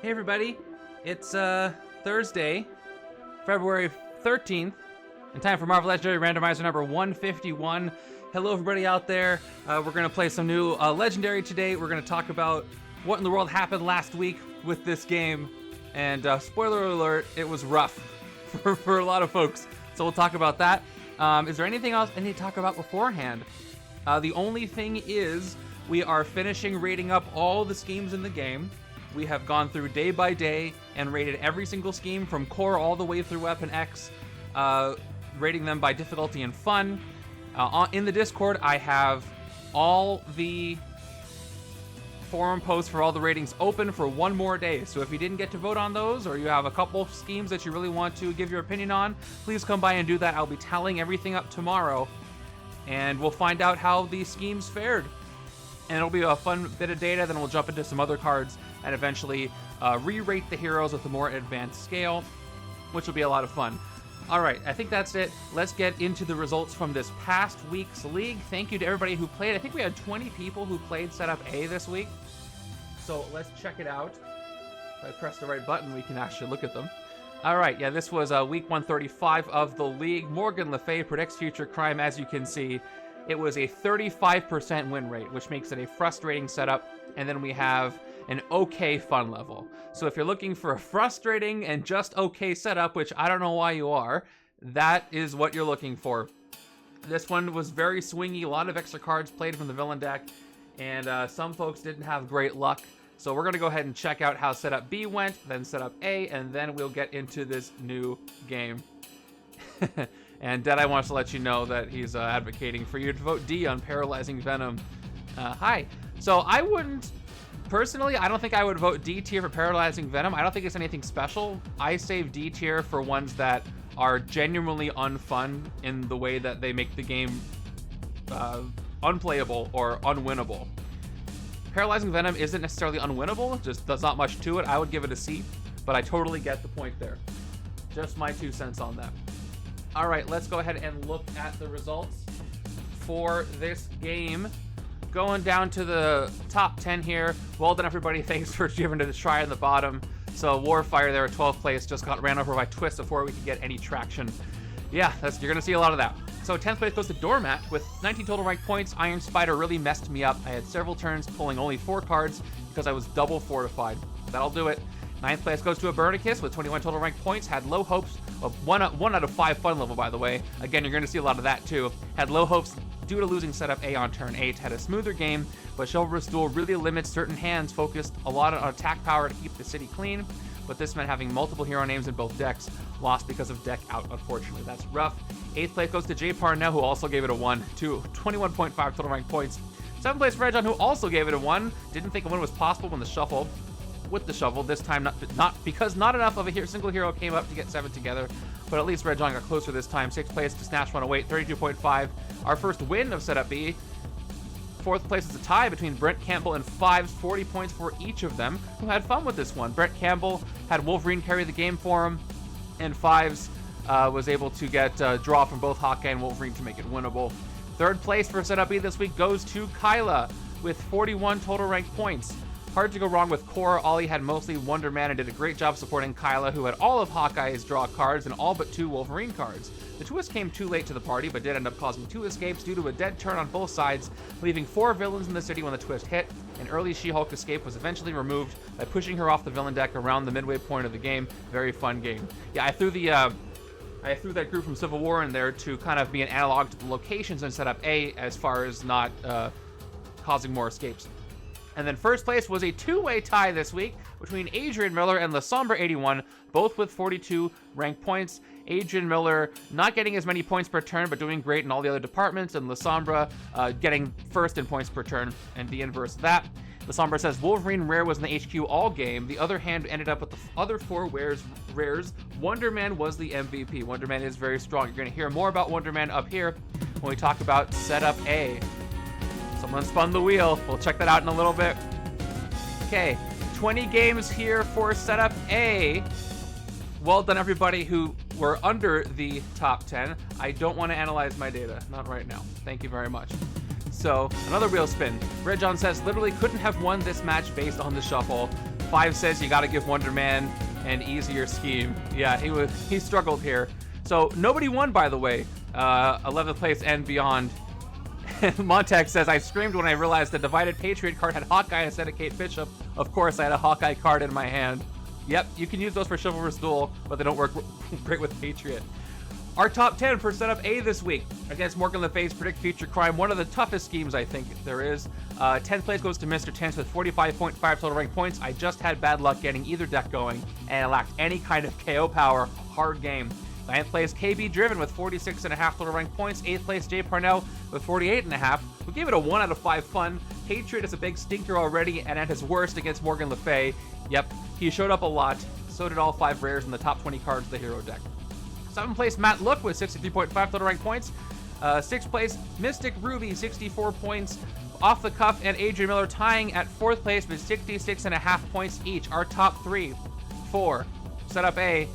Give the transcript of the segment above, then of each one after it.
Hey everybody, it's Thursday, February 13th, and time for Marvel Legendary Randomizer number 151. Hello everybody out there. We're going to play some new Legendary today. We're going to talk about what in the world happened last week with this game. And spoiler alert, it was rough for a lot of folks. So we'll talk about that. Is there anything else I need to talk about beforehand? The only thing is we are finishing rating up all the schemes in the game. We have gone through day by day and rated every single scheme from core all the way through Weapon X, rating them by difficulty and fun. In the Discord, I have all the forum posts for all the ratings open for one more day. So if you didn't get to vote on those, or you have a couple schemes that you really want to give your opinion on, please come by and do that. I'll be tallying everything up tomorrow, and we'll find out how these schemes fared. And it'll be a fun bit of data, then we'll jump into some other cards and eventually re-rate the heroes with a more advanced scale, which will be a lot of fun. Alright, I think that's it. Let's get into the results from this past week's league. Thank you to everybody who played. I think we had 20 people who played Setup A this week. So let's check it out. If I press the right button, we can actually look at them. Alright, yeah, this was week 135 of the league. Morgan Le Fay predicts future crime. As you can see, it was a 35% win rate, which makes it a frustrating setup. And then we have an okay fun level. So if you're looking for a frustrating and just okay setup, which I don't know why you are, that is what you're looking for. This one was very swingy, a lot of extra cards played from the villain deck, and some folks didn't have great luck. So we're going to go ahead and check out how setup B went, then setup A, and then we'll get into this new game. And Deadeye wants to let you know that he's advocating for you to vote D on Paralyzing Venom. Hi. So I wouldn't... Personally, I don't think I would vote D tier for Paralyzing Venom. I don't think it's anything special. I save D tier for ones that are genuinely unfun in the way that they make the game unplayable or unwinnable. Paralyzing Venom isn't necessarily unwinnable, just there's not much to it. I would give it a C, but I totally get the point there. Just my 2 cents on that. All right, let's go ahead and look at the results for this game. Going down to the top 10 here. Well done, everybody. Thanks for giving it a try on the bottom. So Warfire there at 12th place just got ran over by Twist before we could get any traction. Yeah, you're going to see a lot of that. So 10th place goes to Doormat with 19 total rank points. Iron Spider really messed me up. I had several turns pulling only 4 cards because I was double fortified. That'll do it. 9th place goes to Abernicus with 21 total rank points. Had low hopes of 1 out of 5 fun level, by the way. Again, you're going to see a lot of that too. Had low hopes due to losing setup A on turn 8. Had a smoother game, but Chivalrous Duel really limits certain hands, focused a lot on attack power to keep the city clean, but this meant having multiple hero names in both decks. Lost because of deck out, unfortunately. That's rough. 8th place goes to Jay Parnell, who also gave it a 1, to 21.5 total rank points. 7th place Regon, who also gave it a 1. Didn't think a win was possible when the shuffle. With the shovel, this time not because not enough of a single hero came up to get 7 together, but at least Red John got closer this time. 6th place to Snatch 108, 32.5. Our first win of setup B. 4th place is a tie between Brent Campbell and Fives, 40 points for each of them, who had fun with this one. Brent Campbell had Wolverine carry the game for him, and Fives was able to get a draw from both Hawkeye and Wolverine to make it winnable. 3rd place for setup B this week goes to Kyla with 41 total rank points. Hard to go wrong with Core. Ollie had mostly Wonder Man and did a great job supporting Kyla, who had all of Hawkeye's draw cards and all but 2 Wolverine cards. The twist came too late to the party, but did end up causing 2 escapes due to a dead turn on both sides, leaving 4 villains in the city when the twist hit. An early She-Hulk escape was eventually removed by pushing her off the villain deck around the midway point of the game. Very fun game. Yeah, I threw that group from Civil War in there to kind of be an analog to the locations in setup A as far as not causing more escapes. And then first place was a 2-way tie this week between Adrian Miller and La Sombra 81, both with 42 rank points. Adrian Miller not getting as many points per turn, but doing great in all the other departments, and La Sombra getting first in points per turn, and the inverse of that. La Sombra says Wolverine Rare was in the HQ all game. The other hand ended up with the other 4 rares. Wonder Man was the MVP. Wonder Man is very strong. You're going to hear more about Wonder Man up here when we talk about setup A. Someone spun the wheel. We'll check that out in a little bit. Okay, 20 games here for setup A. Well done, everybody who were under the top 10. I don't want to analyze my data. Not right now. Thank you very much. So, another wheel spin. Red John says, literally couldn't have won this match based on the shuffle. 5 says you got to give Wonder Man an easier scheme. Yeah, he struggled here. So nobody won, by the way. 11th place and beyond. Montag says, I screamed when I realized the Divided Patriot card had Hawkeye instead of Kate Bishop. Of course, I had a Hawkeye card in my hand. Yep, you can use those for Chivalrous Duel, but they don't work great with Patriot. Our top 10 for setup A this week. Against Morgan Le Fay's Predict Future Crime, one of the toughest schemes I think there is. 10th place goes to Mr. Tense with 45.5 total rank points. I just had bad luck getting either deck going, and I lacked any kind of KO power. Hard game. 9th place, KB Driven with 46.5 total rank points. 8th place, Jay Parnell with 48.5. We gave it a 1 out of 5 fun. Patriot is a big stinker already, and at his worst against Morgan Le Fay. Yep, he showed up a lot. So did all 5 rares in the top 20 cards of the hero deck. 7th place, Matt Look with 63.5 total rank points. 6th place, Mystic Ruby, 64 points. Off the Cuff and Adrian Miller tying at 4th place with 66.5 points each. Our top 3 for setup A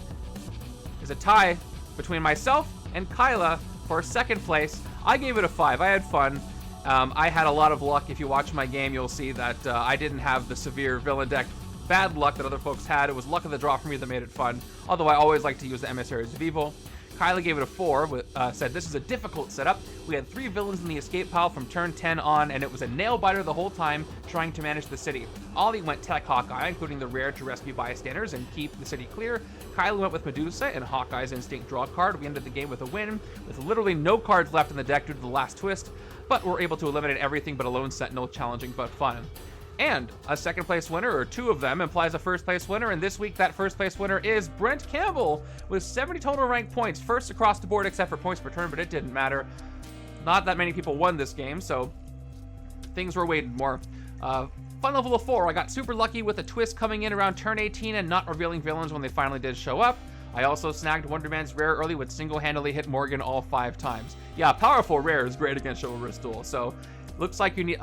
is a tie between myself and Kyla for 2nd place. I gave it a 5. I had fun. I had a lot of luck. If you watch my game, you'll see that I didn't have the severe villain deck bad luck that other folks had. It was luck of the draw for me that made it fun. Although I always like to use the Emissaries of Evil. Kyla gave it a 4, said this is a difficult setup. We had 3 villains in the escape pile from turn 10 on, and it was a nail biter the whole time trying to manage the city. Ollie went Tech Hawkeye, including the rare to rescue bystanders and keep the city clear. Kyla went with Medusa and Hawkeye's Instinct draw card. We ended the game with a win, with literally no cards left in the deck due to the last twist, but we're able to eliminate everything but a lone sentinel, challenging but fun. And a 2nd place winner, or 2 of them, implies a 1st place winner, and this week that 1st place winner is Brent Campbell with 70 total rank points. First across the board except for points per turn, but it didn't matter. Not that many people won this game, so things were weighted more. Fun level of 4, I got super lucky with a twist coming in around turn 18 and not revealing villains when they finally did show up. I also snagged Wonder Man's rare early, which single-handedly hit Morgan all 5 times. Yeah, powerful rare is great against Chivalrous Duel, so looks like you need...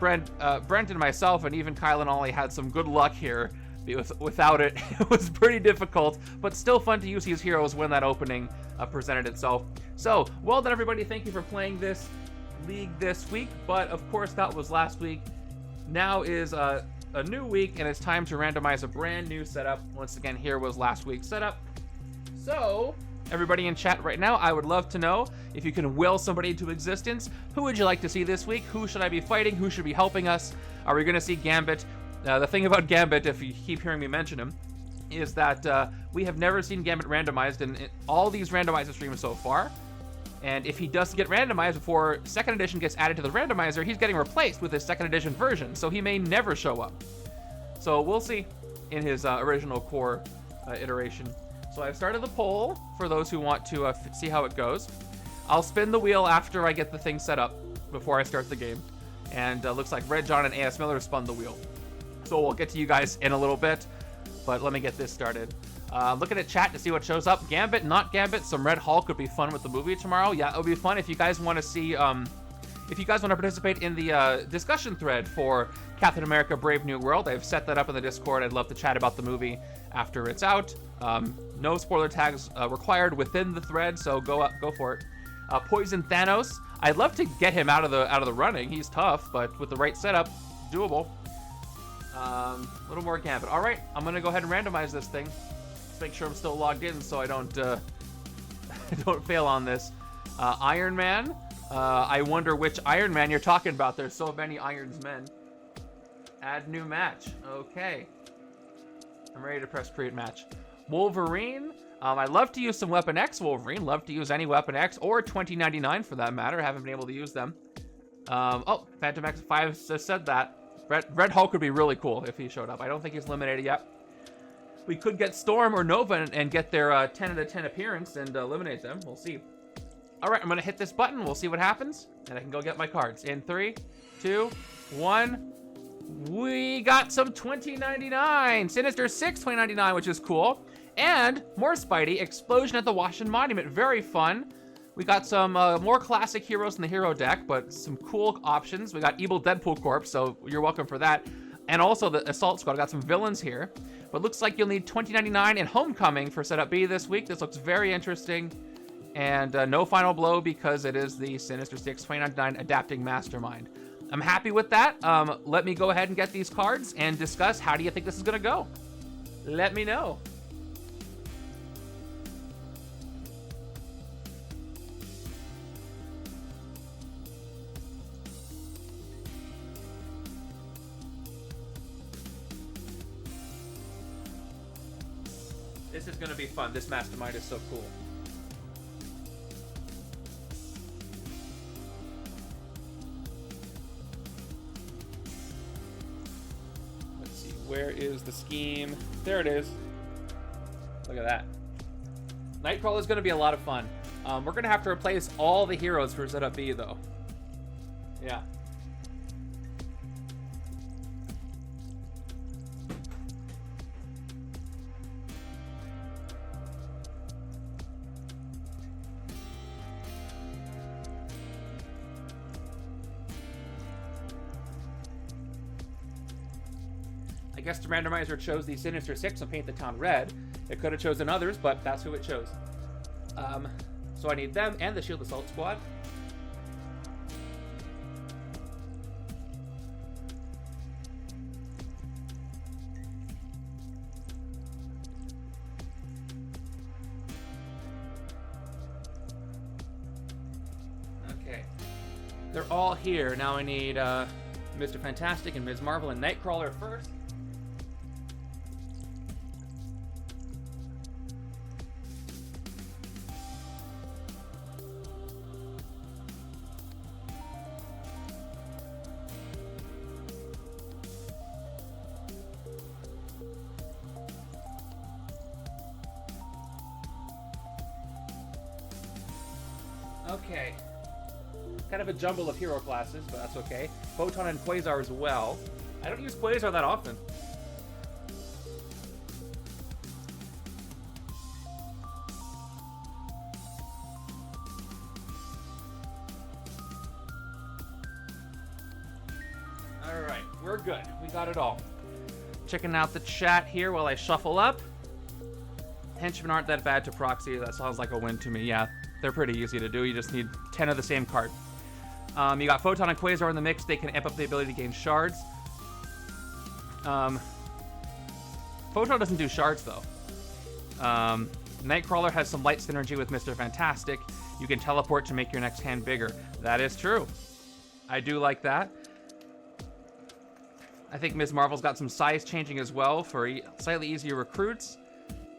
Brent and myself and even Kyle and Ollie had some good luck here. Without it, it was pretty difficult, but still fun to use these heroes when that opening presented itself. So, well done everybody. Thank you for playing this league this week, but of course that was last week. Now is a new week, and it's time to randomize a brand new setup. Once again, here was last week's setup. So, everybody in chat right now, I would love to know if you can will somebody into existence. Who would you like to see this week? Who should I be fighting? Who should be helping us? Are we going to see Gambit? The thing about Gambit, if you keep hearing me mention him, is that we have never seen Gambit randomized in all these randomizer streams so far. And if he does get randomized before 2nd edition gets added to the randomizer, he's getting replaced with his 2nd edition version. So he may never show up. So we'll see in his original core iteration. So I've started the poll for those who want to see how it goes. I'll spin the wheel after I get the thing set up before I start the game. And looks like Red John and A.S. Miller spun the wheel. So we'll get to you guys in a little bit, but let me get this started. Looking at chat to see what shows up. Gambit, not Gambit. Some Red Hulk would be fun with the movie tomorrow. Yeah, it'll be fun if you guys want to see... if you guys want to participate in the discussion thread for Captain America Brave New World, I've set that up in the Discord. I'd love to chat about the movie after it's out. No spoiler tags required within the thread, so go for it. Poison Thanos. I'd love to get him out of the running. He's tough, but with the right setup, doable. A little more Gambit. All right, I'm gonna go ahead and randomize this thing. Let's make sure I'm still logged in so I don't don't fail on this. Iron Man. I wonder which Iron Man you're talking about. There's so many Iron's Men. Add new match. Okay. I'm ready to press create match. Wolverine. I love to use some Weapon X Wolverine. Love to use any Weapon X or 2099 for that matter. Haven't been able to use them. Oh, Phantom X5 just said that. Red Hulk would be really cool if he showed up. I don't think he's eliminated yet. We could get Storm or Nova and get their 10 out of 10 appearance and eliminate them. We'll see. All right, I'm gonna hit this button. We'll see what happens, and I can go get my cards. In 3, 2, 1. We got some 2099. Sinister Six 2099, which is cool. And more Spidey. Explosion at the Washington Monument. Very fun. We got some more classic heroes in the hero deck, but some cool options. We got Evil Deadpool Corp, so you're welcome for that. And also the Assault Squad. Got some villains here. But looks like you'll need 2099 and Homecoming for setup B this week. This looks very interesting. And no final blow because it is the Sinister Six 2099 adapting Mastermind. I'm happy with that. Let me go ahead and get these cards and discuss how do you think this is gonna go. Let me know. This is gonna be fun. This Mastermind is so cool. Let's see, where is the scheme? There it is. Look at that. Nightcrawler is gonna be a lot of fun. We're gonna have to replace all the heroes for setup B though. Yeah. I guess the randomizer chose the Sinister Six and paint the town red. It could have chosen others, but that's who it chose. So I need them and the Shield Assault Squad. Okay. They're all here. Now I need Mr. Fantastic and Ms. Marvel and Nightcrawler first. Okay. Kind of a jumble of hero classes, but that's okay. Photon and Quasar as well. I don't use Quasar that often. Alright, we're good. We got it all. Checking out the chat here while I shuffle up. Henchmen aren't that bad to proxy. That sounds like a win to me. Yeah, they're pretty easy to do. You just need 10 of the same card. You got Photon and Quasar in the mix. They can amp up the ability to gain shards. Photon doesn't do shards, though. Nightcrawler has some light synergy with Mr. Fantastic. You can teleport to make your next hand bigger. That is true. I do like that. I think Ms. Marvel's got some size changing as well for slightly easier recruits.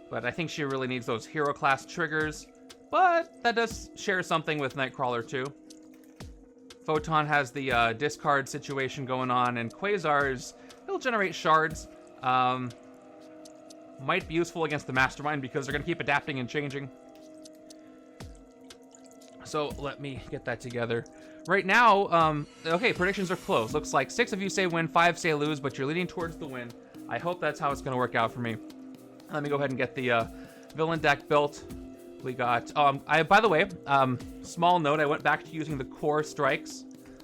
But I think she really needs those hero class triggers. But that does share something with Nightcrawler, too. Photon has the discard situation going on, and Quasar's, he'll generate shards. Might be useful against the Mastermind because they're going to keep adapting and changing. So let me get that together. Right now, okay, predictions are close. Looks like 6 of you say win, 5 say lose, but you're leaning towards the win. I hope that's how it's going to work out for me. Let me go ahead and get the villain deck built. We got, by the way, small note, I went back to using the core strikes.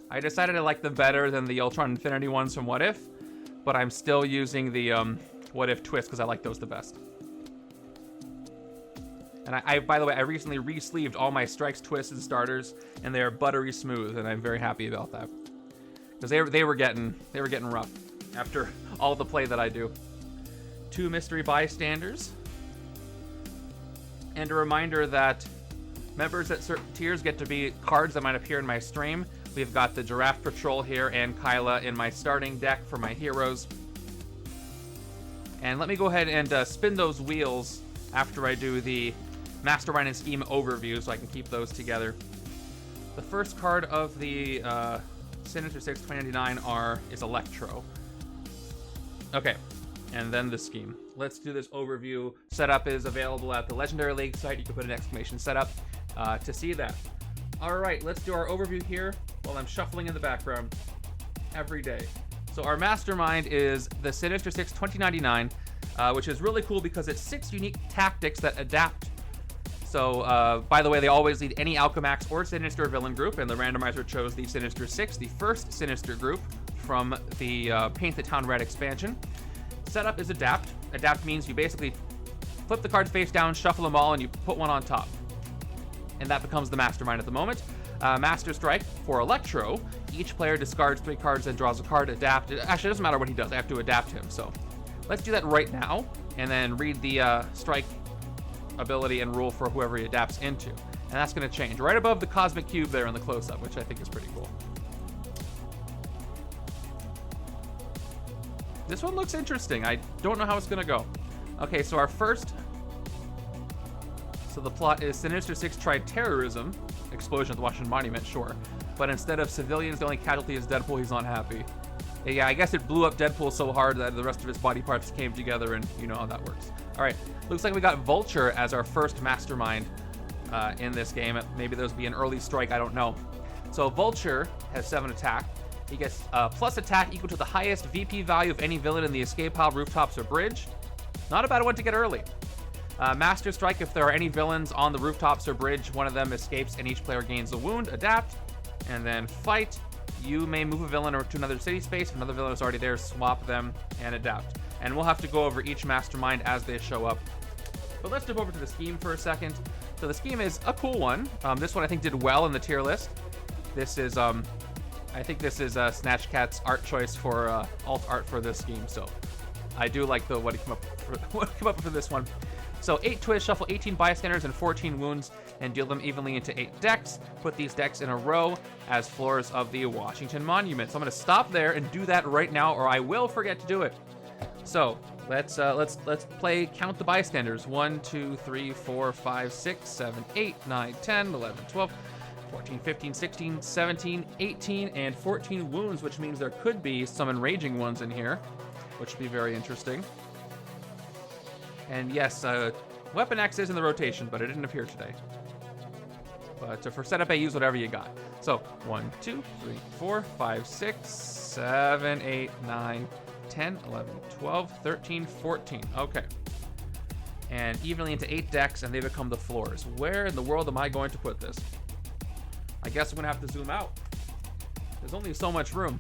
I decided I like them better than the Ultron Infinity ones from What If, but I'm still using the What If twist because I like those the best. And I, by the way, I recently re-sleeved all my strikes, twists, and starters, and they're buttery smooth, and I'm very happy about that. Because they were getting rough after all the play that I do. 2 mystery bystanders. And a reminder that members at certain tiers get to be cards that might appear in my stream. We've got the Giraffe Patrol here and Kyla in my starting deck for my heroes. And let me go ahead and spin those wheels after I do the Mastermind and Scheme overview so I can keep those together. The first card of the Sinister Six 2099 is Electro. Okay. And then the scheme. Let's do this overview. Setup is available at the Legendary League site. You can put an exclamation setup to see that. All right, let's do our overview here while I'm shuffling in the background every day. So our Mastermind is the Sinister Six 2099, which is really cool because it's 6 unique tactics that adapt. So, by the way, they always lead any Alchemax or Sinister villain group, and the randomizer chose the Sinister Six, the first Sinister group from the Paint the Town Red expansion. Setup is adapt. Adapt means you basically flip the cards face down, shuffle them all, and you put one on top. And that becomes the Mastermind at the moment. Master Strike for Electro. Each player discards 3 cards and draws a card. Adapt. Actually, it doesn't matter what he does. I have to adapt him. So let's do that right now, and then read the strike ability and rule for whoever he adapts into. And that's going to change. Right above the Cosmic Cube there in the close-up, which I think is pretty cool. This one looks interesting. I don't know how it's going to go. Okay, so our first... So the plot is Sinister Six tried terrorism. Explosion at the Washington Monument, sure. But instead of civilians, the only casualty is Deadpool. He's not happy. Yeah, I guess it blew up Deadpool so hard that the rest of his body parts came together, and you know how that works. All right, looks like we got Vulture as our first Mastermind in this game. Maybe there's be an early strike, I don't know. So Vulture has 7 attack. He gets plus attack equal to the highest VP value of any villain in the escape pile, rooftops, or bridge. Not a bad one to get early. Master Strike, if there are any villains on the rooftops or bridge, one of them escapes and each player gains a wound. Adapt. And then Fight. You may move a villain to another city space. If another villain is already there, swap them and adapt. And we'll have to go over each Mastermind as they show up. But let's jump over to the scheme for a second. So the scheme is a cool one. This one I think did well in the tier list. This is... I think this is Snatch Cat's art choice for alt art for this scheme, so I do like what he came up for this one. So 8 twists, shuffle 18 bystanders and 14 wounds, and deal them evenly into 8 decks. Put these decks in a row as floors of the Washington Monument. So I'm going to stop there and do that right now, or I will forget to do it. So let's play count the bystanders. 1, 2, 3, 4, 5, 6, 7, 8, 9, 10, 11, 12. 14, 15, 16, 17, 18, and 14 wounds, which means there could be some enraging ones in here, which would be very interesting. And yes, Weapon X is in the rotation, but it didn't appear today. But for setup A, use whatever you got. So 1, 2, 3, 4, 5, 6, 7, 8, 9, 10, 11, 12, 13, 14. Okay. And evenly into 8 decks, and they become the floors. Where in the world am I going to put this? I guess I'm going to have to zoom out. There's only so much room.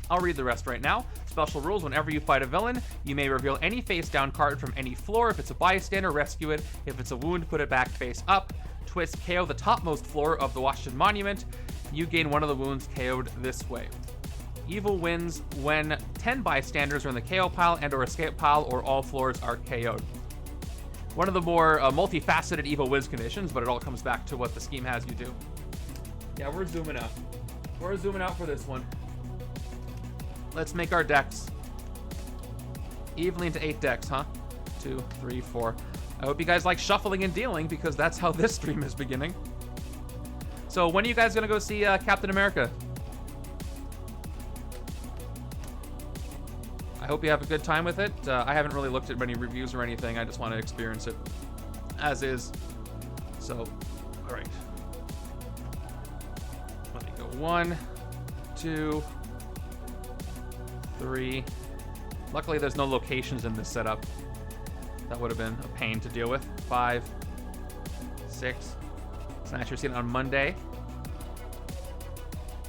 I'll read the rest right now. Special rules: whenever you fight a villain, you may reveal any face-down card from any floor. If it's a bystander, rescue it. If it's a wound, put it back face up. Twist KO the topmost floor of the Washington Monument. You gain one of the wounds KO'd this way. Evil wins when 10 bystanders are in the KO pile and or escape pile, or all floors are KO'd. One of the more multifaceted evil wins conditions, but it all comes back to what the scheme has you do. Yeah, we're zooming out. We're zooming out for this one. Let's make our decks. Evenly into 8 decks, huh? 2, 3, 4. I hope you guys like shuffling and dealing, because that's how this stream is beginning. So when are you guys going to go see Captain America? I hope you have a good time with it. I haven't really looked at many reviews or anything. I just want to experience it as is. So, all right. 1, 2, 3. Luckily, there's no locations in this setup. That would have been a pain to deal with. 5, 6. Snatcher seeing it on Monday.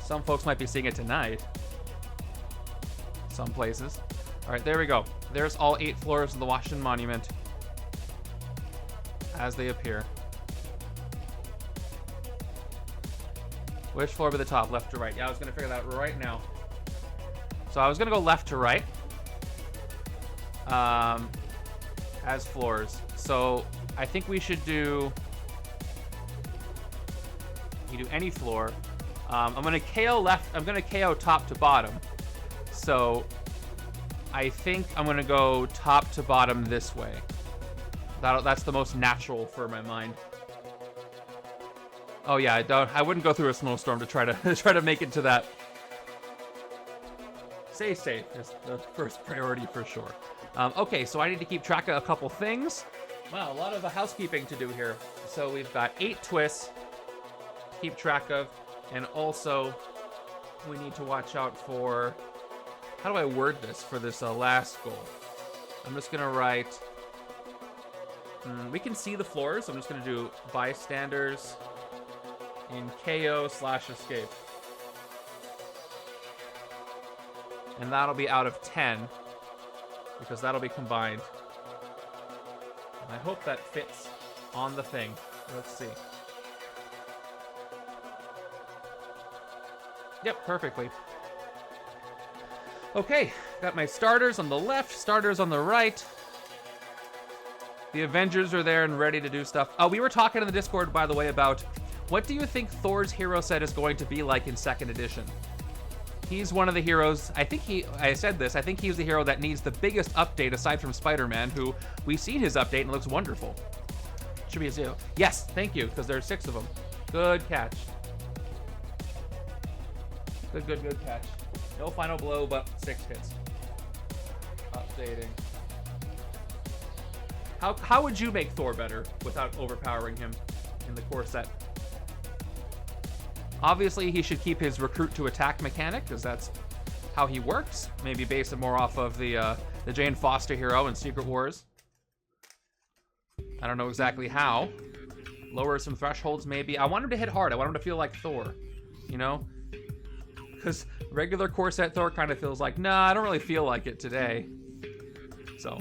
Some folks might be seeing it tonight. Some places. All right, there we go. There's all 8 floors of the Washington Monument as they appear. Which floor would be the top, left to right? Yeah, I was going to figure that out right now. So I was going to go left to right as floors. So I think we should do... You do any floor. I'm going to KO left. I'm going to KO top to bottom. So I think I'm going to go top to bottom this way. That's the most natural for my mind. Oh yeah, I wouldn't go through a snowstorm to try to make it to that. Stay safe is the first priority for sure. Okay, so I need to keep track of a couple things. Wow, a lot of housekeeping to do here. So we've got 8 twists to keep track of, and also we need to watch out for, how do I word this for this last goal? I'm just gonna write, we can see the floors. I'm just gonna do bystanders in KO/escape. And that'll be out of 10, because that'll be combined. And I hope that fits on the thing. Let's see. Yep, perfectly. Okay, got my starters on the left, starters on the right. The Avengers are there and ready to do stuff. Oh, we were talking in the Discord, by the way, about what do you think Thor's hero set is going to be like in 2nd edition? He's one of the heroes, I said this, I think he's the hero that needs the biggest update aside from Spider-Man, who we've seen his update and it looks wonderful. Should be a 0. Yes, thank you, because there's 6 of them. Good catch. Good catch. No final blow, but 6 hits. Updating. How would you make Thor better without overpowering him in the core set? Obviously, he should keep his recruit to attack mechanic, because that's how he works. Maybe base it more off of the Jane Foster hero in Secret Wars. I don't know exactly how. Lower some thresholds, maybe. I want him to hit hard. I want him to feel like Thor, you know? Because regular core set Thor kind of feels like, nah, I don't really feel like it today. So,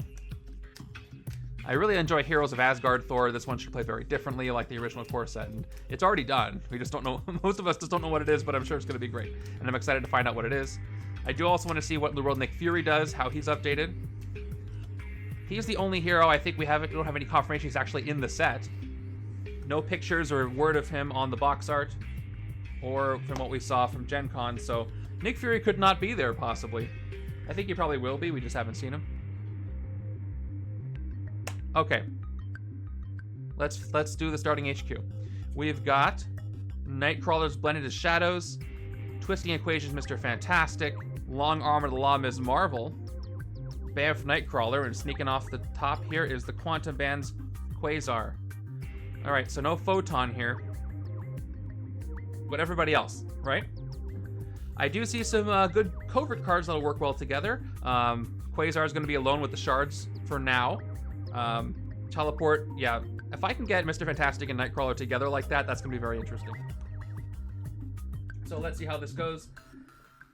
I really enjoy Heroes of Asgard Thor. This one should play very differently, like the original core set, and it's already done. We just don't know, most of us just don't know what it is, but I'm sure it's going to be great, and I'm excited to find out what it is. I do also want to see what in the world Nick Fury does, how he's updated. He's the only hero I think we don't have any confirmation he's actually in the set. No pictures or word of him on the box art, or from what we saw from Gen Con, so Nick Fury could not be there, possibly. I think he probably will be, we just haven't seen him. Okay. Let's do the starting HQ. We've got Nightcrawler's Blended as Shadows, Twisting Equations Mr. Fantastic, Long Arm of the Law Ms. Marvel, Bamf Nightcrawler, and sneaking off the top here is the Quantum Band's Quasar. Alright, so no Photon here. But everybody else, right? I do see some good covert cards that'll work well together. Quasar is going to be alone with the shards for now. Teleport, yeah. If I can get Mr. Fantastic and Nightcrawler together like that, that's going to be very interesting. So let's see how this goes.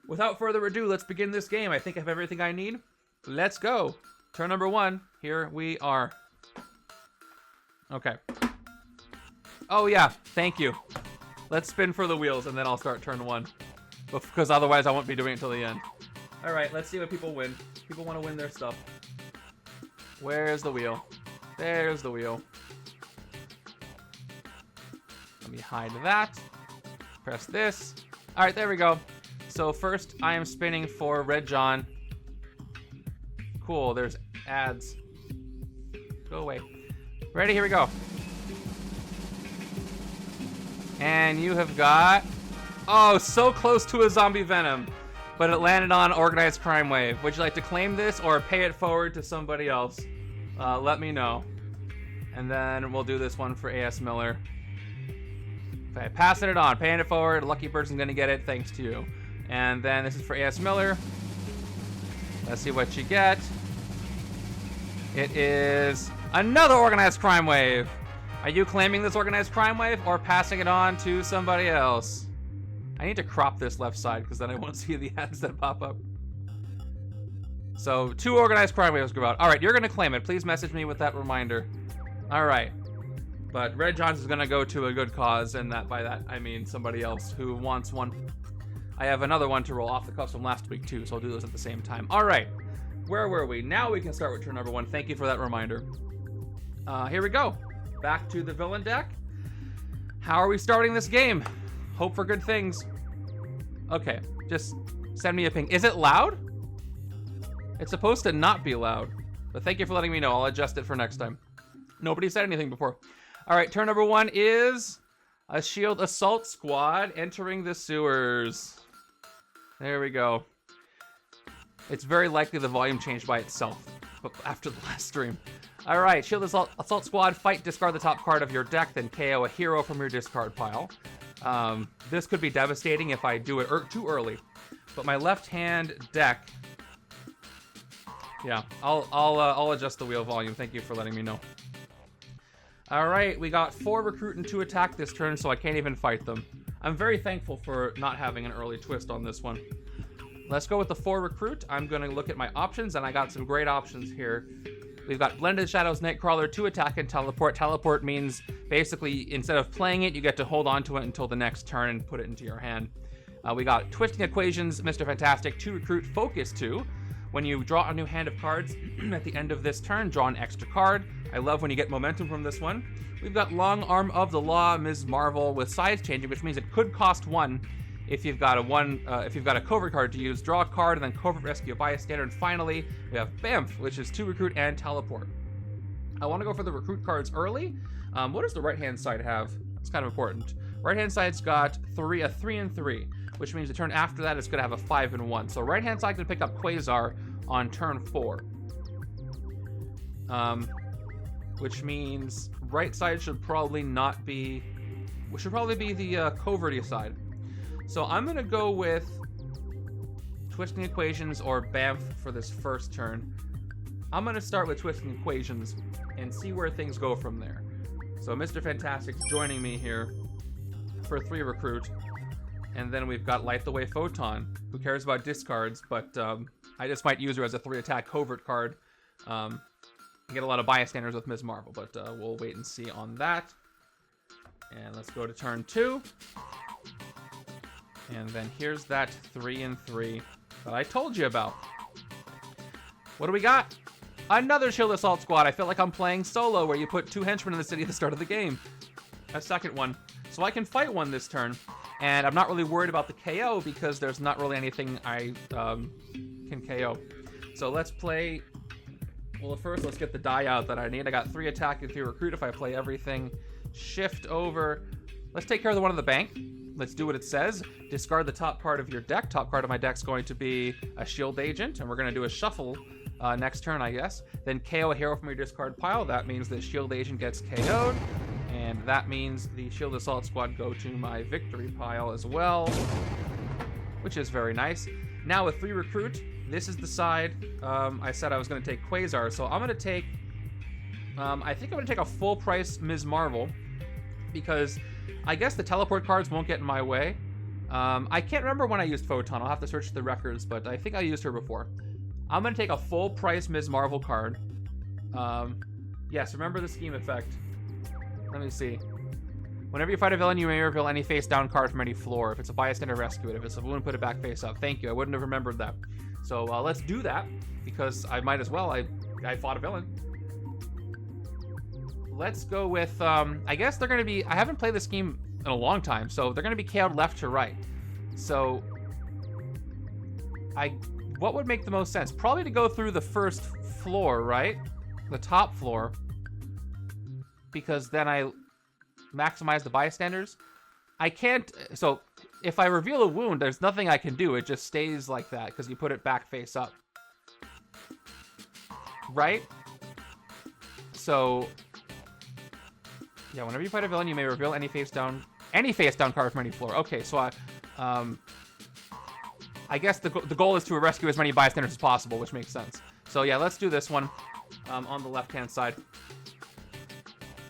Without further ado, let's begin this game. I think I have everything I need. Let's go. Turn number 1. Here we are. Okay. Oh yeah, thank you. Let's spin for the wheels and then I'll start turn 1. Because otherwise I won't be doing it until the end. Alright, let's see what people win. People want to win their stuff. Where's the wheel? There's the wheel. Let me hide that. Press this. Alright, there we go. So first, I am spinning for Red John. Cool, there's ads. Go away. Ready? Here we go. And you have got... Oh, so close to a zombie venom. But it landed on Organized Crime Wave. Would you like to claim this or pay it forward to somebody else? Let me know. And then we'll do this one for A.S. Miller. Okay, passing it on, paying it forward. Lucky person's gonna get it, thanks to you. And then this is for A.S. Miller. Let's see what you get. It is another Organized Crime Wave. Are you claiming this Organized Crime Wave or passing it on to somebody else? I need to crop this left side because then I won't see the ads that pop up. So 2 Organized Crime Waves go out. All right, you're gonna claim it. Please message me with that reminder. All right. But Red Johns is gonna go to a good cause, and that by that I mean somebody else who wants one. I have another one to roll off the cuffs from last week too, so I'll do those at the same time. All right, where were we? Now we can start with turn number 1. Thank you for that reminder. Here we go. Back to the villain deck. How are we starting this game? Hope for good things. Okay, just send me a ping. Is it loud? It's supposed to not be loud, but thank you for letting me know. I'll adjust it for next time. Nobody said anything before. All right, turn number 1 is a shield assault squad entering the sewers. There we go. It's very likely the volume changed by itself after the last stream. All right, shield assault squad, fight, discard the top card of your deck, then KO a hero from your discard pile. This could be devastating if I do it too early, but my left-hand deck. Yeah, I'll adjust the wheel volume. Thank you for letting me know. All right, we got 4 recruit and 2 attack this turn, so I can't even fight them. I'm very thankful for not having an early twist on this one. Let's go with the 4 recruit. I'm going to look at my options, and I got some great options here. We've got Blended Shadows, Nightcrawler, 2 attack and teleport. Teleport means basically instead of playing it, you get to hold on to it until the next turn and put it into your hand. We got Twisting Equations, Mr. Fantastic, 2 Recruit, Focus 2. When you draw a new hand of cards at the end of this turn, draw an extra card. I love when you get momentum from this one. We've got Long Arm of the Law, Ms. Marvel with size changing, which means it could cost 1 if you've got a covert card to use. Draw a card and then covert rescue a bystander. And finally, we have Bamf, which is 2 Recruit and Teleport. I want to go for the recruit cards early. What does the right-hand side have? It's kind of important. Right-hand side's got a 3 and 3, which means the turn after that it's going to have a 5 and 1. So right-hand side can pick up Quasar on turn 4. Which means right side should probably not be... should probably be the coverty side. So I'm going to go with Twisting Equations or Bamf for this first turn. I'm going to start with Twisting Equations and see where things go from there. So Mr. Fantastic's joining me here for 3 recruit. And then we've got Light the Way Photon, who cares about discards, but I just might use her as a 3 attack covert card. I get a lot of bystanders with Ms. Marvel, but we'll wait and see on that. And let's go to turn 2. And then here's that 3 and 3 that I told you about. What do we got? Another Shield Assault Squad. I feel like I'm playing solo, where you put 2 henchmen in the city at the start of the game. A second one. So I can fight one this turn. And I'm not really worried about the KO because there's not really anything I can KO. So let's play... Well, first let's get the die out that I need. I got 3 attack and 3 recruit if I play everything. Shift over. Let's take care of the one in the bank. Let's do what it says. Discard the top card of your deck. Top card of my deck's going to be a shield agent, and we're going to do a shuffle next turn, I guess. Then KO a hero from your discard pile. That means that shield agent gets KO'd. And that means the Shield Assault Squad go to my victory pile as well, which is very nice. Now with 3 recruit, this is the side I said I was going to take Quasar. So I'm going to take, I think I'm going to take a full price Ms. Marvel, because I guess the teleport cards won't get in my way. I can't remember when I used Photon. I'll have to search the records, but I think I used her before. I'm going to take a full price Ms. Marvel card. Yes, remember the scheme effect. Let me see. Whenever you fight a villain, you may reveal any face-down card from any floor. If it's a bystander, rescue it. If it's a wound, put it back face up. Thank you. I wouldn't have remembered that. So let's do that, because I might as well. I fought a villain. Let's go with... I guess they're going to be... I haven't played this game in a long time, so they're going to be KO'd left to right. So... What would make the most sense? Probably to go through the first floor, right? The top floor. Because then I maximize the bystanders. I can't... So, if I reveal a wound, there's nothing I can do. It just stays like that, because you put it back face up. Right? So... Yeah, whenever you fight a villain, you may reveal any face-down card from any floor. Okay, so I guess the goal is to rescue as many bystanders as possible, which makes sense. So yeah, let's do this one on the left-hand side.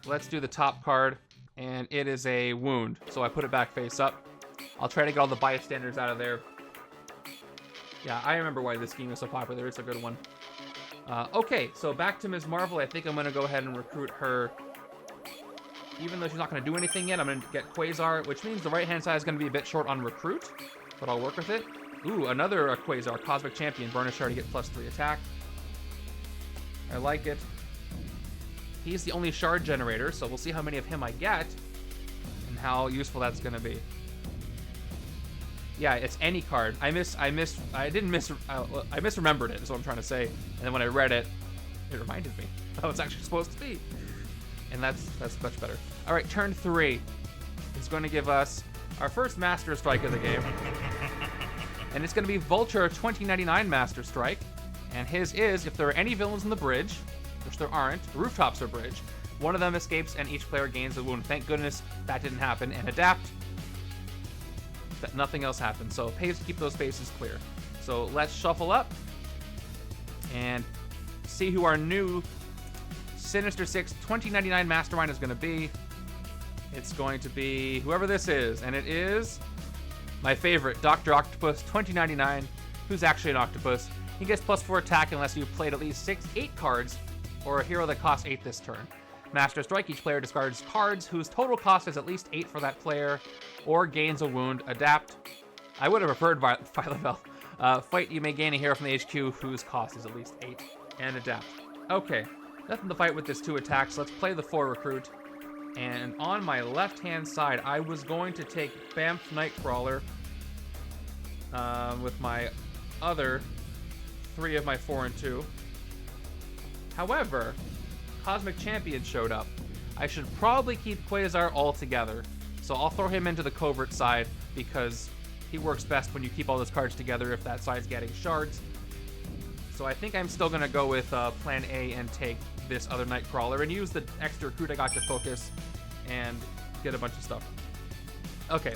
Let's do the top card, and it is a wound. So I put it back face up. I'll try to get all the bystanders out of there. Yeah, I remember why this game is so popular. It's a good one. Okay, so back to Ms. Marvel. I think I'm going to go ahead and recruit her. Even though she's not going to do anything yet, I'm going to get Quasar, which means the right-hand side is going to be a bit short on recruit, but I'll work with it. Ooh, another Quasar, Cosmic Champion. Burnish Shard to get +3 attack. I like it. He's the only shard generator, so we'll see how many of him I get and how useful that's going to be. Yeah, it's any card. I misremembered it, is what I'm trying to say. And then when I read it, it reminded me how it's actually supposed to be. And that's much better. All right, turn 3 is going to give us our first Master Strike of the game. And it's going to be Vulture 2099 Master Strike. And his is, if there are any villains in the bridge, which there aren't, the rooftops are bridge, one of them escapes and each player gains a wound. Thank goodness that didn't happen. And adapt, that nothing else happens. So it pays to keep those spaces clear. So let's shuffle up and see who our new Sinister Six 2099 Mastermind is going to be. It's going to be whoever this is, and it is my favorite, Dr. Octopus 2099, who's actually an octopus. He gets +4 attack unless you've played at least 8 cards, or a hero that costs 8 this turn. Master Strike, each player discards cards whose total cost is at least 8 for that player, or gains a wound. Adapt. I would have preferred Violet Bell. Fight, you may gain a hero from the HQ whose cost is at least 8. And adapt. Okay, nothing to fight with this 2 attacks. Let's play the 4 recruit. And on my left-hand side, I was going to take Bamf Nightcrawler with my other 3 of my 4 and 2. However, Cosmic Champion showed up. I should probably keep Quasar altogether. So I'll throw him into the covert side because he works best when you keep all those cards together if that side's getting shards. So I think I'm still going to go with plan A and take this other Nightcrawler and use the extra recruit I got to focus and get a bunch of stuff. Okay.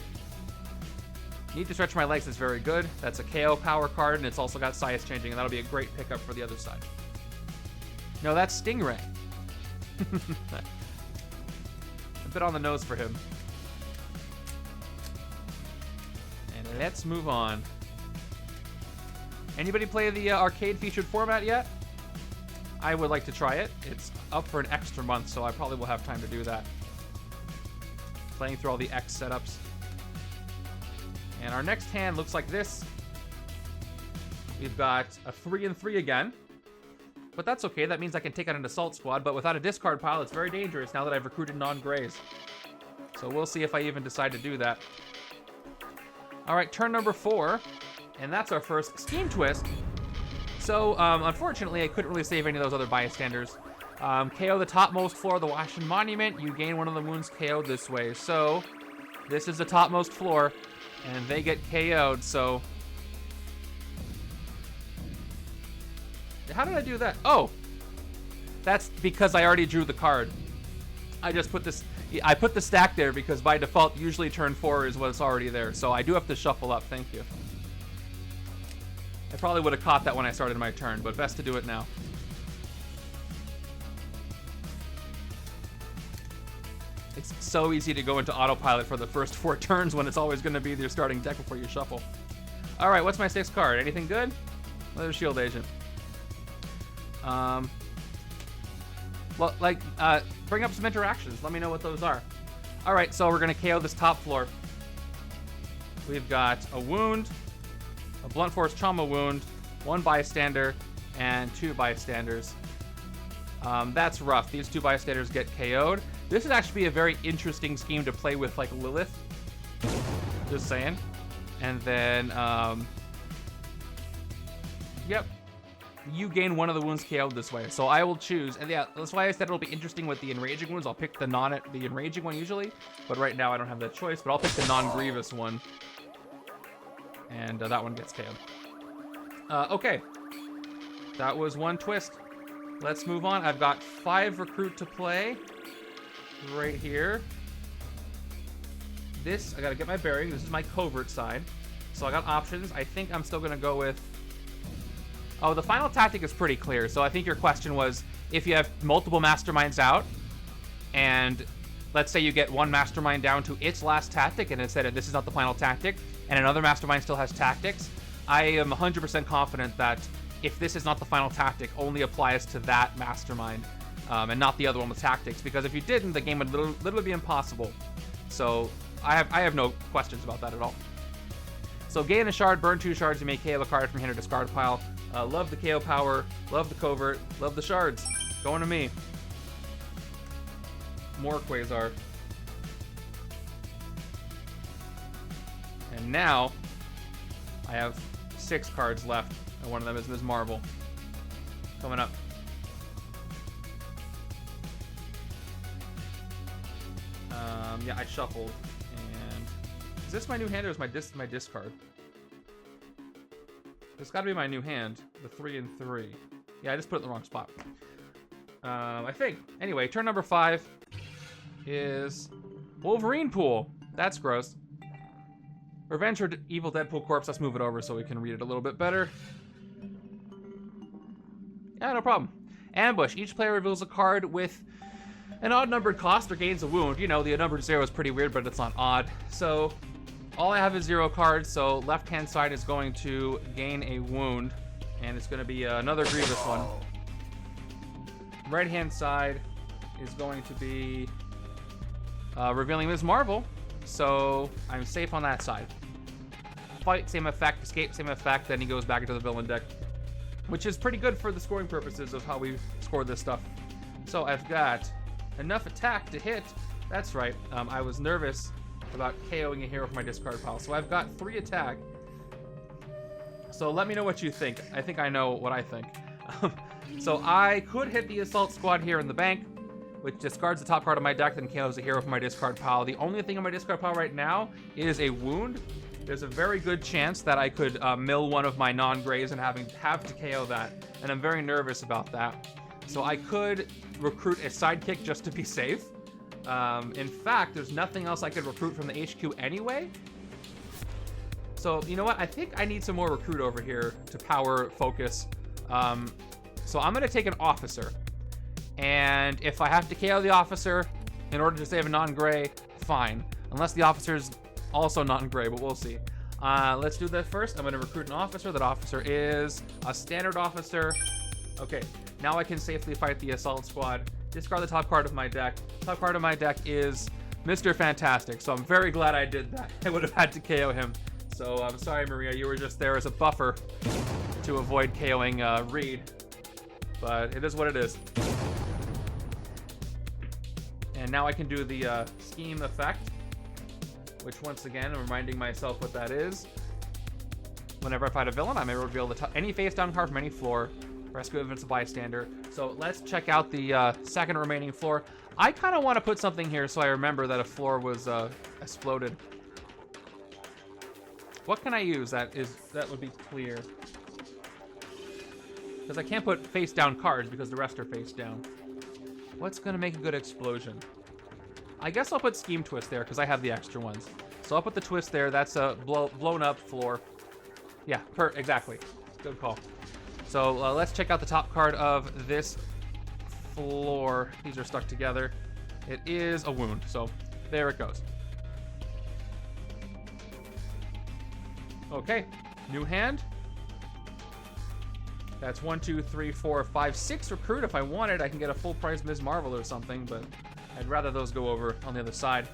Need to stretch my legs is very good. That's a KO power card, and it's also got size changing, and that'll be a great pickup for the other side. No, that's Stingray. A bit on the nose for him. And let's move on. Anybody play the arcade featured format yet? I would like to try it. It's up for an extra month, so I probably will have time to do that. Playing through all the X setups. And our next hand looks like this. We've got a 3 and 3 again. But that's okay, that means I can take out an assault squad, but without a discard pile, it's very dangerous now that I've recruited non-grays. So we'll see if I even decide to do that. Alright, turn number 4. And that's our first Scheme Twist. So, unfortunately, I couldn't really save any of those other bystanders. KO the topmost floor of the Washington Monument. You gain one of the wounds KO'd this way. So, this is the topmost floor, and they get KO'd, so... How did I do that? Oh! That's because I already drew the card. I just put this... I put the stack there because by default, usually turn 4 is what's already there. So I do have to shuffle up, thank you. I probably would have caught that when I started my turn, but best to do it now. It's so easy to go into autopilot for the first 4 turns when it's always going to be your starting deck before you shuffle. Alright, what's my 6th card? Anything good? Another Shield Agent. Well, bring up some interactions. Let me know what those are. Alright, so we're going to KO this top floor. We've got a wound, a blunt force trauma wound, 1 bystander, and 2 bystanders. That's rough. These 2 bystanders get KO'd. This would actually be a very interesting scheme to play with, like, Lilith. Just saying. And then, yep. You gain 1 of the wounds KO'd this way. So I will choose, and yeah, that's why I said it'll be interesting with the enraging wounds. I'll pick the enraging one usually, but right now I don't have that choice, but I'll pick the non-grievous one. And that one gets KO'd. Okay. That was 1 twist. Let's move on. I've got 5 recruit to play. Right here. This, I gotta get my bearing. This is my covert side. So I got options. I think I'm still gonna go with... Oh, the final tactic is pretty clear. So I think your question was, if you have multiple masterminds out, and let's say you get one mastermind down to its last tactic, and it said this is not the final tactic, and another mastermind still has tactics, I am 100% confident that if this is not the final tactic, only applies to that mastermind, and not the other one with tactics, because if you didn't, the game would literally be impossible. So I have no questions about that at all. So gain a shard, burn 2 shards, you may KO a card from hand or discard pile. Love the KO power, love the covert, love the shards. Going to me. More Quasar. And now, I have 6 cards left, and one of them is Ms. Marvel. Coming up. Yeah, I shuffled, and... Is this my new hand, or is my discard? It's gotta be my new hand, the 3 and 3. Yeah, I just put it in the wrong spot. I think. Anyway, turn number 5 is Wolverine Pool. That's gross. Revenge for Evil Deadpool Corpse. Let's move it over so we can read it a little bit better. Yeah, no problem. Ambush. Each player reveals a card with an odd-numbered cost or gains a wound. You know, the numbered 0 is pretty weird, but it's not odd. So, all I have is 0 cards, so left-hand side is going to gain a wound, and it's going to be another Grievous one. Right-hand side is going to be revealing Ms. Marvel, so I'm safe on that side. fight, same effect, escape, same effect, then he goes back into the villain deck, which is pretty good for the scoring purposes of how we score this stuff. So I've got enough attack to hit. That's right. I was nervous about KOing a hero from my discard pile. So I've got 3 attack. So let me know what you think. I think I know what I think. So I could hit the Assault Squad here in the bank, which discards the top card of my deck, then KOs a hero from my discard pile. The only thing on my discard pile right now is a wound. There's a very good chance that I could mill one of my non-grays and have to KO that, and I'm very nervous about that. So I could recruit a sidekick just to be safe. In fact, there's nothing else I could recruit from the HQ anyway. So you know what? I think I need some more recruit over here to power focus. So I'm gonna take an officer. And if I have to KO the officer in order to save a non-gray, fine. Unless the officer's also non-gray, but we'll see. Let's do that first. I'm going to recruit an officer. That officer is a standard officer. Okay, now I can safely fight the Assault Squad. Discard the top card of my deck. Top card of my deck is Mr. Fantastic, so I'm very glad I did that. I would have had to KO him. So I'm sorry, Maria, you were just there as a buffer to avoid KOing Reed. But it is what it is. And now I can do the scheme effect, which once again, I'm reminding myself what that is. Whenever I fight a villain, I'm able to reveal any face down card from any floor. Rescue if it's a bystander. So let's check out the second remaining floor. I kind of want to put something here so I remember that a floor was exploded. What can I use that would be clear? Because I can't put face down cards because the rest are face down. What's gonna make a good explosion? I guess I'll put Scheme Twist there because I have the extra ones. So I'll put the twist there. That's a blown up floor. Yeah, exactly. Good call. So let's check out the top card of this floor. These are stuck together. It is a wound. So there it goes. Okay, new hand. That's 1, 2, 3, 4, 5, 6 recruit. If I wanted, I can get a full price Ms. Marvel or something, but I'd rather those go over on the other side.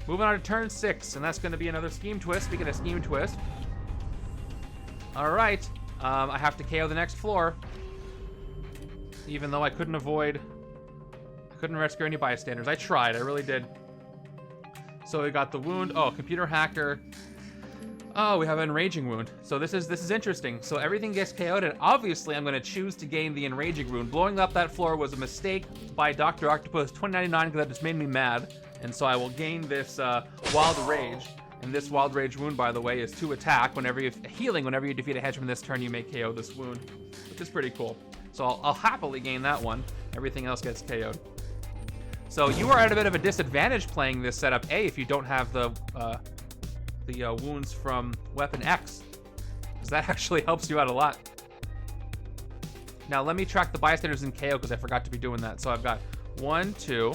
Moving on to turn 6, and that's going to be another Scheme Twist. Speaking of Scheme Twist. All right, I have to KO the next floor. Even though I couldn't rescue any bystanders. I tried, I really did. So we got the wound. Oh, computer hacker. Oh, we have an enraging wound. So this is interesting. So everything gets KO'd, and obviously I'm going to choose to gain the enraging wound. Blowing up that floor was a mistake by Dr. Octopus 2099 because that just made me mad. And so I will gain this wild rage. And this wild rage wound, by the way, is 2 attack. Whenever you defeat a henchman this turn, you may KO this wound, which is pretty cool. So I'll happily gain that one. Everything else gets KO'd. So you are at a bit of a disadvantage playing this setup A if you don't have the wounds from Weapon X, because that actually helps you out a lot. Now let me track the bystanders in KO because I forgot to be doing that. So I've got 1, 2,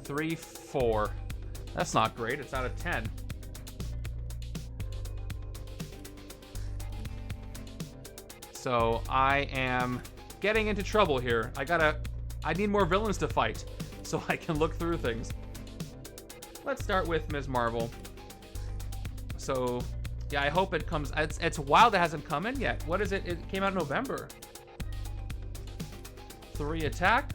3, 4. That's not great. It's out of 10. So I am getting into trouble here. I need more villains to fight so I can look through things. Let's start with Ms. Marvel. So, yeah, I hope it comes. It's wild it hasn't come in yet. What is it? It came out in November. 3 attack.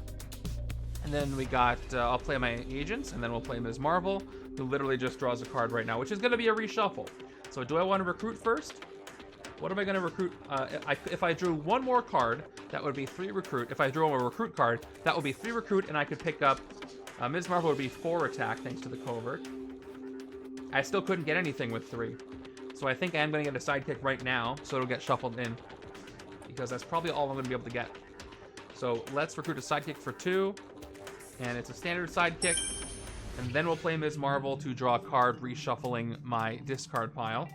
And then we got, I'll play my agents, and then we'll play Ms. Marvel, who literally just draws a card right now, which is going to be a reshuffle. So do I want to recruit first? What am I going to recruit? If I drew one more card, that would be 3 recruit. If I drew a recruit card, that would be 3 recruit, and I could pick up, Ms. Marvel would be 4 attack, thanks to the covert. I still couldn't get anything with 3. So I think I am going to get a sidekick right now, so it'll get shuffled in. Because that's probably all I'm going to be able to get. So let's recruit a sidekick for 2. And it's a standard sidekick. And then we'll play Ms. Marvel to draw a card, reshuffling my discard pile.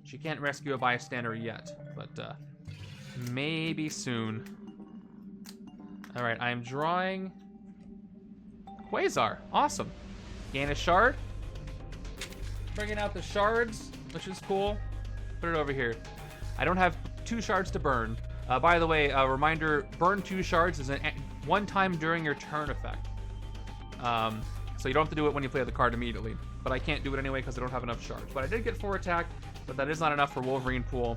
She can't rescue a bystander yet, but maybe soon. All right, I'm drawing Quasar. Awesome. Gain a shard. Bringing out the shards, which is cool. Put it over here. I don't have 2 shards to burn. By the way, a reminder, burn 2 shards is one time during your turn effect. So you don't have to do it when you play the card immediately. but I can't do it anyway because I don't have enough shards. But I did get 4 attack, but that is not enough for Wolverine Pool.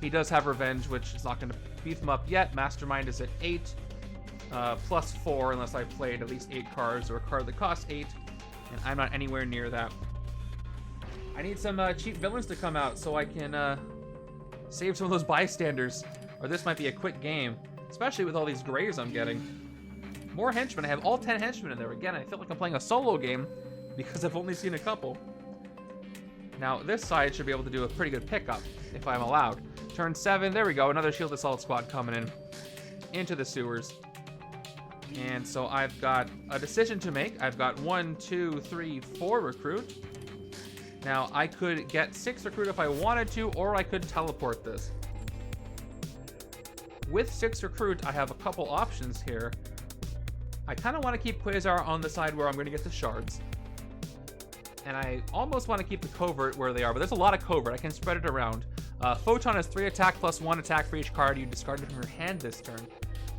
He does have Revenge, which is not going to beef him up yet. Mastermind is at 8, plus 4 unless I played at least 8 cards or a card that costs 8, and I'm not anywhere near that. I need some cheap villains to come out so I can save some of those bystanders, or this might be a quick game, especially with all these graves I'm getting. More henchmen. I have all 10 henchmen in there. Again, I feel like I'm playing a solo game because I've only seen a couple. Now, this side should be able to do a pretty good pickup if I'm allowed. Turn 7. There we go. Another Shield Assault Squad coming in into the sewers. And so I've got a decision to make. I've got 1, 2, 3, 4 recruit. Now, I could get 6 recruit if I wanted to, or I could teleport this. With 6 recruit, I have a couple options here. I kind of want to keep Quasar on the side where I'm going to get the shards. And I almost want to keep the covert where they are, but there's a lot of covert. I can spread it around. Photon has 3 attack plus 1 attack for each card you discarded from your hand this turn.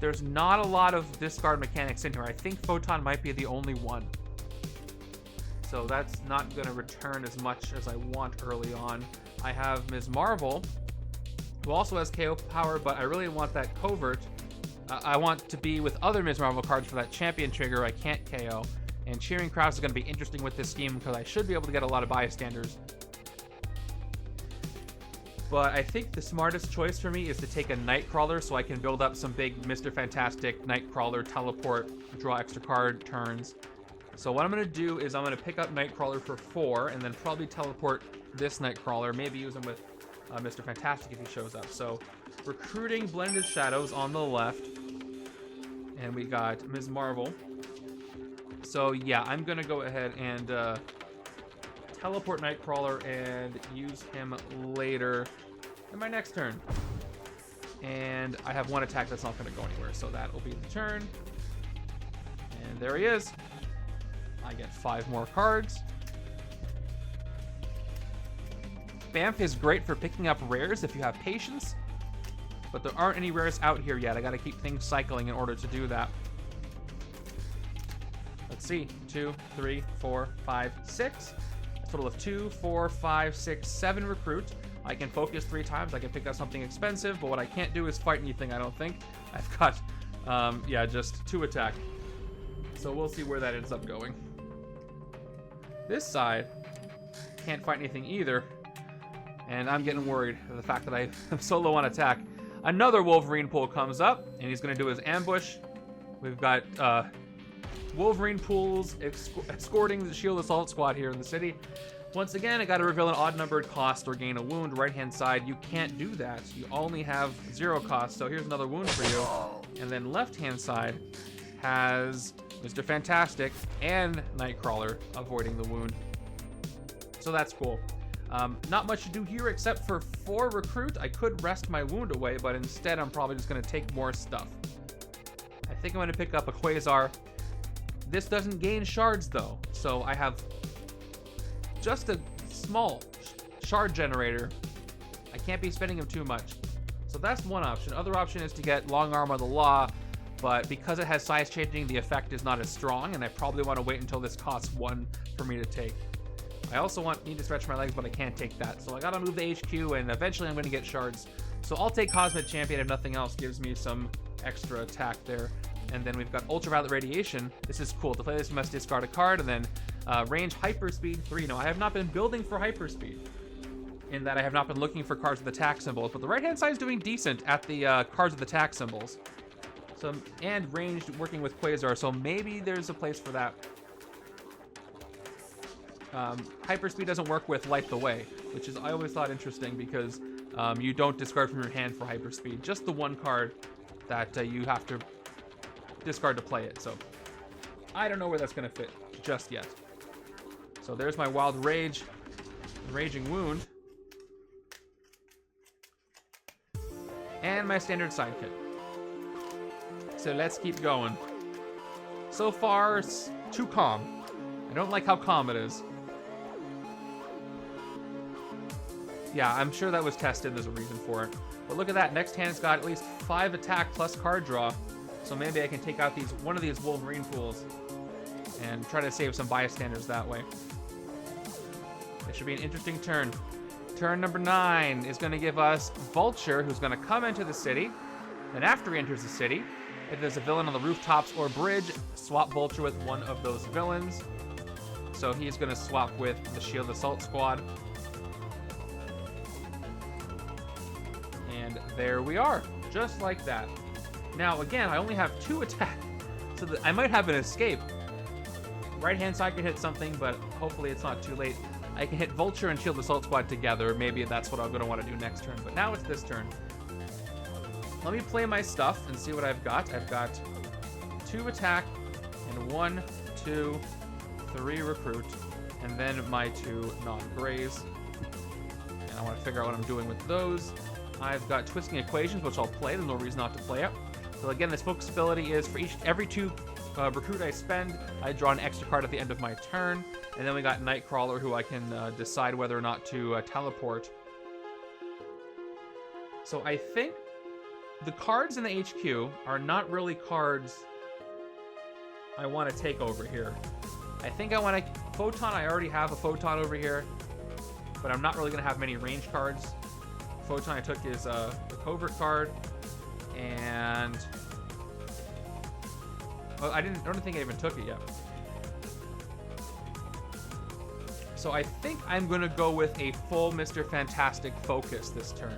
There's not a lot of discard mechanics in here. I think Photon might be the only one. So that's not going to return as much as I want early on. I have Ms. Marvel, who also has KO power, but I really want that covert. I want to be with other Ms. Marvel cards for that champion trigger I can't KO. And Cheering Crowds is going to be interesting with this scheme because I should be able to get a lot of bystanders. But I think the smartest choice for me is to take a Nightcrawler so I can build up some big Mr. Fantastic Nightcrawler teleport, draw extra card turns. So what I'm going to do is I'm going to pick up Nightcrawler for 4 and then probably teleport this Nightcrawler, maybe use him with Mr. Fantastic if he shows up. So recruiting Blended Shadows on the left, and we got Ms. Marvel. So yeah, I'm going to go ahead and teleport Nightcrawler and use him later in my next turn. And I have 1 attack that's not going to go anywhere, so that will be the turn. And there he is. I get 5 more cards. Bamf is great for picking up rares if you have patience, but there aren't any rares out here yet. I got to keep things cycling in order to do that. Let's see, 2, 3, 4, 5, 6. A total of 2, 4, 5, 6, 7 recruit. I can focus 3 times. I can pick up something expensive, but what I can't do is fight anything, I don't think. I've got, yeah, just 2 attack. So we'll see where that ends up going. This side can't fight anything either, and I'm getting worried at the fact that I'm so low on attack. Another Wolverine Pool comes up, and he's going to do his ambush. We've got Wolverine Pools escorting the Shield Assault Squad here in the city. Once again, I got to reveal an odd-numbered cost or gain a wound. Right-hand side, you can't do that. You only have 0 cost, so here's another wound for you. And then left-hand side has Mr. Fantastic and Nightcrawler avoiding the wound. So that's cool. Not much to do here except for 4 recruit. I could rest my wound away, but instead I'm probably just going to take more stuff. I think I'm going to pick up a Quasar. This doesn't gain shards though, so I have just a small shard generator. I can't be spending them too much. So that's one option. Other option is to get Long Arm of the Law, but because it has size changing, the effect is not as strong, and I probably want to wait until this costs 1 for me to take. I also need to stretch my legs, but I can't take that. So I gotta move the HQ, and eventually I'm gonna get shards. So I'll take Cosmic Champion if nothing else gives me some extra attack there. And then we've got Ultraviolet Radiation. This is cool. To play this, you must discard a card, and then range Hyperspeed 3. Now, I have not been building for Hyperspeed, in that I have not been looking for cards with attack symbols, but the right-hand side is doing decent at the cards with attack symbols. So, and ranged working with Quasar, so maybe there's a place for that. Hyperspeed doesn't work with Light the Way, which is I always thought interesting because you don't discard from your hand for Hyperspeed. Just the 1 card that you have to discard to play it. So I don't know where that's going to fit just yet. So there's my Wild Rage, Raging Wound, and my standard side kit. So let's keep going. So far, it's too calm. I don't like how calm it is. Yeah, I'm sure that was tested. There's a reason for it. But look at that. Next hand's got at least 5 attack plus card draw. So maybe I can take out one of these Wolverine Pools and try to save some bystanders that way. It should be an interesting turn. Turn number 9 is going to give us Vulture, who's going to come into the city. And after he enters the city, if there's a villain on the rooftops or bridge, swap Vulture with one of those villains. So he's going to swap with the Shield Assault Squad. And there we are, just like that. Now, again, I only have 2 attack, so that I might have an escape. Right-hand side can hit something, but hopefully it's not too late. I can hit Vulture and Shield Assault Squad together. Maybe that's what I'm going to want to do next turn, but now it's this turn. Let me play my stuff and see what I've got. I've got 2 attack and 1, 2, 3 recruit, and then my 2 non-grays. And I want to figure out what I'm doing with those. I've got Twisting Equations, which I'll play. There's no reason not to play it. So again, this focus ability is for every 2 recruit I spend, I draw an extra card at the end of my turn. And then we got Nightcrawler, who I can decide whether or not to teleport. So I think the cards in the HQ are not really cards I want to take over here. I think I want to... Photon, I already have a Photon over here, but I'm not really going to have many range cards. Photon I took is the Covert card, and... Oh, I don't think I even took it yet. So I think I'm going to go with a full Mr. Fantastic focus this turn.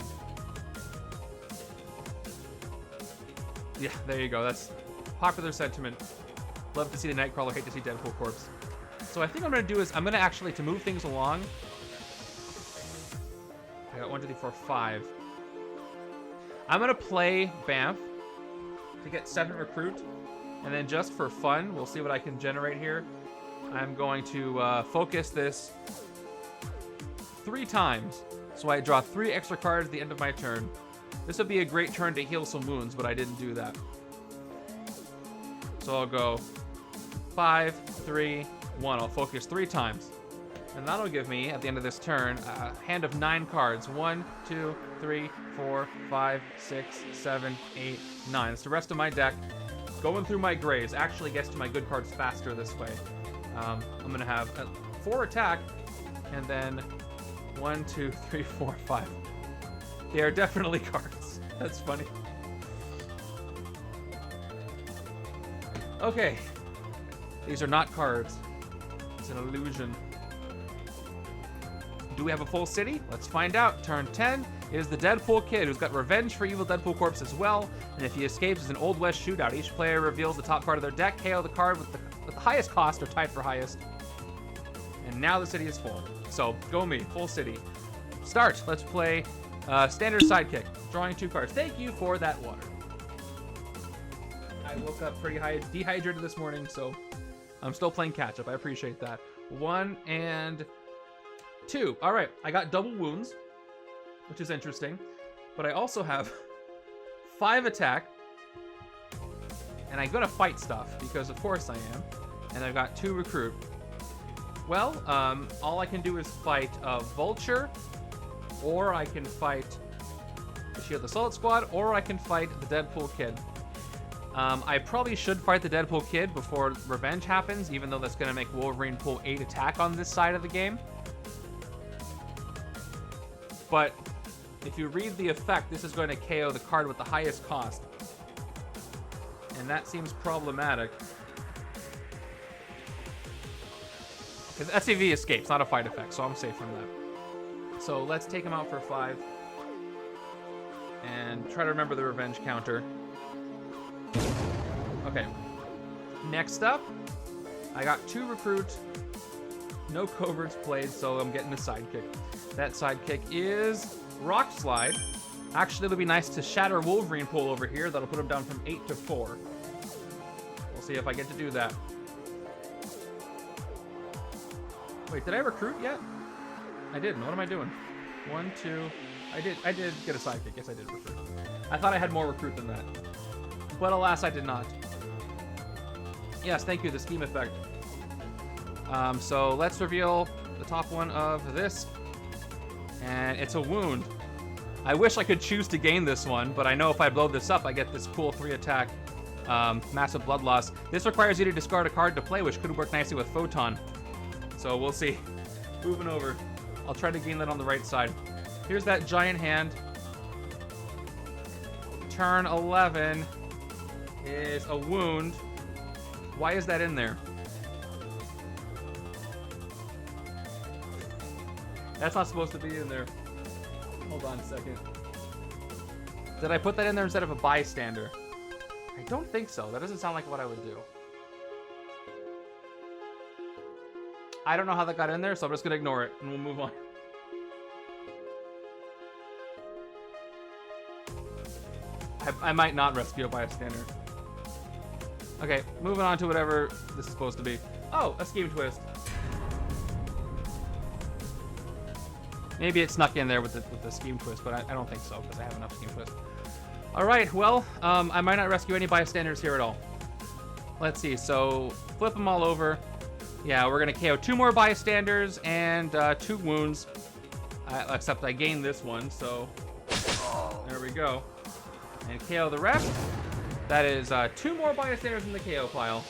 Yeah, there you go. That's popular sentiment. Love to see the Nightcrawler, hate to see Deadpool corpse. So I think what I'm going to do is I'm going to actually, to move things along, I got 1, 2, 3, 4, 5. I'm going to play Banff to get 7 recruit. And then just for fun, we'll see what I can generate here. I'm going to focus this 3 times. So I draw 3 extra cards at the end of my turn. This would be a great turn to heal some wounds, but I didn't do that. So I'll go 5, 3, 1. I'll focus 3 times. And that'll give me, at the end of this turn, a hand of 9 cards. 1, 2, 3, 4, 5, 6, 7, 8, 9. It's the rest of my deck. Going through my grays actually gets to my good cards faster this way. I'm going to have 4 attack, and then 1, 2, 3, 4, 5. They are definitely cards. That's funny. Okay. These are not cards. It's an illusion. Do we have a full city? Let's find out. Turn 10 is the Deadpool Kid, who's got Revenge for Evil Deadpool Corpse as well. And if he escapes, it's an Old West shootout. Each player reveals the top card of their deck, KO the card with the highest cost or tied for highest. And now the city is full. So go me, full city. Start. Let's play standard sidekick. Drawing 2 cards. Thank you for that water. I woke up pretty dehydrated this morning, so I'm still playing catch up. I appreciate that. 1 and 2. All right, I got double wounds, which is interesting, but I also have 5 attack, and I'm gonna fight stuff because of course I am, and I've got 2 recruit. Well, all I can do is fight Vulture, or I can fight the Shield Assault Squad, or I can fight the Deadpool Kid. I probably should fight the Deadpool Kid before Revenge happens, even though that's gonna make Wolverine pull 8 attack on this side of the game. But if you read the effect, this is going to KO the card with the highest cost. And that seems problematic. Because SCV escapes, not a fight effect, so I'm safe from that. So let's take him out for 5. And try to remember the Revenge counter. Okay. Next up, I got 2 recruits. No coverts played, so I'm getting a sidekick. That sidekick is Rock Slide. Actually, it'll be nice to shatter Wolverine pull over here. That'll put him down from 8 to 4. We'll see if I get to do that. Wait, did I recruit yet? I didn't. What am I doing? 1, 2. I did get a sidekick. Yes, I did recruit. I thought I had more recruit than that. But alas, I did not. Yes, thank you, the scheme effect. So let's reveal the top one of this. And it's a wound. I wish I could choose to gain this one, but I know if I blow this up, I get this cool 3 attack, massive blood loss. This requires you to discard a card to play, which could work nicely with Photon. So we'll see. Moving over. I'll try to gain that on the right side. Here's that giant hand. Turn 11 is a wound. Why is that in there? That's not supposed to be in there. Hold on a second. Did I put that in there instead of a bystander? I don't think so. That doesn't sound like what I would do. I don't know how that got in there, so I'm just going to ignore it, and we'll move on. I might not rescue a bystander. Okay, moving on to whatever this is supposed to be. Oh, a scheme twist. Maybe it snuck in there with the scheme twist, but I don't think so, because I have enough scheme twist. Alright, well, I might not rescue any bystanders here at all. Let's see, so flip them all over. Yeah, we're going to KO 2 more bystanders and 2 wounds. Except I gained this one, so there we go. And KO the rest. That is 2 more bystanders in the KO pile.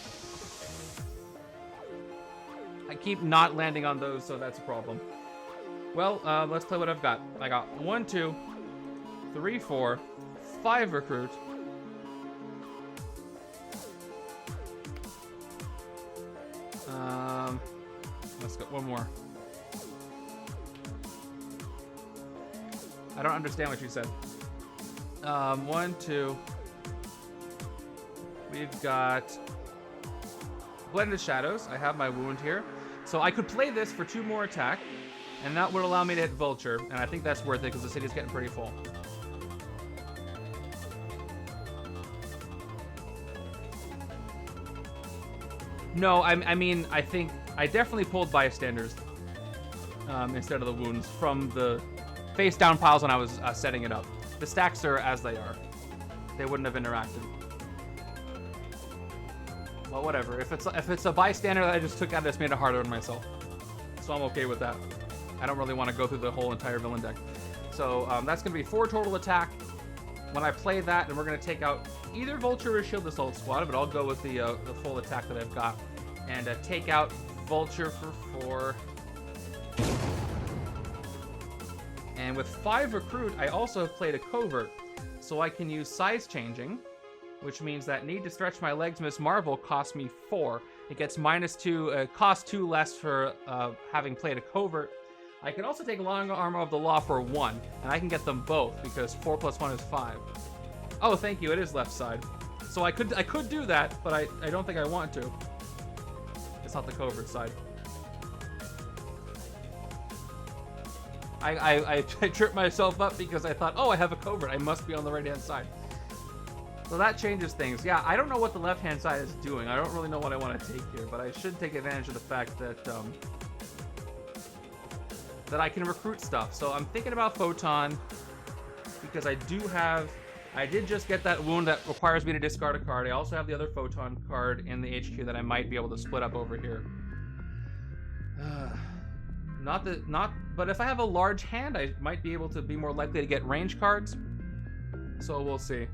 I keep not landing on those, so that's a problem. Well, let's play what I've got. I got 1, 2, 3, 4, 5 recruit. Let's go one more. I don't understand what you said. 1, 2. We've got Blended Shadows. I have my wound here. So I could play this for 2 more attack, and that would allow me to hit Vulture, and I think that's worth it because the city's getting pretty full. No, I mean, I think I definitely pulled bystanders instead of the wounds from the face down piles when I was setting it up. The stacks are as they are. They wouldn't have interacted. Well, whatever. If it's a bystander that I just took out, I just made it harder on myself. So I'm okay with that. I don't really want to go through the whole entire villain deck. So that's going to be 4 total attack. When I play that, and we're going to take out either Vulture or Shield Assault Squad, but I'll go with the full attack that I've got. And take out Vulture for 4. And with 5 recruit, I also have played a covert. So I can use size changing, which means that need to stretch my legs Miss Marvel costs me 4. It gets -2, costs 2 less for having played a covert. I can also take Long Armor of the Law for 1, and I can get them both because 4 + 1 is 5. Oh, thank you, it is left side. So I could do that, but I don't think I want to. It's not the covert side. I tripped myself up because I thought, oh, I have a covert. I must be on the right-hand side. So that changes things. Yeah, I don't know what the left-hand side is doing. I don't really know what I want to take here, but I should take advantage of the fact that that I can recruit stuff. So I'm thinking about Photon because I did just get that wound that requires me to discard a card. I also have the other Photon card in the HQ that I might be able to split up over here. But if I have a large hand, I might be able to be more likely to get range cards. So we'll see.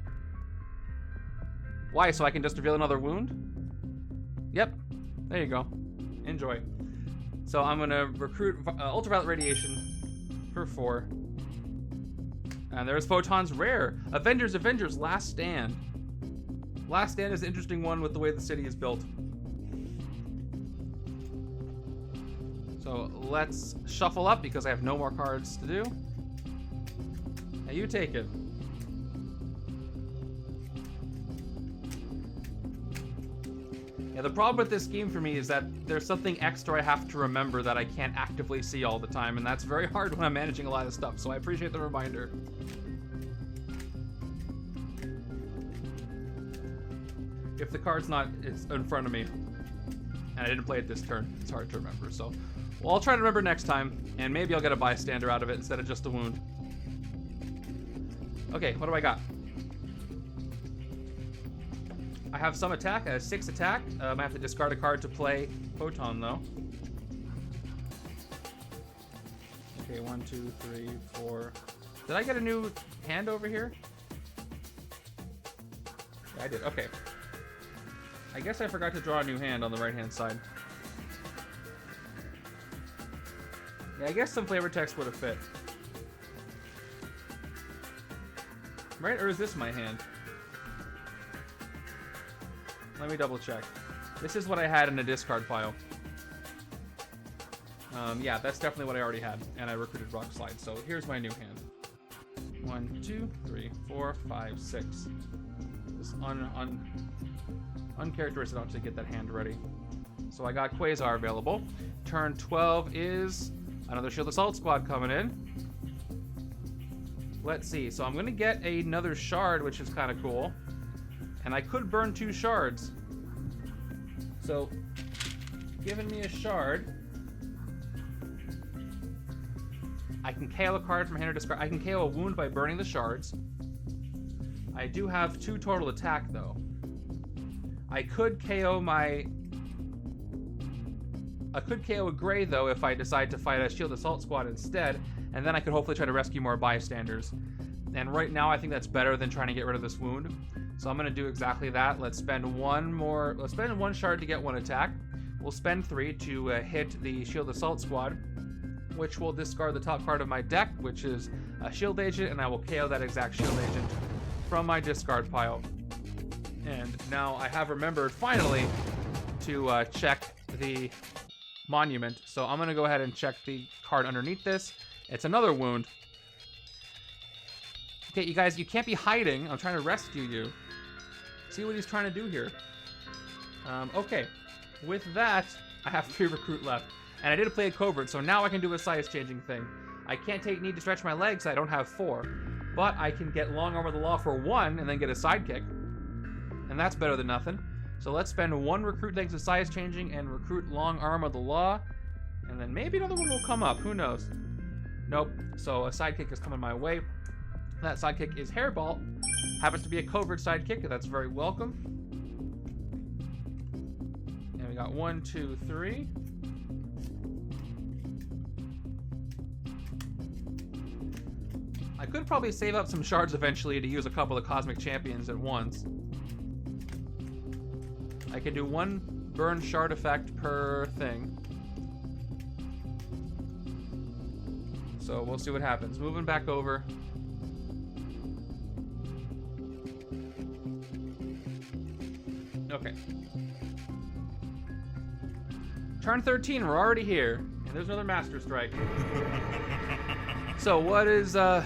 Why? So I can just reveal another wound? Yep. There you go. Enjoy. So I'm gonna recruit Ultraviolet Radiation for 4. And there's Photon's rare. Avengers, Last Stand. Last Stand is an interesting one with the way the city is built. So let's shuffle up because I have no more cards to do. Now you take it. Yeah, the problem with this game for me is that there's something extra I have to remember that I can't actively see all the time, and that's very hard when I'm managing a lot of stuff, so I appreciate the reminder. If the card's not it's in front of me, and I didn't play it this turn, it's hard to remember, so... Well, I'll try to remember next time, and maybe I'll get a bystander out of it instead of just a wound. Okay, what do I got? I have some attack. I have 6 attack. I have to discard a card to play Photon, though. Okay, 1, 2, 3, 4. Did I get a new hand over here? Yeah, I did. Okay. I guess I forgot to draw a new hand on the right-hand side. Yeah, I guess some flavor text would have fit. Right? Or is this my hand? Let me double check. This is what I had in a discard pile. Yeah, that's definitely what I already had. And I recruited Rock Slide. So here's my new hand. 1, 2, 3, 4, 5, 6. Just uncharacteristic enough to get that hand ready. So I got Quasar available. Turn 12 is another Shield Assault Squad coming in. Let's see. So I'm going to get another shard, which is kind of cool. And I could burn 2 shards. So, giving me a shard, I can KO a card from hand or discard. I can KO a wound by burning the shards. I do have 2 total attack, though. I could KO a gray, though, if I decide to fight a Shield Assault Squad instead, and then I could hopefully try to rescue more bystanders. And right now, I think that's better than trying to get rid of this wound. So I'm going to do exactly that. Let's spend one shard to get 1 attack. We'll spend 3 to hit the Shield Assault Squad, which will discard the top card of my deck, which is a Shield Agent, and I will KO that exact Shield Agent from my discard pile. And now I have remembered, finally, to check the monument. So I'm going to go ahead and check the card underneath this. It's another wound. Okay, you guys, you can't be hiding. I'm trying to rescue you. See what he's trying to do here. Okay, with that, I have 3 recruit left. And I did play a covert, so now I can do a size-changing thing. I can't need to stretch my legs, I don't have 4. But I can get Long Arm of the Law for 1 and then get a sidekick. And that's better than nothing. So let's spend 1 recruit thanks to size-changing and recruit Long Arm of the Law. And then maybe another one will come up, who knows. Nope, so a sidekick is coming my way. That sidekick is Hairball. Happens to be a covert sidekick, that's very welcome. And we got 1, 2, 3. I could probably save up some shards eventually to use a couple of Cosmic Champions at once. I can do 1 burn shard effect per thing. So we'll see what happens. Moving back over. Okay. Turn 13, we're already here. And there's another Master Strike. So what is our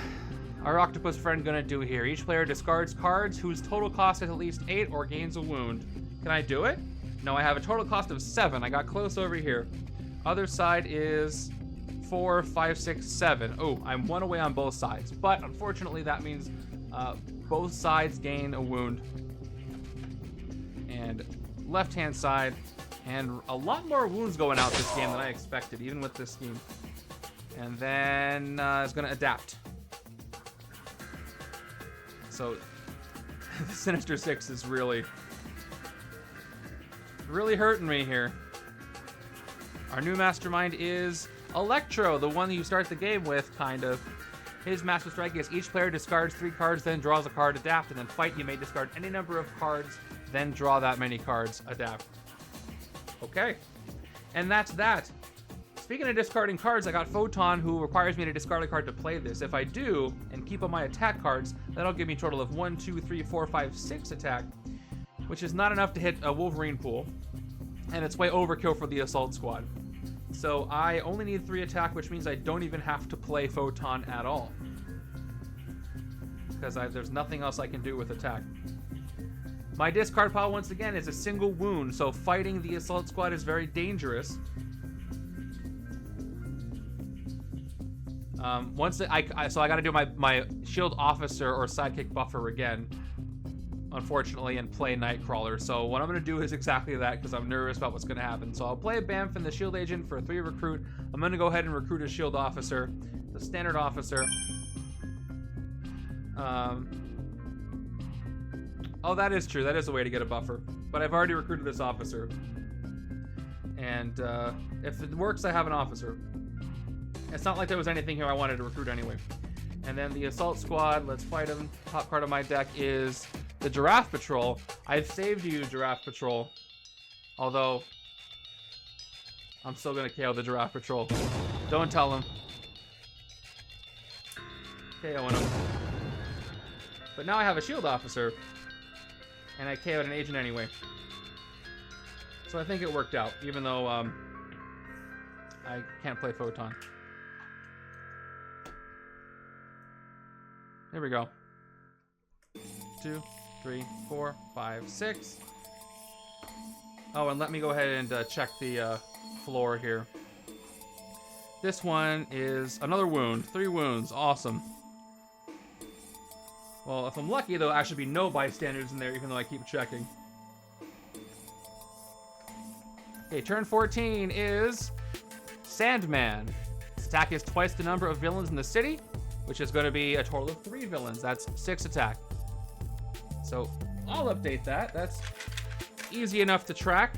octopus friend gonna do here? Each player discards cards whose total cost is at least 8 or gains a wound. Can I do it? No, I have a total cost of 7. I got close over here. Other side is 4, 5, 6, 7. Oh, I'm 1 away on both sides. But unfortunately, that means both sides gain a wound. And left-hand side, and a lot more wounds going out this game than I expected, even with this scheme. And then it's going to adapt. So the Sinister Six is really hurting me here. Our new Mastermind is Electro, the one that you start the game with, kind of. His Master Strike is each player discards 3 cards, then draws a card, adapt, and then fight. You may discard any number of cards, then draw that many cards, adapt. Okay. And that's that. Speaking of discarding cards, I got Photon, who requires me to discard a card to play this. If I do, and keep on my attack cards, that'll give me a total of 1, 2, 3, 4, 5, 6 attack, which is not enough to hit a Wolverine pool. And it's way overkill for the Assault Squad. So I only need 3 attack, which means I don't even have to play Photon at all. Because there's nothing else I can do with attack. My discard pile, once again, is a single wound, so fighting the Assault Squad is very dangerous. So I gotta do my Shield Officer or Sidekick buffer again, unfortunately, and play Nightcrawler. So what I'm gonna do is exactly that, because I'm nervous about what's gonna happen. So I'll play a Bamf and the Shield Agent for 3 recruit. I'm gonna go ahead and recruit a Shield Officer, the Standard Officer. Oh, that is true. That is a way to get a buffer. But I've already recruited this officer. And if it works, I have an officer. It's not like there was anything here I wanted to recruit anyway. And then the Assault Squad, let's fight them. Top card of my deck is the Giraffe Patrol. I've saved to use Giraffe Patrol. Although, I'm still going to KO the Giraffe Patrol. Don't tell him. KO'ing him. But now I have a shield officer. And I KO'd an agent anyway. So I think it worked out, even though I can't play Photon. Here we go. 2, 3, 4, 5, 6. Oh, and let me go ahead and check the floor here. This one is another wound. 3 wounds. Awesome. Well, if I'm lucky, there'll actually be no bystanders in there, even though I keep checking. Okay, turn 14 is Sandman. This attack is twice the number of villains in the city, which is going to be a total of 3 villains. That's 6 attack. So I'll update that. That's easy enough to track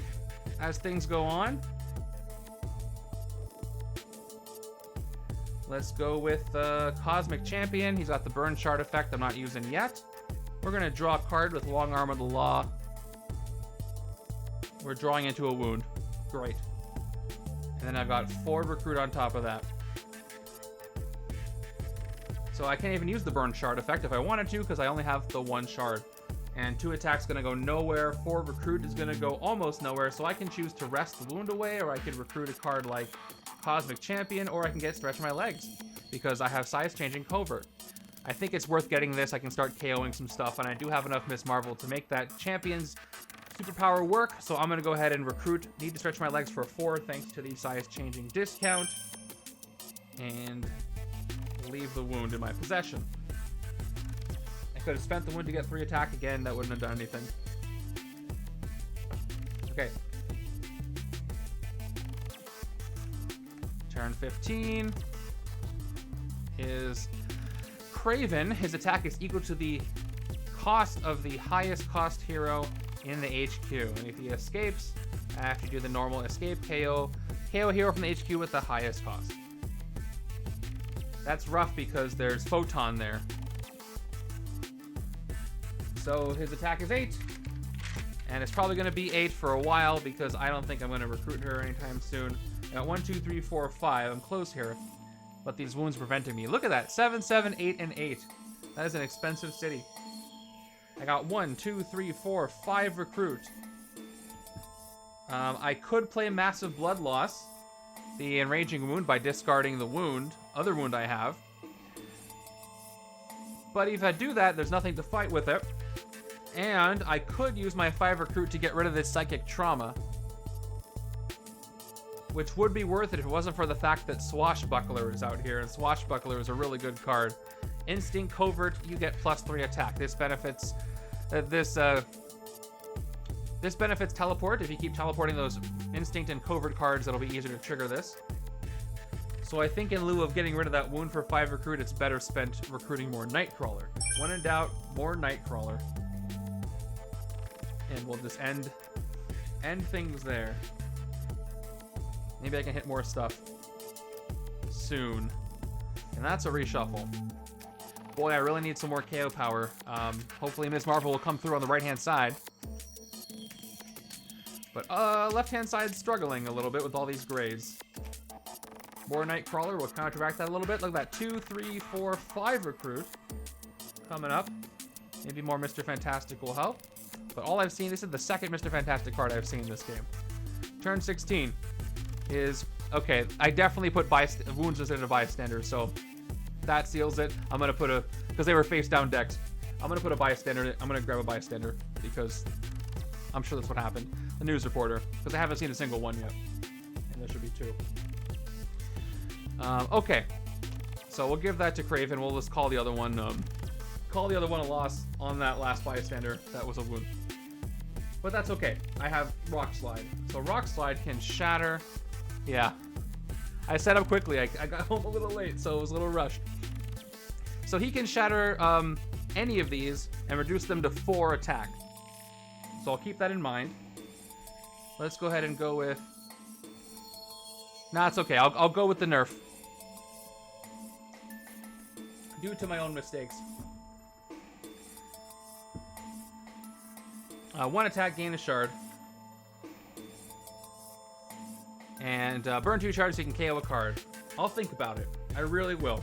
as things go on. Let's go with Cosmic Champion. He's got the Burn Shard effect I'm not using yet. We're going to draw a card with Long Arm of the Law. We're drawing into a wound. Great. And then I've got Forward Recruit on top of that. So I can't even use the Burn Shard effect if I wanted to, because I only have the 1 shard. And 2 attacks going to go nowhere. Forward Recruit is going to go almost nowhere, so I can choose to rest the wound away, or I could recruit a card like Cosmic Champion, or I can get Stretch My Legs, because I have size-changing Covert. I think it's worth getting this. I can start KOing some stuff, and I do have enough Miss Marvel to make that Champion's superpower work, so I'm going to go ahead and recruit. Need to Stretch My Legs for 4, thanks to the size-changing discount, and leave the wound in my possession. I could have spent the wound to get 3 attack again. That wouldn't have done anything. Okay. Turn 15 is Kraven. His attack is equal to the cost of the highest cost hero in the HQ. And if he escapes, I have to do the normal escape KO. KO hero from the HQ with the highest cost. That's rough because there's Photon there. So his attack is 8. And it's probably going to be 8 for a while because I don't think I'm going to recruit her anytime soon. Got 1, 2, 3, 4, 5. I'm close here. But these wounds are preventing me. Look at that. 7, 7, 8, and 8. That is an expensive city. I got 1, 2, 3, 4, 5 recruit. I could play Massive Blood Loss, the Enraging Wound, by discarding the wound, other wound I have. But if I do that, there's nothing to fight with it. And I could use my 5 recruit to get rid of this Psychic Trauma, which would be worth it if it wasn't for the fact that Swashbuckler is out here, and Swashbuckler is a really good card. Instinct Covert, you get +3 attack. This benefits this benefits teleport. If you keep teleporting those Instinct and Covert cards, it'll be easier to trigger this. So I think in lieu of getting rid of that wound for 5 recruit, it's better spent recruiting more Nightcrawler. When in doubt, more Nightcrawler. And we'll just end things there. Maybe I can hit more stuff soon. And that's a reshuffle. Boy, I really need some more KO power. Hopefully Ms. Marvel will come through on the right-hand side. But left-hand side's struggling a little bit with all these grays. More Nightcrawler will counteract that a little bit. Look at that. 2, 3, 4, 5 recruit coming up. Maybe more Mr. Fantastic will help. But all I've seen, this is the second Mr. Fantastic card I've seen in this game. Turn 16 is, okay, I definitely put wounds instead of bystanders, so that seals it. I'm going to put because they were face down decks, I'm going to put a bystander. I'm going to grab a bystander because I'm sure that's what happened. The news reporter, because I haven't seen a single one yet. And there should be 2. Okay, so we'll give that to Kraven. We'll just call the other one, a loss on that last bystander. That was a wound. But that's okay. I have Rock Slide. So Rock Slide can shatter. Yeah. I set up quickly. I got home a little late, so it was a little rushed. So he can shatter any of these and reduce them to 4 attack. So I'll keep that in mind. Let's go ahead and go with... Nah, it's okay. I'll go with the nerf. Due to my own mistakes. 1 attack, gain a shard. And burn 2 shards so you can KO a card. I'll think about it. I really will.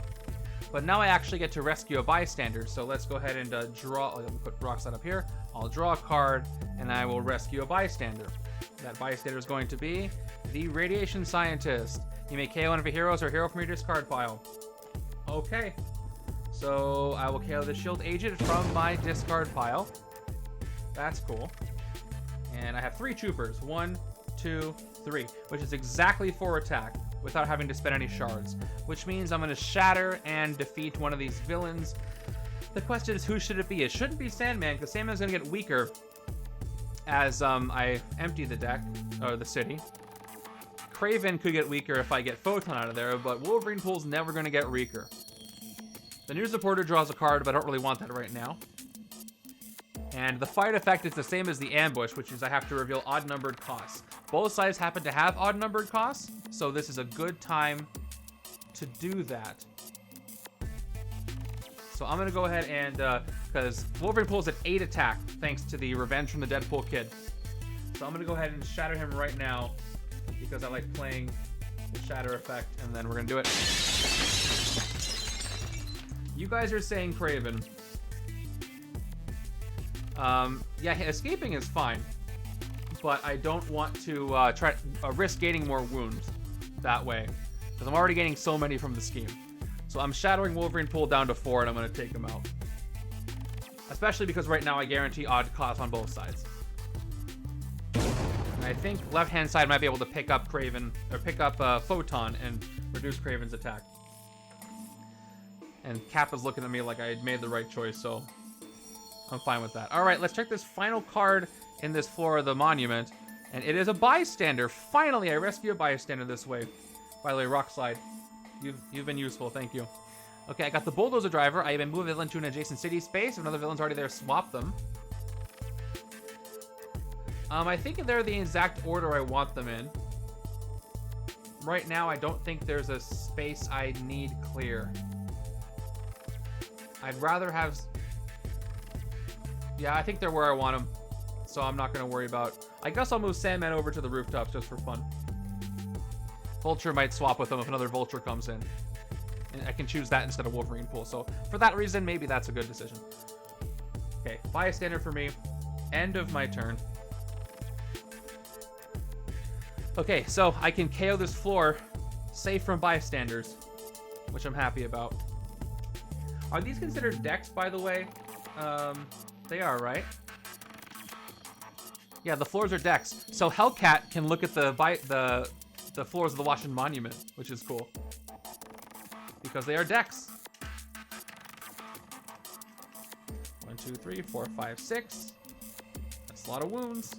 But now I actually get to rescue a bystander, so let's go ahead and draw. Let me put Rockslide up here. I'll draw a card, and I will rescue a bystander. That bystander is going to be the Radiation Scientist. You may KO one of your heroes or hero from your discard pile. Okay. So I will KO the Shield Agent from my discard pile. That's cool. And I have 3 troopers. 1, 2, 3, which is exactly 4 attack without having to spend any shards, which means I'm going to shatter and defeat one of these villains. The question is, who should it be? It shouldn't be Sandman, because Sandman's going to get weaker as I empty the deck, or the city. Kraven could get weaker if I get Photon out of there, but Wolverine Pool's never going to get weaker. The new supporter draws a card, but I don't really want that right now. And the fight effect is the same as the ambush, which is I have to reveal odd-numbered costs. Both sides happen to have odd-numbered costs, so this is a good time to do that. So I'm going to go ahead and, because Wolverine Pool's at 8 attack, thanks to the Revenge from the Deadpool Kid. So I'm going to go ahead and shatter him right now, because I like playing the shatter effect, and then we're going to do it. You guys are saying Kraven. Yeah, escaping is fine, but I don't want to risk gaining more wounds that way, because I'm already gaining so many from the scheme. So I'm shattering Wolverine Pool down to 4, and I'm going to take him out. Especially because right now I guarantee odd cost on both sides. And I think left-hand side might be able to pick up Kraven, or pick up Photon and reduce Kraven's attack. And Cap is looking at me like I had made the right choice, so I'm fine with that. All right, let's check this final card in this floor of the monument, and it is a bystander. Finally, I rescue a bystander this way. By the way, Rockslide, you've been useful. Thank you. Okay, I got the Bulldozer Driver. I even move a villain to an adjacent city space. If another villain's already there, swap them. I think they're the exact order I want them in. Right now, I don't think there's a space I need clear. I'd rather have... Yeah, I think they're where I want them, so I'm not going to worry about... I guess I'll move Sandman over to the rooftops just for fun. Vulture might swap with them if another Vulture comes in. And I can choose that instead of Wolverine Pool, so for that reason, maybe that's a good decision. Okay, bystander for me. End of my turn. Okay, so I can KO this floor safe from bystanders, which I'm happy about. Are these considered decks, by the way? They are, right? Yeah, the floors are decks. So Hellcat can look at the floors of the Washington Monument, which is cool. Because they are decks. 1, 2, 3, 4, 5, 6. That's a lot of wounds.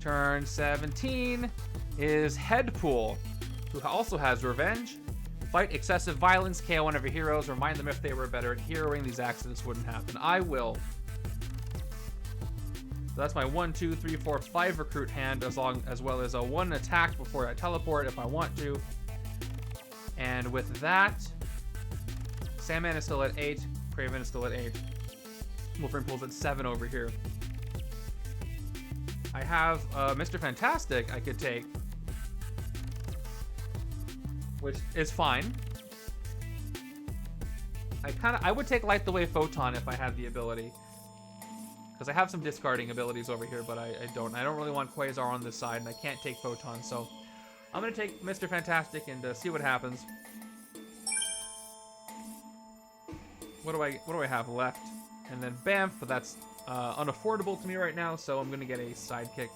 Turn 17 is Deadpool, who also has Revenge. Fight excessive violence, KO one of your heroes, remind them if they were better at heroing, these accidents wouldn't happen. I will. So that's my 1, 2, 3, 4, 5 recruit hand, as well as a 1 attack before I teleport if I want to. And with that, Sandman is still at 8, Kraven is still at 8. Wolverine Pool's at 7 over here. I have Mr. Fantastic I could take, which is fine. I would take Light the Way Photon if I had the ability, because I have some discarding abilities over here, but I don't really want Quasar on this side, and I can't take Photon, so I'm gonna take Mr. Fantastic and see what happens. What do I have left? And then Bamf, but that's unaffordable to me right now, so I'm gonna get a sidekick,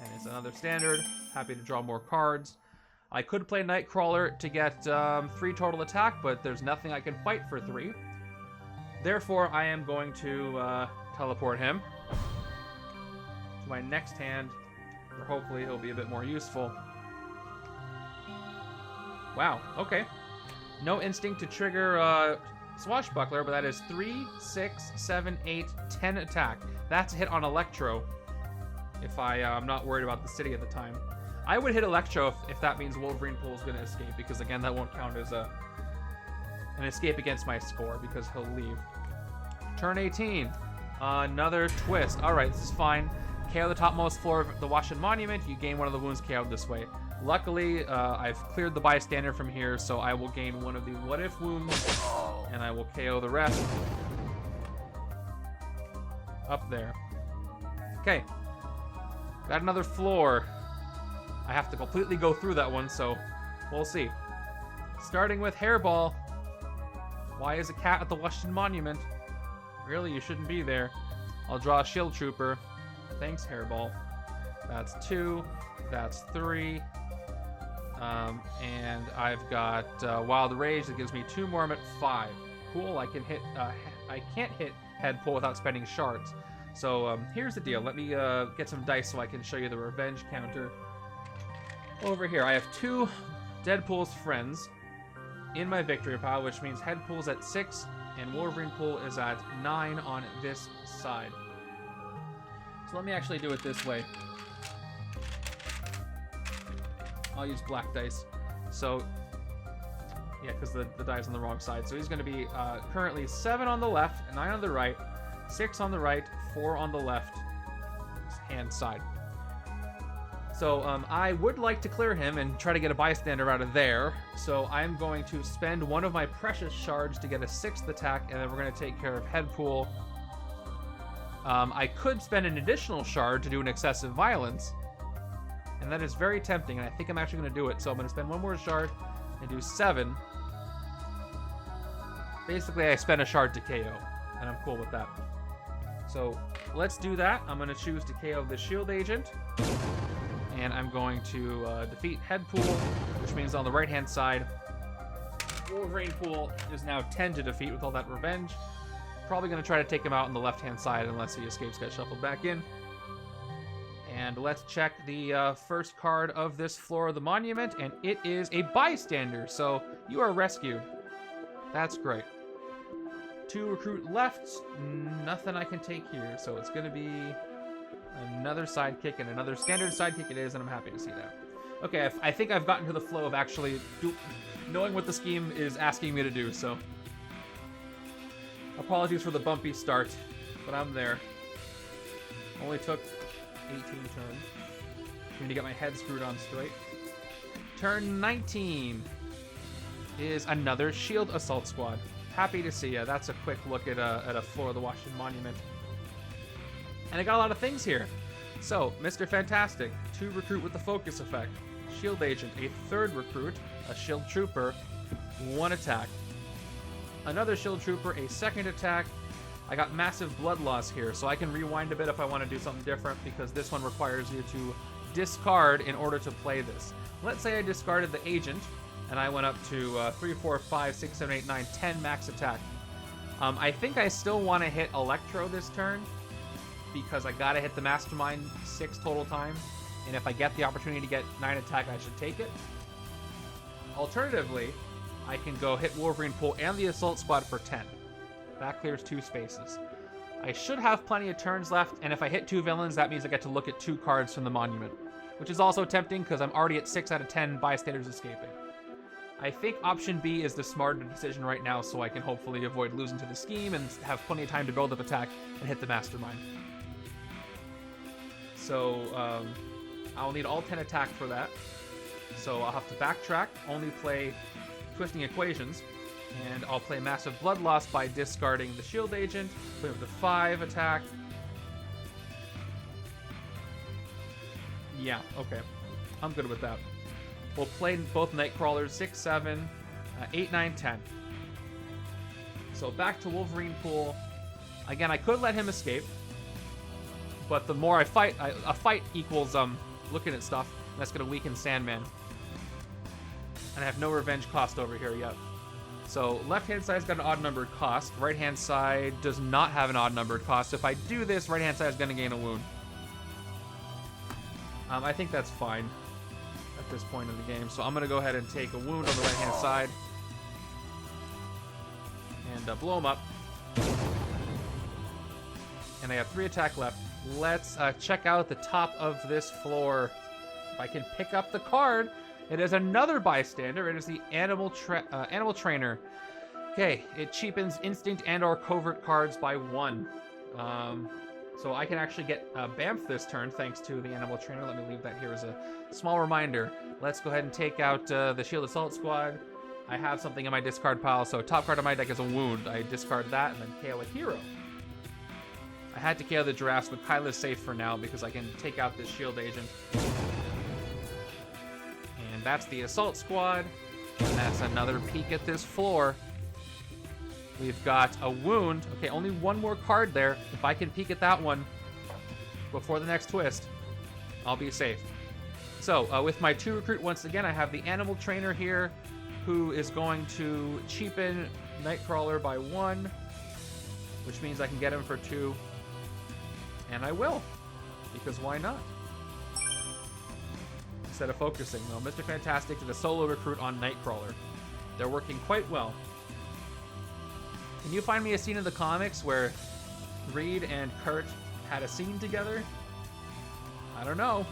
and it's another standard. Happy to draw more cards. I could play Nightcrawler to get 3 total attack, but there's nothing I can fight for 3. Therefore, I am going to teleport him to my next hand, where hopefully he'll be a bit more useful. Wow, okay. No instinct to trigger Swashbuckler, but that is 3, 6, 7, 8, 10 attack. That's a hit on Electro, if I'm not worried about the city at the time. I would hit Electro if that means Wolverine Pool is going to escape, because again, that won't count as an escape against my score, because he'll leave. Turn 18. Another twist. Alright, this is fine. KO the topmost floor of the Washington Monument. You gain one of the wounds KO'd this way. Luckily, I've cleared the bystander from here, so I will gain one of the what if wounds, and I will KO the rest. Up there. Okay. Got another floor. I have to completely go through that one, so we'll see. Starting with Hairball. Why is a cat at the Washington Monument? Really, you shouldn't be there. I'll draw a Shield Trooper. Thanks, Hairball. That's 2. That's 3. And I've got Wild Rage that gives me 2 more. I'm at 5. Cool. I can hit. I can't hit Headpool without spending shards. So here's the deal. Let me get some dice so I can show you the revenge counter. Over here, I have 2 Deadpool's friends in my victory pile, which means Headpool's at 6 and Wolverine Pool is at 9 on this side. So let me actually do it this way. I'll use black dice. So, yeah, because the die's on the wrong side. So he's going to be currently 7 on the left, 9 on the right, 6 on the right, 4 on the left hand side. So I would like to clear him and try to get a bystander out of there. So I'm going to spend one of my precious shards to get a 6th attack, and then we're going to take care of Headpool. I could spend an additional shard to do an excessive violence, and that is very tempting, and I think I'm actually going to do it. So I'm going to spend one more shard and do 7. Basically, I spend a shard to KO, and I'm cool with that. So let's do that. I'm going to choose to KO the Shield Agent. And I'm going to defeat Headpool, which means on the right-hand side, Wolverine Pool is now 10 to defeat with all that revenge. Probably going to try to take him out on the left-hand side unless he escapes, gets shuffled back in. And let's check the first card of this floor of the monument, and it is a bystander, so you are rescued. That's great. 2 recruit left, nothing I can take here, so it's going to be another sidekick, and another standard sidekick it is, and I'm happy to see that. Okay, I think I've gotten to the flow of actually knowing what the scheme is asking me to do, so apologies for the bumpy start, but I'm there. Only took 18 turns. I need to get my head screwed on straight. Turn 19 is another Shield Assault Squad. Happy to see ya. That's a quick look at a floor of the Washington Monument. And I got a lot of things here. So, Mr. Fantastic, 2 recruit with the focus effect. Shield Agent, a 3rd recruit, a Shield Trooper, 1 attack. Another Shield Trooper, a 2nd attack. I got massive blood loss here, so I can rewind a bit if I want to do something different, because this one requires you to discard in order to play this. Let's say I discarded the Agent, and I went up to 3, 4, 5, 6, 7, 8, 9, 10 max attack. I think I still want to hit Electro this turn, because I gotta hit the Mastermind 6 total times, and if I get the opportunity to get 9 attack, I should take it. Alternatively, I can go hit Wolverine Pool and the Assault Squad for 10. That clears 2 spaces. I should have plenty of turns left, and if I hit 2 villains, that means I get to look at 2 cards from the monument, which is also tempting because I'm already at 6 out of 10 bystanders escaping. I think option B is the smarter decision right now, so I can hopefully avoid losing to the scheme and have plenty of time to build up attack and hit the Mastermind. So I'll need all 10 attack for that. So I'll have to backtrack, only play Twisting Equations, and I'll play Massive Blood Loss by discarding the Shield Agent, play with the 5 attack. Yeah, okay. I'm good with that. We'll play both Nightcrawlers, 6, 7, 8, 9, 10. So back to Wolverine Pool. Again, I could let him escape, but the more I fight, a fight equals looking at stuff, and that's going to weaken Sandman. And I have no revenge cost over here yet. So left-hand side's got an odd-numbered cost. Right-hand side does not have an odd-numbered cost. If I do this, right-hand side is going to gain a wound. I think that's fine at this point in the game. So I'm going to go ahead and take a wound on the right-hand side. And blow him up. And I have 3 attack left. Let's check out the top of this floor. If I can pick up the card, it is another bystander. It is the Animal Trainer. Okay, it cheapens instinct and or covert cards by 1. So I can actually get Bamf this turn thanks to the Animal Trainer. Let me leave that here as a small reminder. Let's go ahead and take out the Shield Assault Squad. I have something in my discard pile, so top card on my deck is a Wound. I discard that and then KO a hero. I had to KO the Giraffes, but Kyla's safe for now because I can take out this Shield Agent. And that's the Assault Squad. And that's another peek at this floor. We've got a Wound. Okay, only one more card there. If I can peek at that one before the next twist, I'll be safe. So, with my 2 recruit, once again, I have the Animal Trainer here, who is going to cheapen Nightcrawler by 1, which means I can get him for 2. And I will, because why not? Instead of focusing, though, Mr. Fantastic did a solo recruit on Nightcrawler. They're working quite well. Can you find me a scene in the comics where Reed and Kurt had a scene together? I don't know.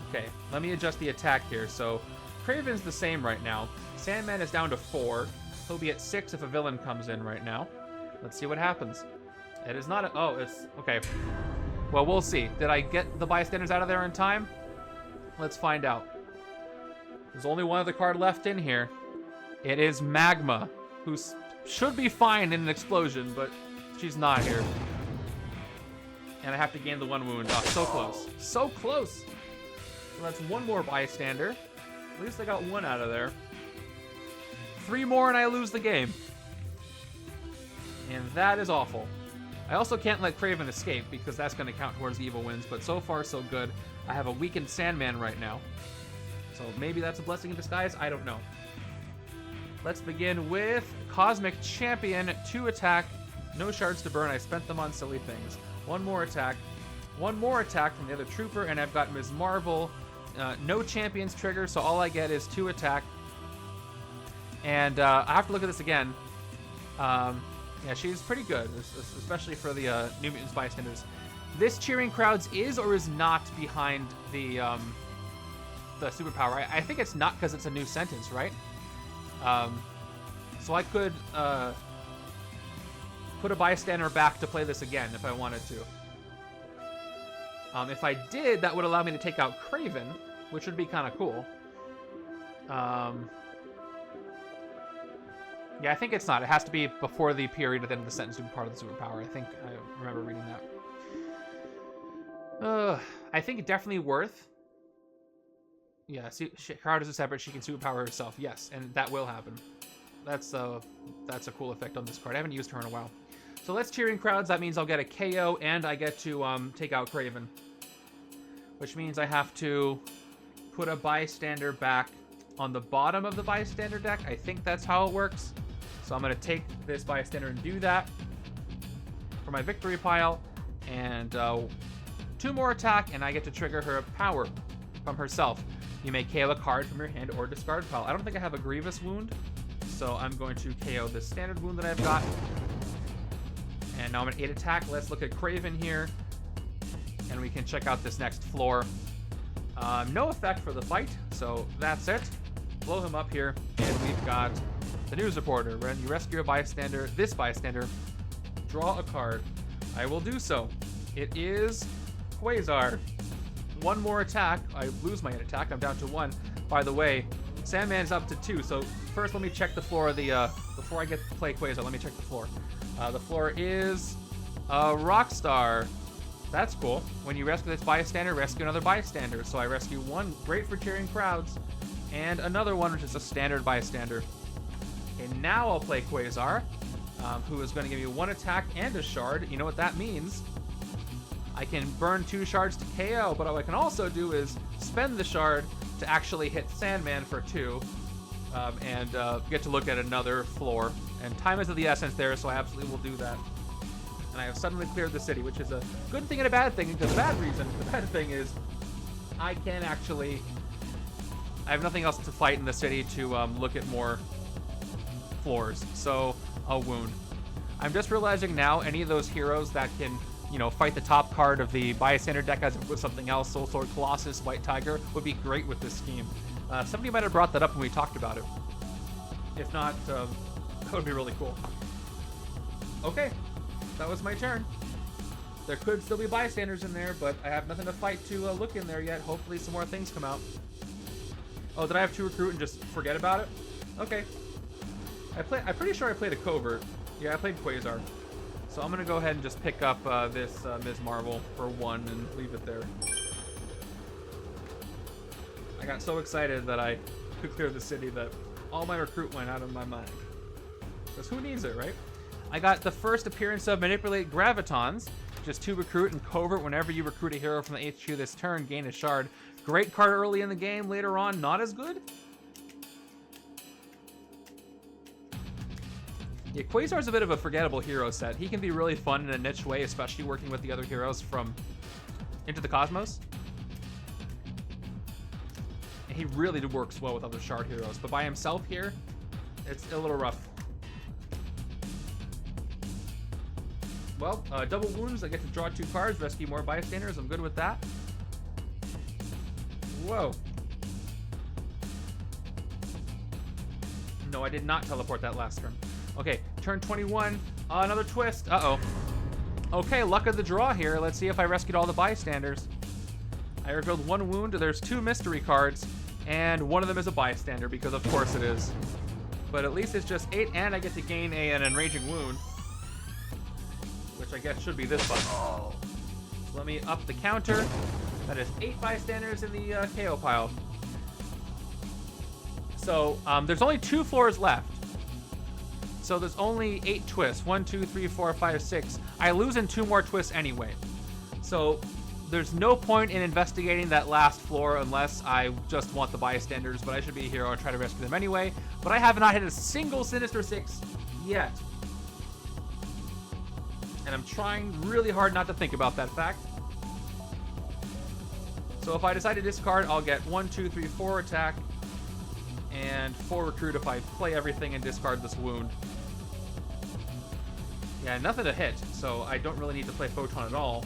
Okay, let me adjust the attack here. So, Kraven's the same right now. Sandman is down to 4. He'll be at 6 if a villain comes in right now. Let's see what happens. It is not a... Oh, it's... Okay. Well, we'll see. Did I get the bystanders out of there in time? Let's find out. There's only one other card left in here. It is Magma, who should be fine in an explosion, but she's not here. And I have to gain the 1 wound. Oh, so close. So close! So that's 1 more bystander. At least I got 1 out of there. 3 more and I lose the game. And that is awful. I also can't let Kraven escape because that's going to count towards the evil wins, but so far so good. I have a weakened Sandman right now. So maybe that's a blessing in disguise, I don't know. Let's begin with Cosmic Champion, 2 attack, no shards to burn, I spent them on silly things. 1 more attack, 1 more attack from the other trooper, and I've got Ms. Marvel, no champions trigger, so all I get is 2 attack. And I have to look at this again. Yeah, she's pretty good, especially for the New Mutants bystanders. This cheering crowds is or is not behind the superpower. I think it's not because it's a new sentence, right? So I could put a bystander back to play this again if I wanted to. If I did, that would allow me to take out Kraven, which would be kind of cool. Yeah, I think it's not. It has to be before the period at the end of the sentence to be part of the superpower. I think I remember reading that. I think definitely worth. Yeah, see, crowd is separate. She can superpower herself. Yes, and that will happen. That's a cool effect on this card. I haven't used her in a while. So let's cheering crowds. That means I'll get a KO and I get to take out Kraven, which means I have to put a bystander back on the bottom of the bystander deck. I think that's how it works. So I'm going to take this bystander and do that for my victory pile. And 2 more attack, and I get to trigger her power from herself. You may KO a card from your hand or discard pile. I don't think I have a Grievous wound, so I'm going to KO the standard wound that I've got. And now I'm at 8 attack. Let's look at Kraven here, and we can check out this next floor. No effect for the fight, so that's it. Blow him up here, and we've got the news reporter. When you rescue a bystander, this bystander, draw a card. I will do so. It is Quasar. 1 more attack. I lose my attack. I'm down to 1. By the way, Sandman's up to 2. So first, let me check the floor of the before I get to play Quasar. Let me check the floor. The floor is Rockstar. That's cool. When you rescue this bystander, rescue another bystander. So I rescue 1, great for cheering crowds, and another one, which is a standard bystander. And now I'll play Quasar, who is going to give me 1 attack and a shard. You know what that means? I can burn 2 shards to KO, but what I can also do is spend the shard to actually hit Sandman for 2, and get to look at another floor. And time is of the essence there, so I absolutely will do that. And I have suddenly cleared the city, which is a good thing and a bad thing, because the bad thing is I can actually... I have nothing else to fight in the city to look at more floors, so I'll wound. I'm just realizing now any of those heroes that can, you know, fight the top card of the bystander deck as with something else, Soul Sword, Colossus, White Tiger, would be great with this scheme. Somebody might have brought that up when we talked about it. If not, That would be really cool. Okay, that was my turn. There could still be bystanders in there, but I have nothing to fight to look in there yet. Hopefully some more things come out. Oh, did I have to recruit and just forget about it? Okay. I'm pretty sure I played a covert. Yeah, I played Quasar. So I'm gonna go ahead and just pick up this Ms. Marvel for 1 and leave it there. I got so excited that I could clear the city that all my recruit went out of my mind. Because who needs it, right? I got the first appearance of Manipulate Gravitons. Just 2 recruit and covert. Whenever you recruit a hero from the HQ this turn, gain a shard. Great card early in the game, later on, not as good. Yeah, Quasar's a bit of a forgettable hero set. He can be really fun in a niche way, especially working with the other heroes from Into the Cosmos. And he really works well with other shard heroes, but by himself here, it's a little rough. Well, double wounds, I get to draw 2 cards, rescue more bystanders, I'm good with that. Whoa. No, I did not teleport that last turn. Okay, turn 21, another twist, uh-oh. Okay, luck of the draw here, let's see if I rescued all the bystanders. I revealed 1 wound, there's 2 mystery cards, and one of them is a bystander, because of course it is. But at least it's just 8, and I get to gain an enraging wound. Which I guess should be this button. Oh. So let me up the counter. That is 8 bystanders in the KO pile. So there's only 2 floors left. So there's only 8 twists. 1, 2, 3, 4, 5, 6. I lose in 2 more twists anyway. So there's no point in investigating that last floor unless I just want the bystanders, but I should be a hero and try to rescue them anyway. But I have not hit a single Sinister Six yet. And I'm trying really hard not to think about that fact. So if I decide to discard, I'll get 1, 2, 3, 4 attack, and 4 recruit if I play everything and discard this wound. Yeah, nothing to hit, so I don't really need to play Photon at all.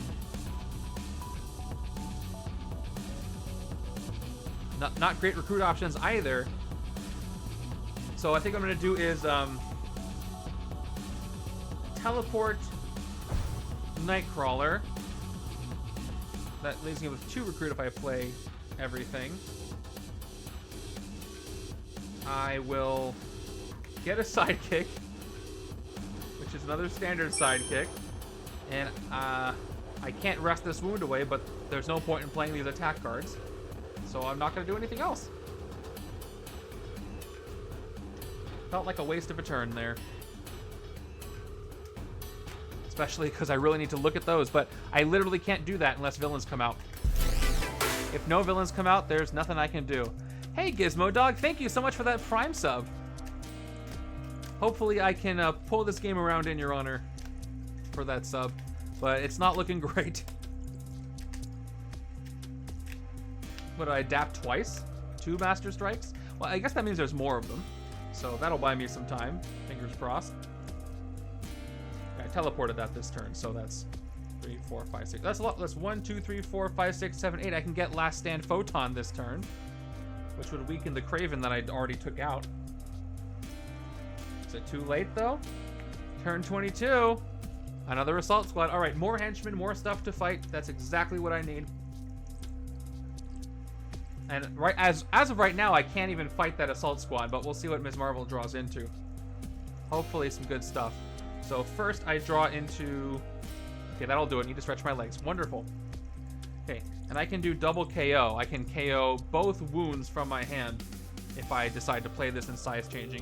Not great recruit options either. So I think what I'm gonna do is teleport Nightcrawler. That leaves me with 2 recruit if I play everything. I will get a sidekick, which is another standard sidekick. And I can't rest this wound away, but there's no point in playing these attack cards. So I'm not going to do anything else. Felt like a waste of a turn there. Especially because I really need to look at those, but I literally can't do that unless villains come out. If no villains come out, there's nothing I can do. Hey, Gizmo Dog, thank you so much for that Prime sub. Hopefully I can pull this game around in your honor for that sub, but it's not looking great. Would I adapt twice? 2 Master Strikes? Well, I guess that means there's more of them, so that'll buy me some time. Fingers crossed. I teleported that this turn, so that's 3, 4, 5, 6. That's a lot. That's 1, 2, 3, 4, 5, 6, 7, 8. I can get Last Stand Photon this turn, which would weaken the Craven that I already took out. Is it too late, though? Turn 22. Another Assault Squad. All right, more henchmen, more stuff to fight. That's exactly what I need. And right as of right now, I can't even fight that Assault Squad, but we'll see what Ms. Marvel draws into. Hopefully some good stuff. So first I draw into... Okay, that'll do it. Need to stretch my legs. Wonderful. Okay, and I can do double KO. I can KO both wounds from my hand if I decide to play this and size change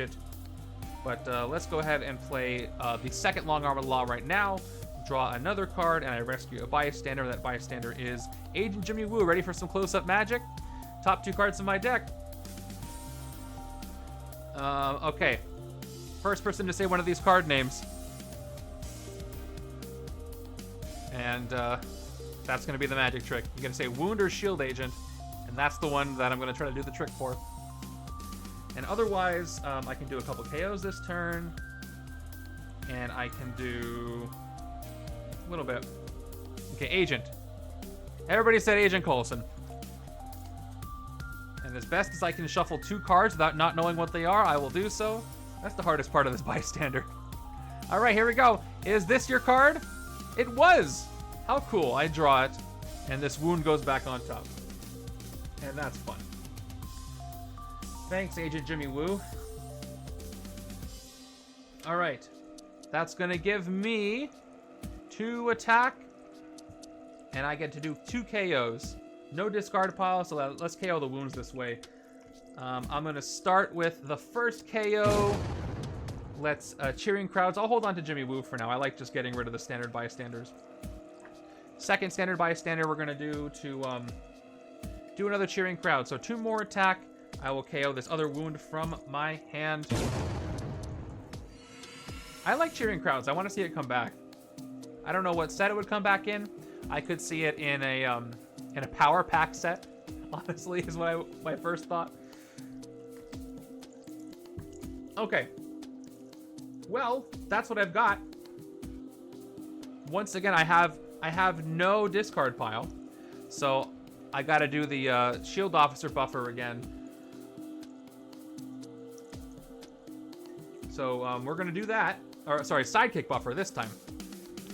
it. But let's go ahead and play the second Long Armored Law right now. Draw another card, and I rescue a bystander. That bystander is Agent Jimmy Woo. Ready for some close-up magic? Top 2 cards in my deck. Okay. First person to say one of these card names. And that's going to be the magic trick. You're going to say Wound or Shield Agent, and that's the one that I'm going to try to do the trick for. And otherwise, I can do a couple KOs this turn, and I can do a little bit. Okay, Agent. Everybody said Agent Coulson. And as best as I can shuffle 2 cards without not knowing what they are, I will do so. That's the hardest part of this bystander. All right, here we go. Is this your card? It was. How cool. I draw it, and this wound goes back on top. And that's fun. Thanks, Agent Jimmy Woo. All right. That's going to give me 2 attack, and I get to do 2 KOs. No discard pile, so let's KO the wounds this way. I'm going to start with the first KO. Let's cheering crowds. I'll hold on to Jimmy Woo for now. I like just getting rid of the standard bystanders. Second standard bystander we're going to do to do another cheering crowd. So 2 more attack. I will KO this other wound from my hand. I like cheering crowds. I want to see it come back. I don't know what set it would come back in. I could see it in a power pack set, honestly, is what my first thought. Okay. Well, that's what I've got. Once again, I have no discard pile, so I got to do the shield officer buffer again. So we're gonna do that, or sorry, sidekick buffer this time.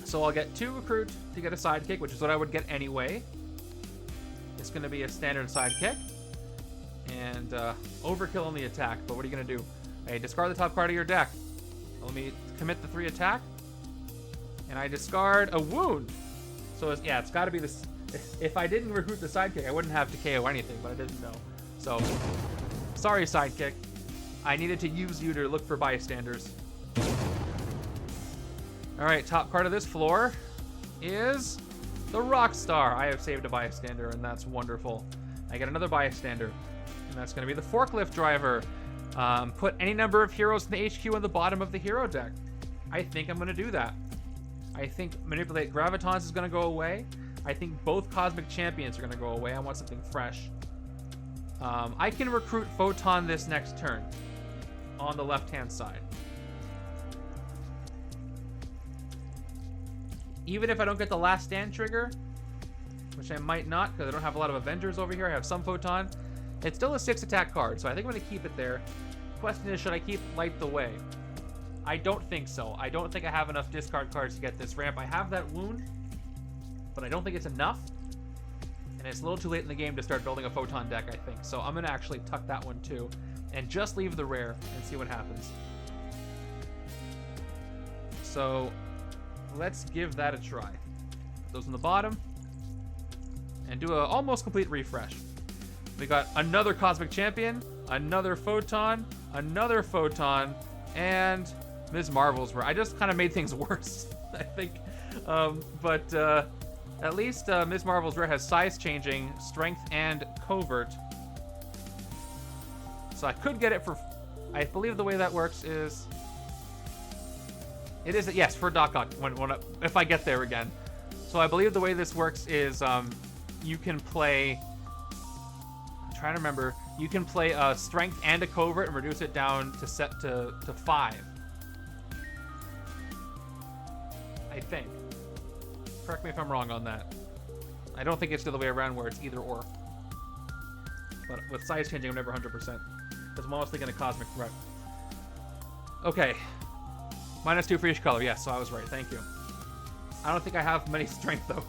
So I'll get 2 recruit to get a sidekick, which is what I would get anyway. It's gonna be a standard sidekick, and overkill on the attack. But what are you gonna do? Hey, discard the top card of your deck. Let me commit the 3 attack, and I discard a wound. So it's got to be this. If I didn't recruit the sidekick, I wouldn't have to KO anything, but I didn't know. So sorry, sidekick. I needed to use you to look for bystanders. All right, top card of this floor is the Rockstar. I have saved a bystander, and that's wonderful. I get another bystander, and that's going to be the forklift driver. Put any number of heroes in the HQ on the bottom of the hero deck. I think I'm going to do that. I think Manipulate Gravitons is going to go away. I think both Cosmic Champions are going to go away. I want something fresh. I can recruit Photon this next turn on the left-hand side. Even if I don't get the Last Stand trigger, which I might not because I don't have a lot of Avengers over here. I have some Photon. It's still a 6 attack card, so I think I'm going to keep it there. Question is, should I keep Light the Way? I don't think so. I don't think I have enough discard cards to get this ramp. I have that wound, but I don't think it's enough. And it's a little too late in the game to start building a Photon deck, I think. So I'm going to actually tuck that one too, and just leave the rare and see what happens. So let's give that a try. Put those on the bottom and do a almost complete refresh. We got another Cosmic Champion, another Photon, and Ms. Marvel's rare. I just kind of made things worse, I think. But at least Ms. Marvel's rare has size changing, strength, and covert. So I could get it for... I believe the way that works is... It is, yes, for Doc Ock, if I get there again. So I believe the way this works is you can play... I'm trying to remember. You can play a strength and a covert and reduce it down to set to 5. I think. Correct me if I'm wrong on that. I don't think it's the other way around where it's either or. But with size changing, I'm never 100%. Because I'm mostly going to Cosmic Threat. Okay. -2 for each color. Yes, so I was right. Thank you. I don't think I have many strength, though.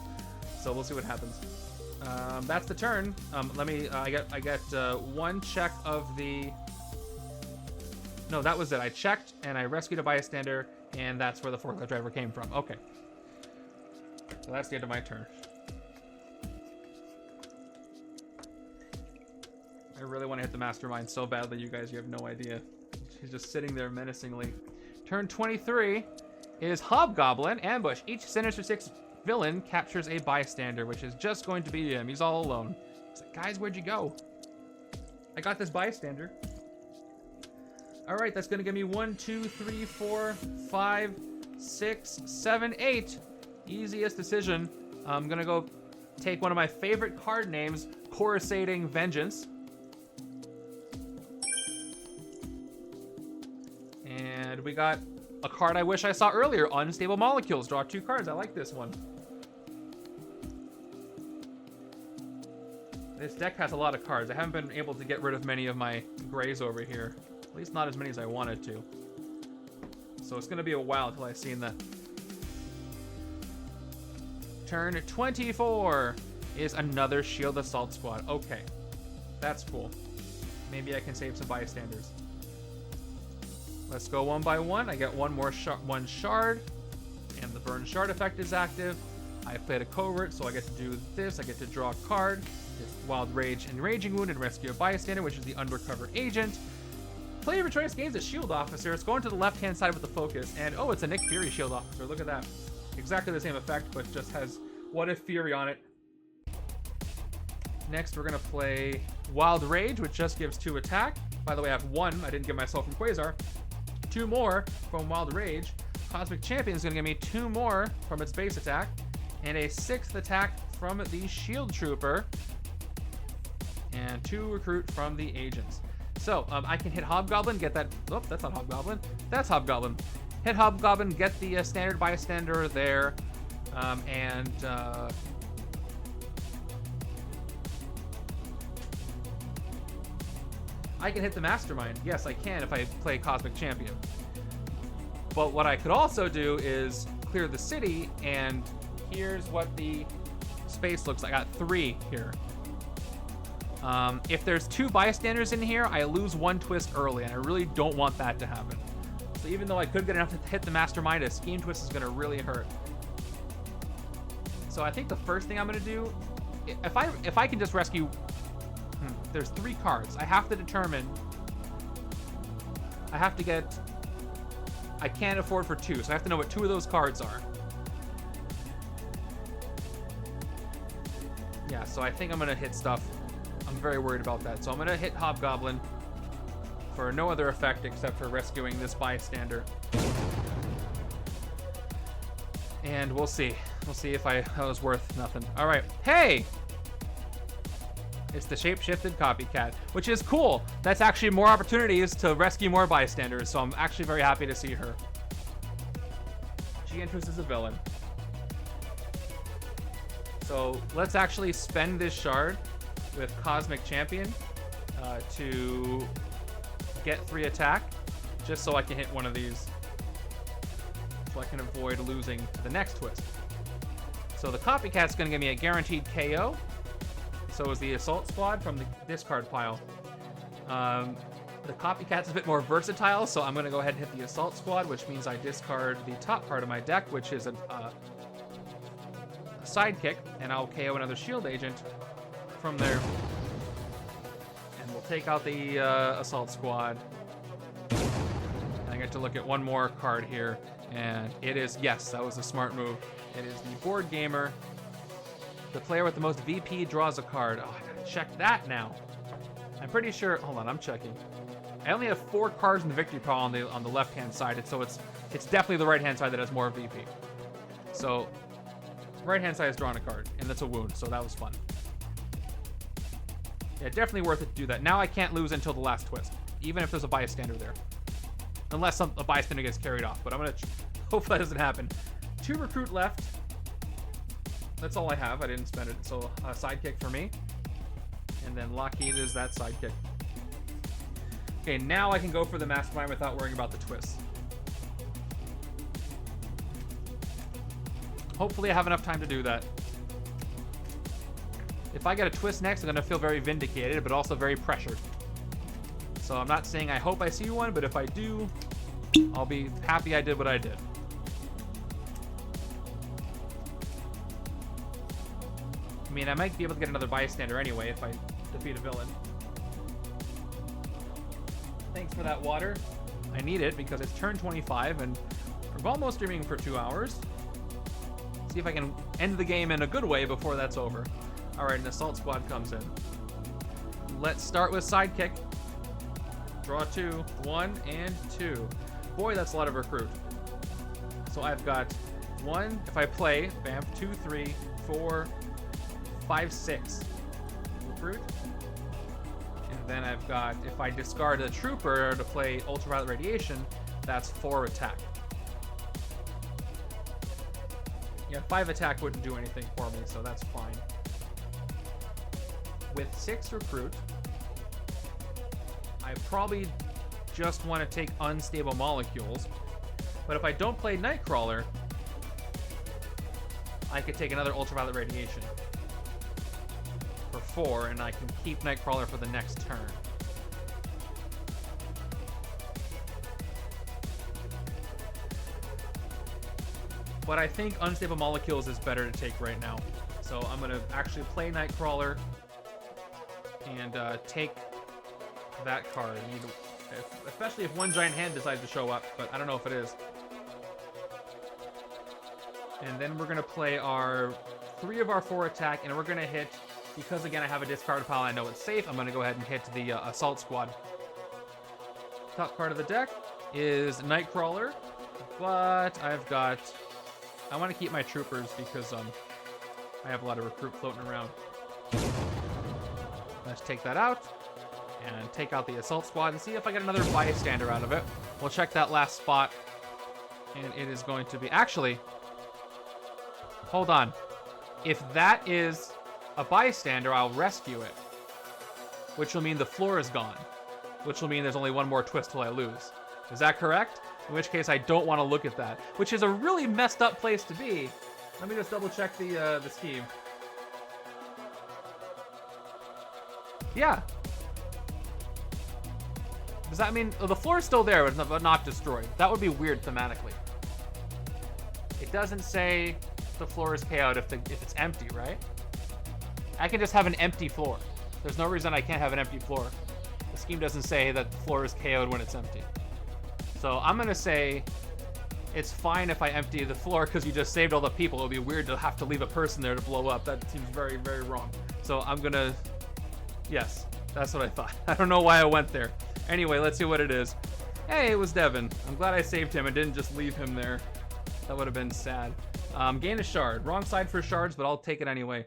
So we'll see what happens. That's the turn. Let me... I get 1 check of the... No, that was it. I checked, and I rescued a bystander, and that's where the forklift driver came from. Okay. So that's the end of my turn. I really want to hit the Mastermind so badly, you guys. You have no idea. She's just sitting there menacingly. Turn 23 is Hobgoblin Ambush. Each Sinister Six villain captures a bystander, which is just going to be him. He's all alone. He's like, guys, where'd you go? I got this bystander. All right, that's going to give me 1, 2, 3, 4, 5, 6, 7, 8. Easiest decision. I'm going to go take one of my favorite card names, Coruscating Vengeance. And we got a card I wish I saw earlier, Unstable Molecules. Draw 2 cards. I like this one. This deck has a lot of cards. I haven't been able to get rid of many of my grays over here. At least not as many as I wanted to. So it's going to be a while until I've seen that. Turn 24 is another Shield Assault Squad. Okay, that's cool. Maybe I can save some bystanders. Let's go one by one. I get one more one shard, and the burn shard effect is active. I played a covert, so I get to do this. I get to draw a card. It's Wild Rage and Raging Wound and rescue a bystander, which is the undercover agent. Player of your choice gains a shield officer. It's going to the left-hand side with the focus, and oh, it's a Nick Fury shield officer. Look at that. Exactly the same effect, but just has What If Fury on it. Next, we're going to play Wild Rage, which just gives 2 attack. By the way, I have 1. I didn't give myself from Quasar. 2 more from Wild Rage. Cosmic Champion is going to give me 2 more from its base attack. And a 6th attack from the Shield Trooper. And 2 recruit from the agents. So, I can hit Hobgoblin, get that... Oh, that's not Hobgoblin. That's Hobgoblin. Hit Hobgoblin, get the standard bystander there. I can hit the Mastermind. Yes, I can if I play Cosmic Champion. But what I could also do is clear the city, and here's what the space looks like. I got 3 here. If there's 2 bystanders in here, I lose 1 twist early, and I really don't want that to happen. So even though I could get enough to hit the Mastermind, a Scheme Twist is going to really hurt. So I think the first thing I'm going to do, if I can just rescue... there's 3 cards. I have to determine... I have to get... I can't afford for 2, so I have to know what 2 of those cards are. Yeah, so I think I'm going to hit stuff. I'm very worried about that. So I'm going to hit Hobgoblin for no other effect except for rescuing this bystander. And we'll see. We'll see if that was worth nothing. All right. Hey! It's the shape-shifted copycat, which is cool. That's actually more opportunities to rescue more bystanders, so I'm actually very happy to see her. She enters as a villain. So let's actually spend this shard with Cosmic Champion to get 3 attack, just so I can hit one of these, so I can avoid losing to the next twist. So the copycat's going to give me a guaranteed KO. So is the Assault Squad from the discard pile. The Copycat's a bit more versatile, so I'm going to go ahead and hit the Assault Squad, which means I discard the top part of my deck, which is a Sidekick, and I'll KO another Shield Agent from there. And we'll take out the Assault Squad. And I get to look at one more card here, and it is, yes, that was a smart move. It is the Board Gamer. The player with the most VP draws a card. Oh, I gotta check that now. I'm pretty sure. Hold on, I'm checking. I only have 4 cards in the victory pile on the left-hand side, so it's definitely the right-hand side that has more VP. So, right-hand side has drawn a card, and that's a wound. So that was fun. Yeah, definitely worth it to do that. Now I can't lose until the last twist, even if there's a bystander there, unless a bystander gets carried off. But I'm gonna hope that doesn't happen. 2 recruit left. That's all I have. I didn't spend it. So sidekick for me. And then Lockheed is that sidekick. Okay, now I can go for the Mastermind without worrying about the twists. Hopefully I have enough time to do that. If I get a twist next, I'm going to feel very vindicated, but also very pressured. So I'm not saying I hope I see one, but if I do, I'll be happy I did what I did. I mean, I might be able to get another bystander anyway if I defeat a villain. Thanks for that water. I need it because it's turn 25 and we're almost streaming for 2 hours. See if I can end the game in a good way before that's over. Alright, an Assault Squad comes in. Let's start with Sidekick. Draw 2. 1 and 2. Boy, that's a lot of recruit. So I've got 1, if I play, bam, 2, 3, 4, 5, 6 recruit, and then I've got, if I discard a trooper to play Ultraviolet Radiation, that's 4 attack. Yeah, 5 attack wouldn't do anything for me, so that's fine. with 6 recruit, I probably just want to take unstable molecules. But if I don't play Nightcrawler, I could take another ultraviolet radiation for 4, and I can keep Nightcrawler for the next turn. But I think unstable molecules is better to take right now. So I'm going to actually play Nightcrawler and take that card. Especially if one giant hand decides to show up, but I don't know if it is. And then we're going to play our 3 of our 4 attack, and we're going to hit, because again I have a discard pile, I know it's safe, I'm going to go ahead and hit the Assault Squad. Top card of the deck is Nightcrawler, but I want to keep my troopers because I have a lot of recruit floating around. Let's take that out and take out the Assault Squad and see if I get another bystander out of it. We'll check that last spot, and it is going to be... Actually, hold on. If that is a bystander, I'll rescue it, which will mean the floor is gone, which will mean there's only one more twist till I lose. Is that correct? In which case, I don't want to look at that, which is a really messed up place to be. Let me just double check the scheme. Yeah. Does that mean the floor is still there, but not destroyed? That would be weird thematically. It doesn't say the floor is KO'd if it's empty, right? I can just have an empty floor. There's no reason I can't have an empty floor. The scheme doesn't say that the floor is KO'd when it's empty. So I'm going to say it's fine if I empty the floor because you just saved all the people. It would be weird to have to leave a person there to blow up. That seems very, very wrong. So I'm going to... Yes, that's what I thought. I don't know why I went there. Anyway, let's see what it is. Hey, it was Devin. I'm glad I saved him and didn't just leave him there. That would have been sad. Gain a shard. Wrong side for shards, but I'll take it anyway.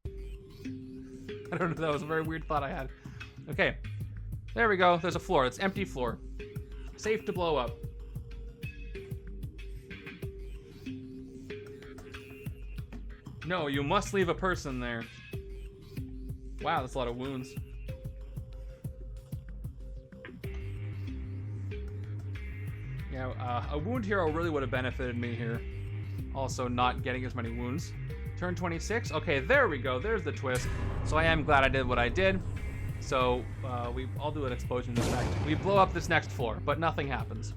I don't know. That was a very weird thought I had. Okay. There we go. There's a floor. It's empty floor. Safe to blow up. No, you must leave a person there. Wow, that's a lot of wounds. Yeah, a wound hero really would have benefited me here. Also, not getting as many wounds. Turn 26. Okay, there we go. There's the twist. So I am glad I did what I did. So I'll do an explosion effect. We blow up this next floor, but nothing happens.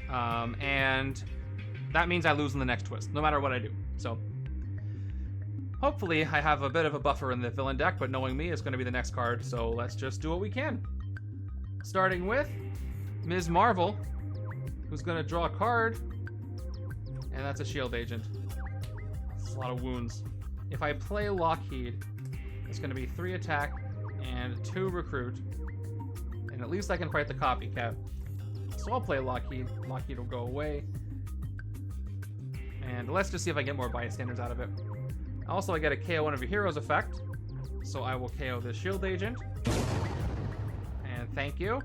And that means I lose in the next twist, no matter what I do. So hopefully I have a bit of a buffer in the villain deck, but knowing me, it's going to be the next card. So let's just do what we can. Starting with Ms. Marvel, who's going to draw a card, and that's a shield agent. That's a lot of wounds. If I play Lockheed, it's going to be 3 attack and 2 recruit, and at least I can fight the copycat. So I'll play Lockheed. Lockheed will go away, and let's just see if I get more bystanders out of it. Also, I get a KO one of your heroes effect, so I will KO this shield agent, and thank you.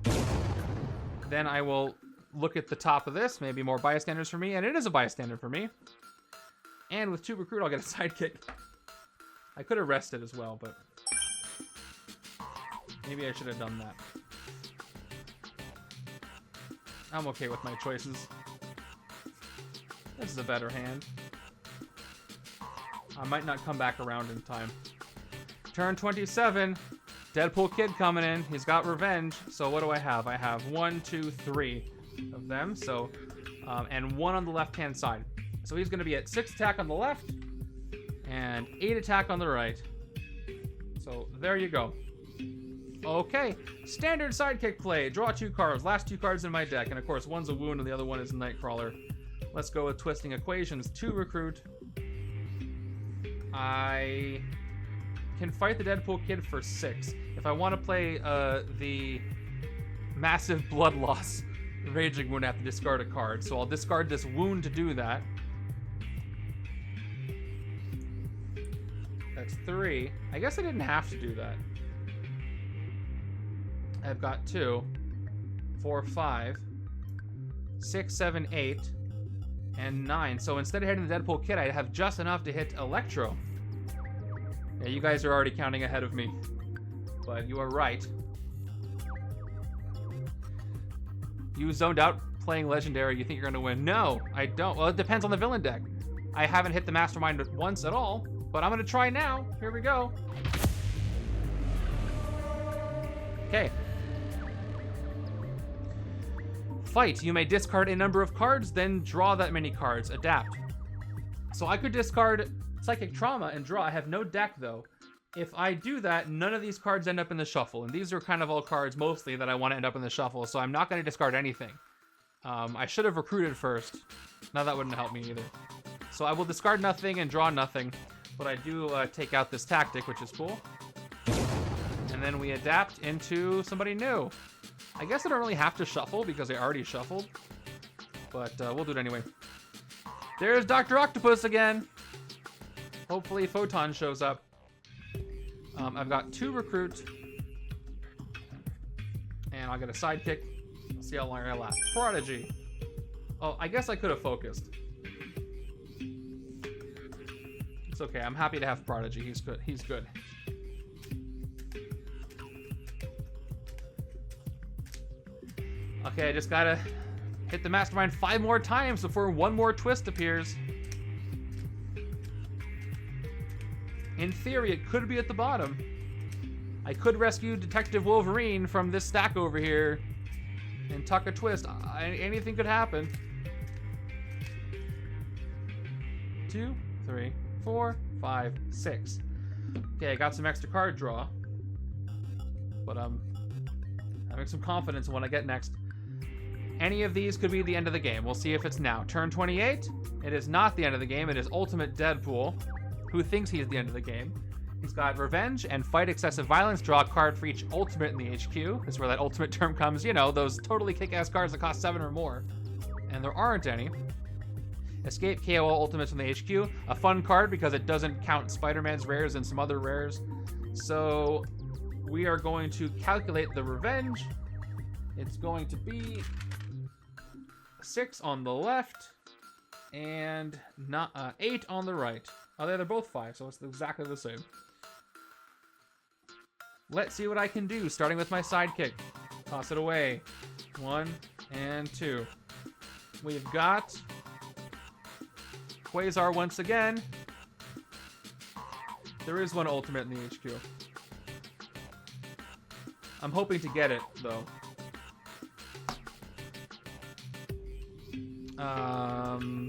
Then I will look at the top of this, maybe more bystanders for me, and it is a bystander for me. And with 2 recruit, I'll get a sidekick. I could have rested as well, but maybe I should have done that. I'm okay with my choices. This is a better hand. I might not come back around in time. Turn 27. Deadpool Kid coming in. He's got revenge. So what do I have? I have 1, 2, 3 of them. So, and 1 on the left-hand side. So he's going to be at 6 attack on the left and 8 attack on the right. So there you go. Okay, standard sidekick play. Draw 2 cards. Last 2 cards in my deck. And of course, one's a wound and the other one is a Nightcrawler. Let's go with twisting equations. 2 recruit. I can fight the Deadpool Kid for 6. If I want to play the massive blood loss raging wound, I have to discard a card. So I'll discard this wound to do that. That's 3. I guess I didn't have to do that. I've got 2, 4, 5, 6, 7, 8, and 9. So instead of hitting the Deadpool Kid, I have just enough to hit Electro. Yeah, you guys are already counting ahead of me. But you are right. You zoned out playing Legendary. You think you're going to win? No, I don't. Well, it depends on the villain deck. I haven't hit the Mastermind once at all, but I'm going to try now. Here we go. Okay. Fight. You may discard a number of cards, then draw that many cards. Adapt. So I could discard Psychic Trauma and draw. I have no deck, though. If I do that, none of these cards end up in the shuffle. And these are kind of all cards, mostly, that I want to end up in the shuffle. So I'm not going to discard anything. I should have recruited first. Now that wouldn't help me either. So I will discard nothing and draw nothing. But I do take out this tactic, which is cool. And then we adapt into somebody new. I guess I don't really have to shuffle because I already shuffled. But we'll do it anyway. There's Dr. Octopus again. Hopefully Photon shows up. I've got 2 recruit. And I'll get a sidekick. Let's see how long I last. Prodigy. Oh, I guess I could have focused. It's okay. I'm happy to have Prodigy. He's good. He's good. Okay, I just gotta hit the Mastermind 5 more times before one more twist appears. In theory, it could be at the bottom. I could rescue Detective Wolverine from this stack over here and tuck a twist. Anything could happen. 2, 3, 4, 5, 6. Okay, I got some extra card draw. But I'm having some confidence in what I get next. Any of these could be the end of the game. We'll see if it's now. Turn 28. It is not the end of the game. It is Ultimate Deadpool, who thinks he's the end of the game. He's got Revenge and Fight Excessive Violence. Draw a card for each Ultimate in the HQ. This is where that Ultimate term comes. You know, those totally kick-ass cards that cost 7 or more. And there aren't any. Escape KO all Ultimates from the HQ. A fun card because it doesn't count Spider-Man's rares and some other rares. So we are going to calculate the Revenge. It's going to be 6 on the left and not 8 on the right. Oh, they're both 5, so it's exactly the same. Let's see what I can do, starting with my sidekick. Toss it away. 1 and 2. We've got Quasar once again. There is one Ultimate in the HQ. I'm hoping to get it, though.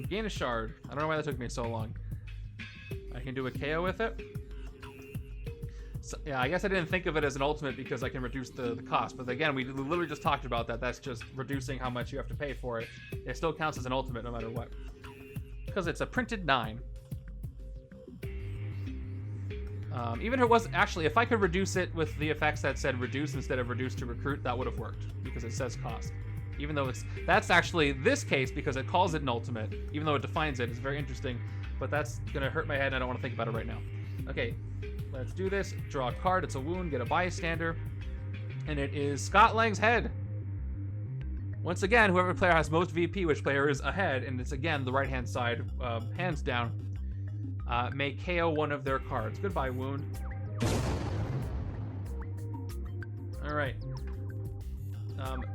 Gain a shard. I don't know why that took me so long. I can do a KO with it. So, yeah, I guess I didn't think of it as an ultimate because I can reduce the cost. But again, we literally just talked about that. That's just reducing how much you have to pay for it. It still counts as an ultimate no matter what. Because it's a printed 9. Even if it was actually, if I could reduce it with the effects that said reduce instead of reduce to recruit, that would have worked because it says cost. Even though that's actually this case because it calls it an ultimate, even though it defines it. It's very interesting, but that's gonna hurt my head and I don't want to think about it right now. Okay, let's do this. Draw a card. It's a wound. Get a bystander, and it is Scott Lang's head. Once again, whoever player has most VP, which player is ahead, and it's again the right-hand side, hands down, may KO one of their cards. Goodbye, wound. All right.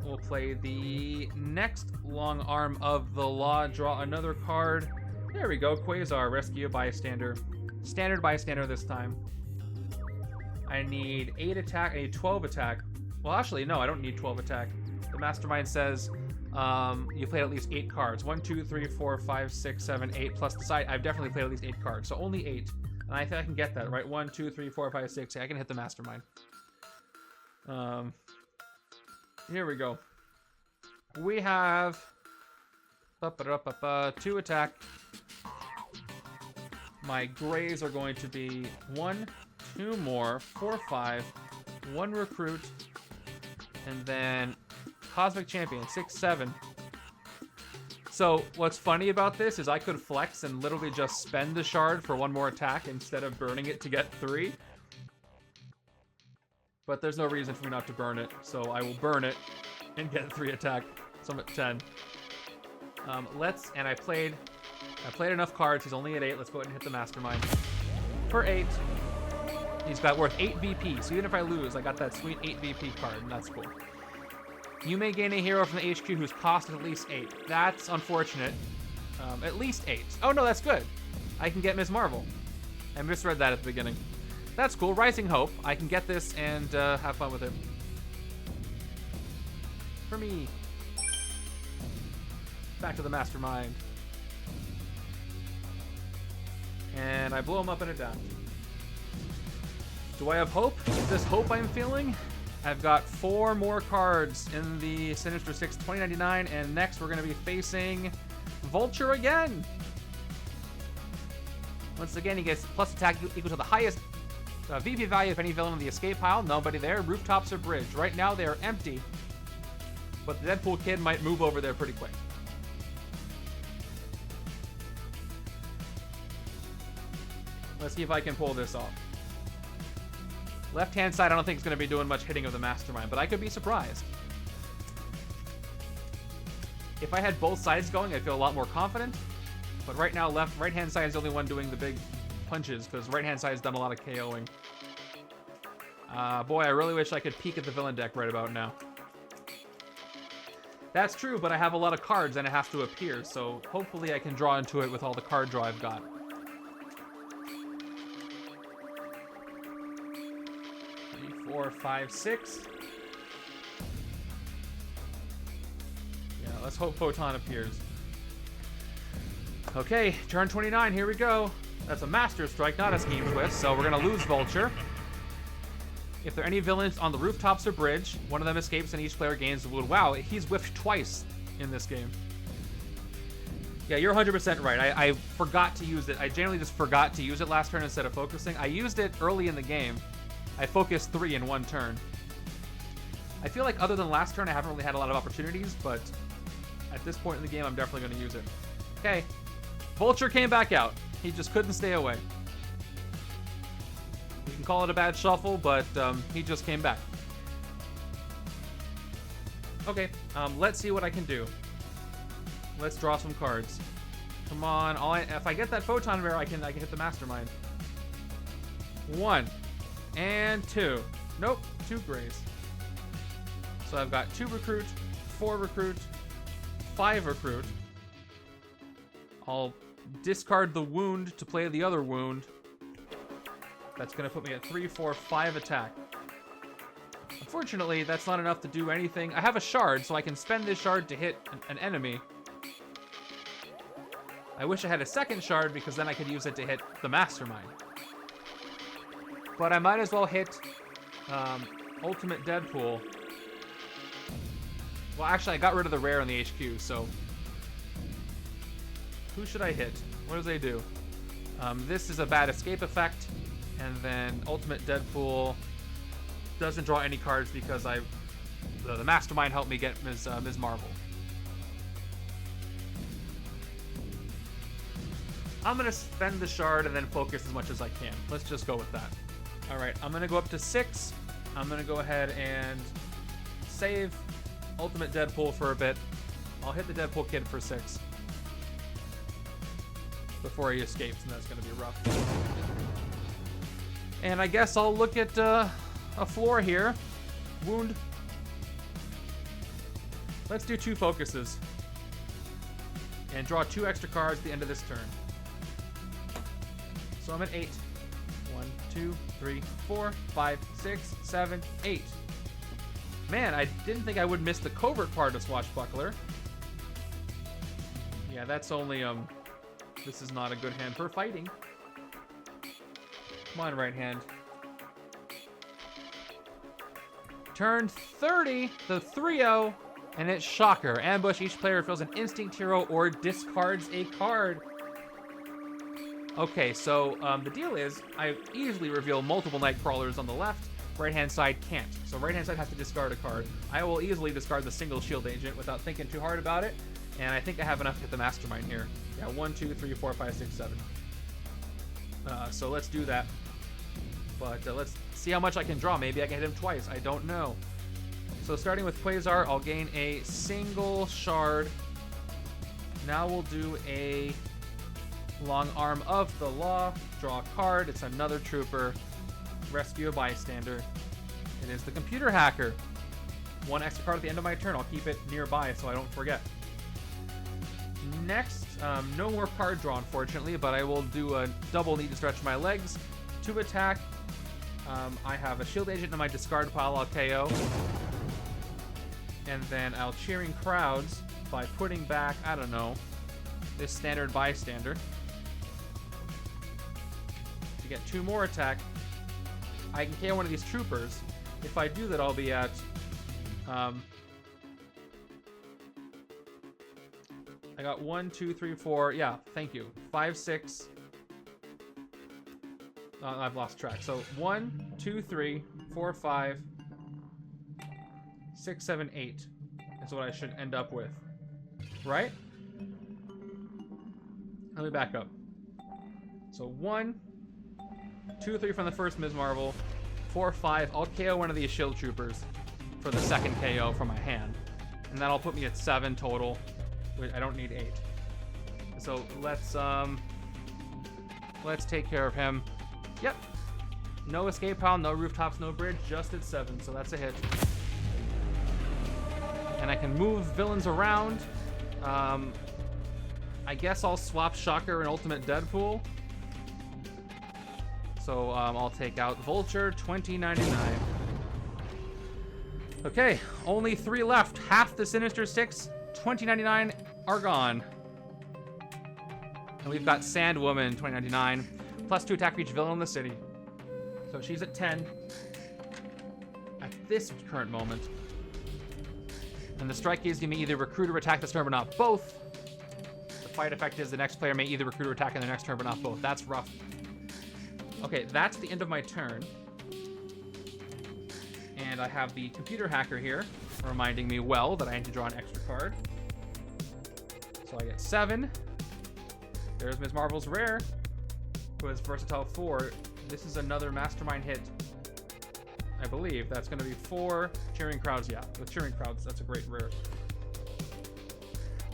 We'll play the next long arm of the law. Draw another card. There we go. Quasar. Rescue a bystander. Standard bystander this time. I need 8 attack. I need 12 attack. Well, actually, no, I don't need 12 attack. The Mastermind says you played at least 8 cards. 1, 2, 3, 4, 5, 6, 7, 8 plus the side. I've definitely played at least 8 cards, so only 8. And I think I can get that, right? 1, 2, 3, 4, 5, 6. I can hit the Mastermind. Here we go. We have 2 attack. My grays are going to be 1, 2 more, 4, 5, 1 recruit, and then Cosmic Champion, 6, 7. So what's funny about this is I could flex and literally just spend the shard for 1 more attack instead of burning it to get 3. But there's no reason for me not to burn it, so I will burn it and get 3 attack. So I'm at 10. And I played enough cards. He's only at 8. Let's go ahead and hit the Mastermind for 8. He's got worth 8 VP, so even if I lose, I got that sweet 8 VP card, and that's cool. You may gain a hero from the HQ whose cost is at least 8. That's unfortunate. At least 8. Oh no, that's good. I can get Ms. Marvel. I misread that at the beginning. That's cool. Rising Hope. I can get this and have fun with it. For me. Back to the Mastermind. And I blow him up and adapt. Do I have hope? Is this hope I'm feeling? I've got 4 more cards in the Sinister Six 2099, and next we're going to be facing Vulture again. Once again, he gets plus attack equal to the highest VP value of any villain in the escape pile. Nobody there. Rooftops or bridge. Right now they are empty, but the Deadpool kid might move over there pretty quick. Let's see if I can pull this off. Left-hand side, I don't think it's going to be doing much hitting of the Mastermind, but I could be surprised. If I had both sides going, I'd feel a lot more confident. But right now, right-hand side is the only one doing the big punches, because right-hand side has done a lot of KOing. Boy, I really wish I could peek at the villain deck right about now. That's true, but I have a lot of cards and it has to appear, so hopefully I can draw into it with all the card draw I've got. 3, 4, 5, 6. Yeah, let's hope Photon appears. Okay, turn 29, here we go. That's a Master Strike, not a Scheme Twist, so we're gonna lose Vulture. If there are any villains on the rooftops or bridge, one of them escapes and each player gains the wound. Wow, he's whiffed twice in this game. Yeah, you're 100% right. I forgot to use it. I generally just forgot to use it last turn instead of focusing. I used it early in the game. I focused 3 in one turn. I feel like other than last turn, I haven't really had a lot of opportunities, but at this point in the game, I'm definitely going to use it. Okay, Vulture came back out. He just couldn't stay away. You can call it a bad shuffle, but he just came back. Okay, let's see what I can do. Let's draw some cards. Come on, if I get that Photon rare, I can hit the Mastermind. 1 and 2. Nope, 2 grays. So I've got 2 recruit, 4 recruit, 5 recruit. I'll discard the wound to play the other wound. That's going to put me at 3, 4, 5 attack. Unfortunately, that's not enough to do anything. I have a shard, so I can spend this shard to hit an enemy. I wish I had a second shard, because then I could use it to hit the Mastermind. But I might as well hit Ultimate Deadpool. Well, actually, I got rid of the rare on the HQ, so... Who should I hit? What does they do? This is a bad escape effect, and then Ultimate Deadpool doesn't draw any cards because the Mastermind helped me get Ms. Marvel. I'm gonna spend the shard and then focus as much as I can. Let's just go with that. All right, I'm gonna go up to 6. I'm gonna go ahead and save Ultimate Deadpool for a bit. I'll hit the Deadpool kid for 6 before he escapes, and that's gonna be rough. And I guess I'll look at a floor here. Wound. Let's do 2 focuses. And draw 2 extra cards at the end of this turn. So I'm at 8. 1, 2, 3, 4, 5, 6, 7, 8. Man, I didn't think I would miss the covert part of Swashbuckler. Yeah, that's only, this is not a good hand for fighting. Come on, right hand. Turn 30, the 3-0, and it's Shocker. Ambush, each player fills an instinct hero or discards a card. Okay, so the deal is, I easily reveal multiple Nightcrawlers on the left, right-hand side can't. So right-hand side has to discard a card. I will easily discard the single shield agent without thinking too hard about it, and I think I have enough to hit the Mastermind here. Yeah, 1, 2, 3, 4, 5, 6, 7. So let's do that. But let's see how much I can draw. Maybe I can hit him twice. I don't know. So starting with Quasar, I'll gain a single shard. Now we'll do a Long Arm of the Law. Draw a card. It's another trooper. rescue a bystander. It is the computer hacker. 1 extra card at the end of my turn. I'll keep it nearby so I don't forget. Next, no more card draw, unfortunately, but I will do a double need to stretch my legs. 2 attack. I have a shield agent in my discard pile. I'll KO. And then I'll cheering crowds by putting back, I don't know, this standard bystander. To get 2 more attack. I can KO one of these troopers. If I do that, I'll be at... I got 1, 2, 3, 4. Yeah, thank you. 5, 6. I've lost track. So 1, 2, 3, 4, 5, 6, 7, 8 is what I should end up with. Right? Let me back up. So 1, 2, 3 from the first Ms. Marvel. 4, 5. I'll KO one of these shield troopers for the second KO from my hand. And that'll put me at 7 total. I don't need 8. So let's take care of him. Yep. No escape pile, no rooftops, no bridge, just at 7. So that's a hit. And I can move villains around. I guess I'll swap Shocker and Ultimate Deadpool. So I'll take out Vulture, 2099. Okay, only 3 left. Half the Sinister Six, 2099 are gone. And we've got Sandwoman, 2099, plus 2 attack for each villain in the city. So she's at 10 at this current moment. And the strike gives me either recruit or attack this turn, but not both. The fight effect is the next player may either recruit or attack in their next turn, but not both. That's rough. Okay, that's the end of my turn. And I have the computer hacker here, reminding me well that I need to draw an extra card. So I get 7. There's Ms. Marvel's rare, who has versatile 4. This is another Mastermind hit, I believe. That's going to be 4 cheering crowds. Yeah, with cheering crowds, that's a great rare.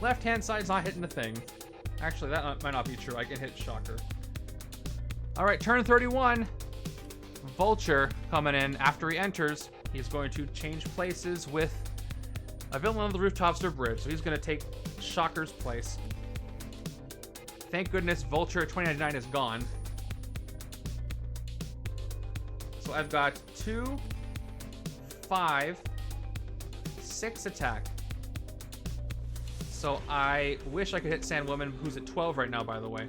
Left-hand side's not hitting the thing. Actually, that might not be true. I can hit Shocker. All right, turn 31. Vulture coming in. After he enters, he's going to change places with a villain on the rooftops or bridge. So he's going to take Shocker's place. Thank goodness Vulture 2099 is gone. So I've got 2, 5, 6 attack. So I wish I could hit Sandwoman, who's at 12 right now, by the way.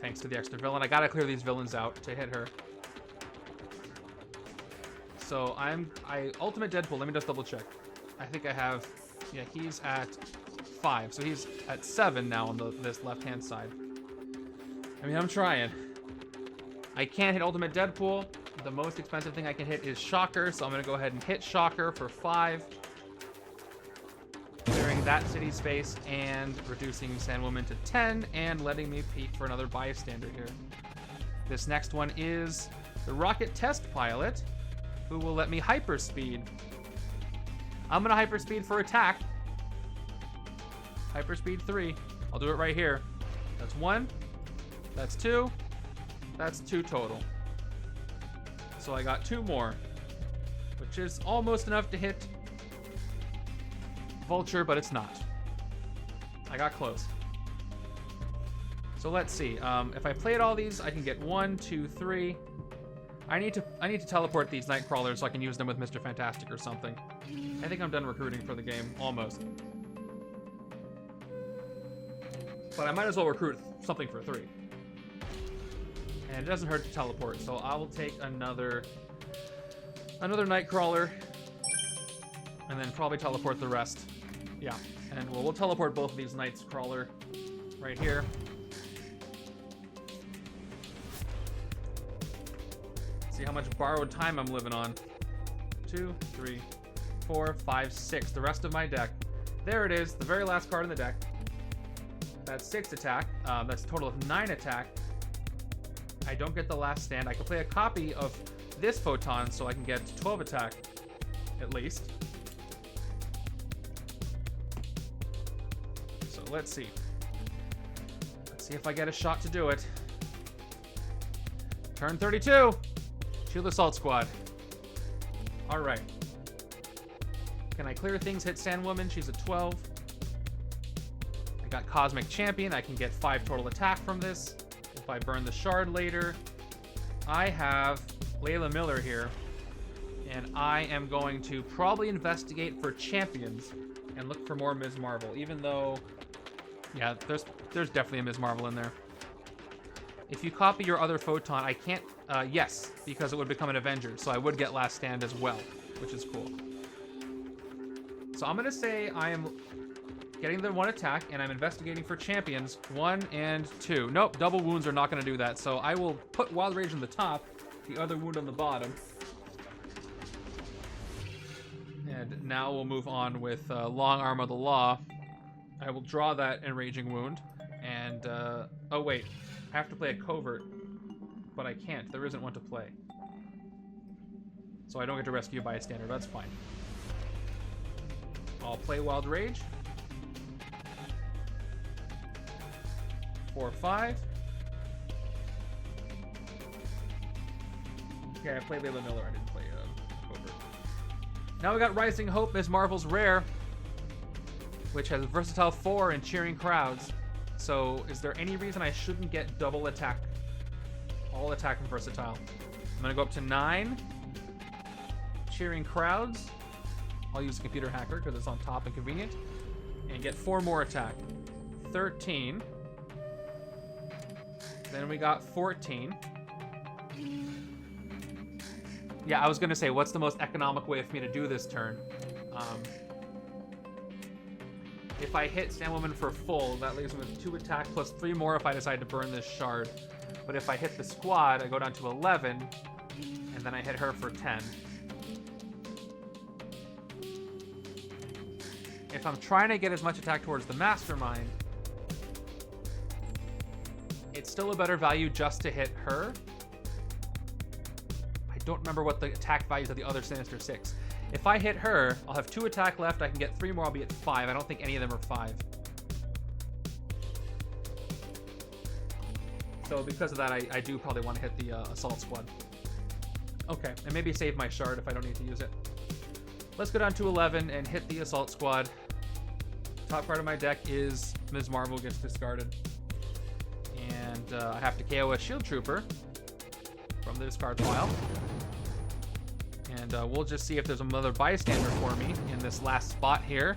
Thanks to the extra villain. I gotta clear these villains out to hit her. So I Ultimate Deadpool, let me just double check. I think I have, yeah, he's at 5. So he's at 7 now on this left-hand side. I mean, I'm trying. I can't hit Ultimate Deadpool. The most expensive thing I can hit is Shocker, so I'm gonna go ahead and hit Shocker for 5. Clearing that city space and reducing Sandwoman to 10 and letting me peek for another bystander here. This next one is the rocket test pilot, who will let me hyperspeed. I'm gonna hyperspeed for attack. Hyperspeed 3. I'll do it right here. That's 1. That's 2. That's 2 total. So I got 2 more, which is almost enough to hit Vulture, but it's not. I got close. So let's see. If I played all these, I can get 1, 2, 3. I need to teleport these Nightcrawlers so I can use them with Mr. Fantastic or something. I think I'm done recruiting for the game, almost. But I might as well recruit something for 3. And it doesn't hurt to teleport, so I will take another Nightcrawler, and then probably teleport the rest. Yeah, and we'll teleport both of these Nightcrawler right here. See how much borrowed time I'm living on. 2, 3, 4, 5, 6. The rest of my deck. There it is, the very last card in the deck. That's 6 attack. That's a total of 9 attack. I don't get the last stand. I can play a copy of this Photon so I can get 12 attack, at least. So let's see. Let's see if I get a shot to do it. Turn 32. Shield Assault Squad. Alright. Can I clear things? Hit Sandwoman. She's a 12. I got Cosmic Champion. I can get 5 total attack from this. If I burn the shard later. I have Layla Miller here. And I am going to probably investigate for champions and look for more Ms. Marvel. Even though, yeah, there's definitely a Ms. Marvel in there. If you copy your other Photon, I can't, yes, because it would become an Avenger. So I would get Last Stand as well, which is cool. So I'm gonna say I am getting the 1 attack and I'm investigating for champions 1 and 2. Nope, double wounds are not gonna do that. So I will put Wild Rage on the top, the other wound on the bottom. And now we'll move on with Long Arm of the Law. I will draw that Enraging Wound. And, oh wait, I have to play a Covert, but I can't. There isn't one to play. So I don't get to rescue Bystander, that's fine. I'll play Wild Rage. 4, 5. Okay, I played Layla Miller, I didn't play Covert. Now we got Rising Hope, Ms. Marvel's rare, which has Versatile 4 and Cheering Crowds. So is there any reason I shouldn't get double attack? All attack and Versatile. I'm gonna go up to 9. Cheering Crowds. I'll use a Computer Hacker because it's on top and convenient. And get 4 more attack. 13. Then we got 14. Yeah, I was gonna say, what's the most economic way for me to do this turn? If I hit Sandwoman for full, that leaves me with 2 attack plus 3 more if I decide to burn this shard. But if I hit the squad, I go down to 11, and then I hit her for 10. If I'm trying to get as much attack towards the Mastermind, it's still a better value just to hit her. I don't remember what the attack values of the other Sinister Six. If I hit her, I'll have 2 attack left. I can get 3 more. I'll be at 5. I don't think any of them are 5. So because of that, I do probably want to hit the Assault Squad. Okay, and maybe save my shard if I don't need to use it. Let's go down to 11 and hit the Assault Squad. Top card of my deck is Ms. Marvel gets discarded. And I have to KO a Shield Trooper from the discard pile. And we'll just see if there's another bystander for me in this last spot here.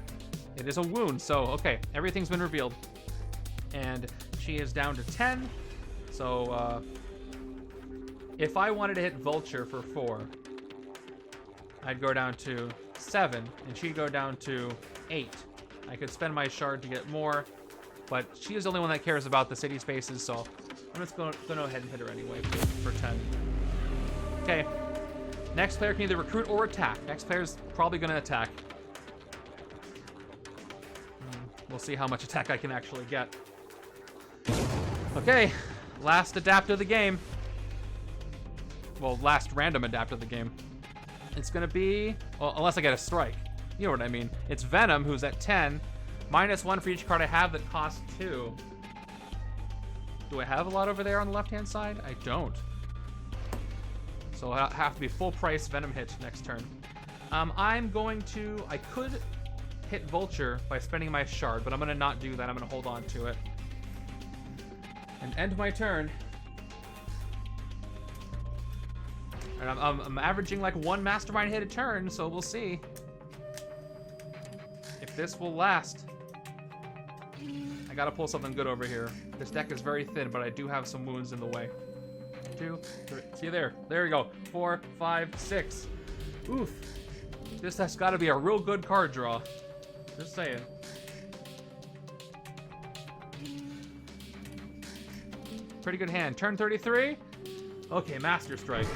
It is a wound, so okay, everything's been revealed. And she is down to 10. So if I wanted to hit Vulture for 4, I'd go down to 7, and she'd go down to 8. I could spend my shard to get more, but she is the only one that cares about the city spaces, so I'm just going to go ahead and hit her anyway for 10. Okay. Next player can either recruit or attack. Next player's probably going to attack. We'll see how much attack I can actually get. Okay, last adapt of the game. Well, last random adapt of the game. It's going to be, well, unless I get a strike. You know what I mean. It's Venom, who's at 10. -1 for each card I have that costs 2. Do I have a lot over there on the left-hand side? I don't. So I'll have to be full price Venom hit next turn. I'm going to, I could hit Vulture by spending my shard, but I'm going to not do that. I'm going to hold on to it. And end my turn. And I'm averaging like 1 Mastermind hit a turn, so we'll see if this will last. I gotta pull something good over here. This deck is very thin, but I do have some wounds in the way. 2, 3, see there. There you go. 4, 5, 6. Oof. This has got to be a real good card draw. Just saying. Pretty good hand. Turn 33. Okay, Master Strike.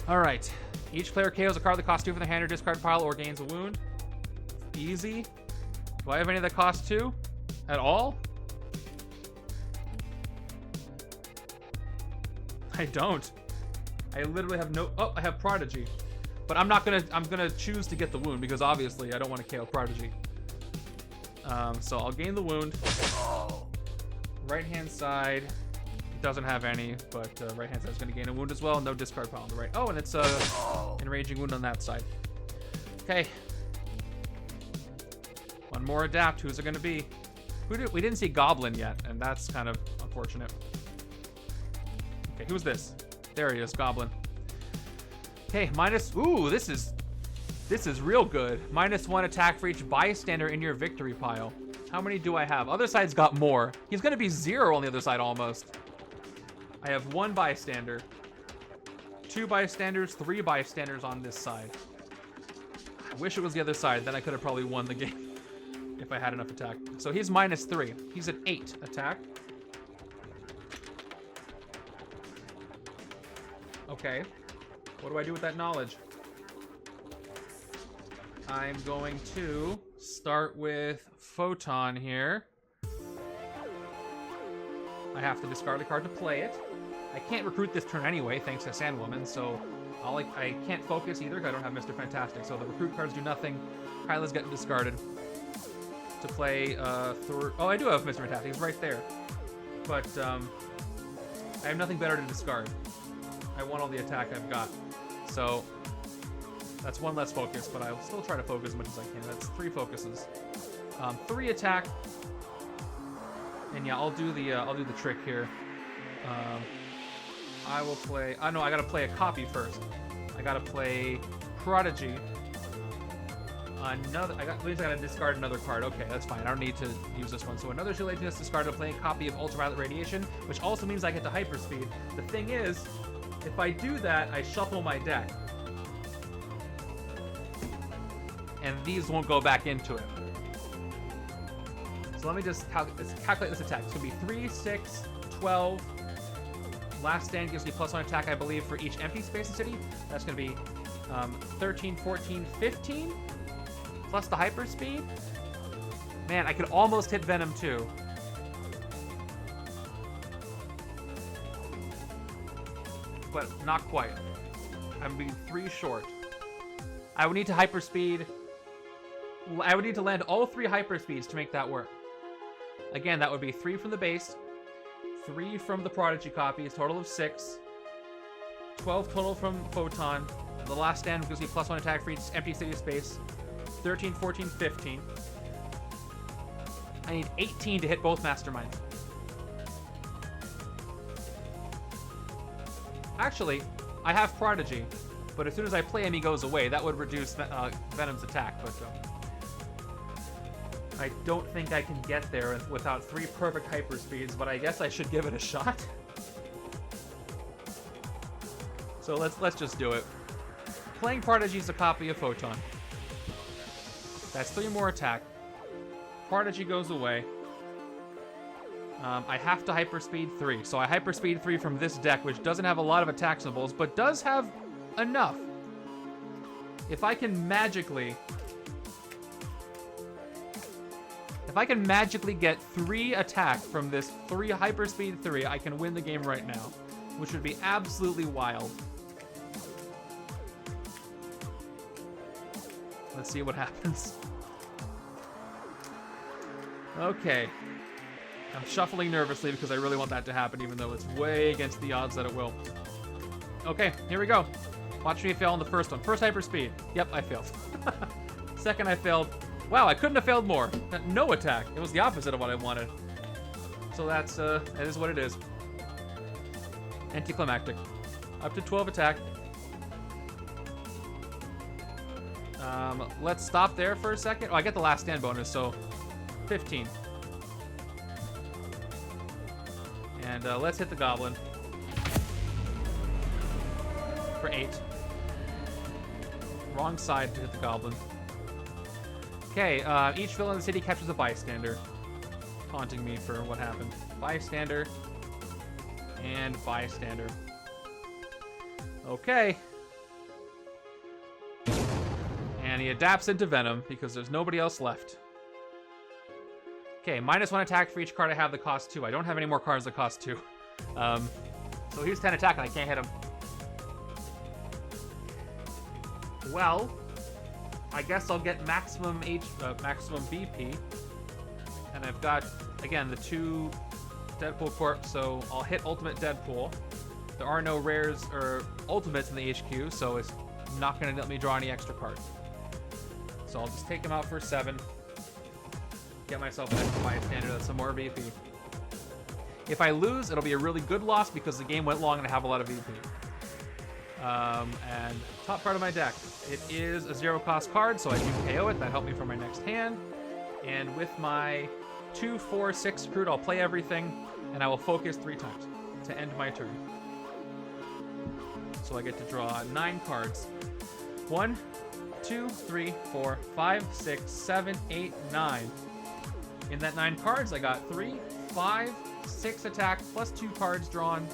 All right. Each player KOs a card that costs 2 from the hand or discard pile or gains a wound. Easy. Do I have any that cost 2 at all? I don't. I literally have no. Oh, I have Prodigy, but I'm not gonna. I'm gonna choose to get the wound because obviously I don't want to KO Prodigy. So I'll gain the wound. Right hand side doesn't have any, but right hand side is going to gain a wound as well. No discard pile on the right. Oh, and it's enraging wound on that side. Okay. One more adapt. Who's it going to be? We didn't see Goblin yet, and that's kind of unfortunate. Okay, who's this? There he is, Goblin. Okay, minus... Ooh, this is real good. -1 attack for each bystander in your victory pile. How many do I have? Other side's got more. He's going to be 0 on the other side almost. I have 1 bystander. 2 bystanders, 3 bystanders on this side. I wish it was the other side. Then I could have probably won the game if I had enough attack. So he's -3. He's at 8 attack. Okay. What do I do with that knowledge? I'm going to start with Photon here. I have to discard a card to play it. I can't recruit this turn anyway, thanks to Sandwoman, so I can't focus either because I don't have Mr. Fantastic. So the recruit cards do nothing. Kyla's getting discarded. To play oh, I do have Mr. Fantastic. He's right there. But I have nothing better to discard. I want all the attack I've got. So that's 1 less focus, but I'll still try to focus as much as I can. That's 3 focuses. 3 attack. And yeah, I'll do the trick here. I will play. No, I gotta play a copy first. I gotta play Prodigy. Another. I gotta discard another card. Okay, that's fine. I don't need to use this one. So another Shield Laziness discard to play a copy of Ultraviolet Radiation, which also means I get to Hyperspeed. The thing is, if I do that, I shuffle my deck. And these won't go back into it. So let me just calculate this attack. It's going to be 3, 6, 12. Last stand gives me +1 attack, I believe, for each empty space in city. That's going to be 13, 14, 15. Plus the hyperspeed. Man, I could almost hit Venom too. But not quite. I'm being 3 short. I would need to hyperspeed. I would need to land all 3 hyperspeeds to make that work. Again, that would be 3 from the base, 3 from the Prodigy copies, total of 6, 12 total from Photon. The last stand gives me +1 attack for each empty city space, 13, 14, 15. I need 18 to hit both Masterminds. Actually, I have Prodigy, but as soon as I play him, he goes away. That would reduce Venom's attack, but I don't think I can get there without 3 perfect hyperspeeds, but I guess I should give it a shot. So let's just do it. Playing Prodigy is a copy of Photon. That's 3 more attack. Prodigy goes away. I have to hyperspeed 3. So I hyperspeed 3 from this deck, which doesn't have a lot of attack symbols, but does have enough. If I can magically get 3 attack from this 3 hyperspeed 3, I can win the game right now, which would be absolutely wild. Let's see what happens. Okay. I'm shuffling nervously because I really want that to happen, even though it's way against the odds that it will. Okay, here we go. Watch me fail on the first one. First hyperspeed. Yep, I failed. Second, I failed. Wow, I couldn't have failed more. No attack. It was the opposite of what I wanted. So that is what it is. Anticlimactic. Up to 12 attack. Let's stop there for a second. Oh, I get the last stand bonus, so 15. And let's hit the goblin. For 8. Wrong side to hit the goblin. Okay, each villain in the city captures a bystander. Taunting me for what happened. Bystander. And bystander. Okay. And he adapts into Venom because there's nobody else left. Okay, -1 attack for each card I have that costs 2. I don't have any more cards that cost 2. So here's 10 attack and I can't hit him. Well, I guess I'll get maximum BP. And I've got, again, the 2 Deadpool Corp, so I'll hit Ultimate Deadpool. There are no rares or ultimates in the HQ, so it's not going to let me draw any extra cards. So I'll just take him out for 7. Get myself an extra bystander. That's some more VP. If I lose, it'll be a really good loss because the game went long and I have a lot of VP. And top part of my deck, it is a 0-cost card, so I do KO it. That helped me for my next hand. And with my 2, 4, 6 recruit, I'll play everything, and I will focus 3 times to end my turn. So I get to draw 9 cards. 1, 2, 3, 4, 5, 6, 7, 8, 9. In that 9 cards, I got 3, 5, 6 attack, plus 2 cards drawn.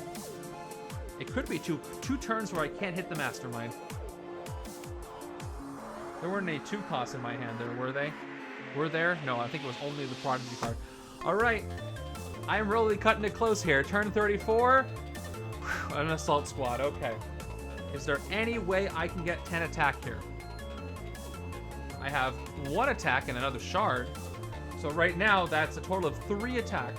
It could be two turns where I can't hit the Mastermind. There weren't any 2 costs in my hand there, were they? Were there? No, I think it was only the Prodigy card. All right, I'm really cutting it close here. Turn 34, an Assault Squad, okay. Is there any way I can get 10 attack here? I have 1 attack and another shard. So right now, that's a total of 3 attack.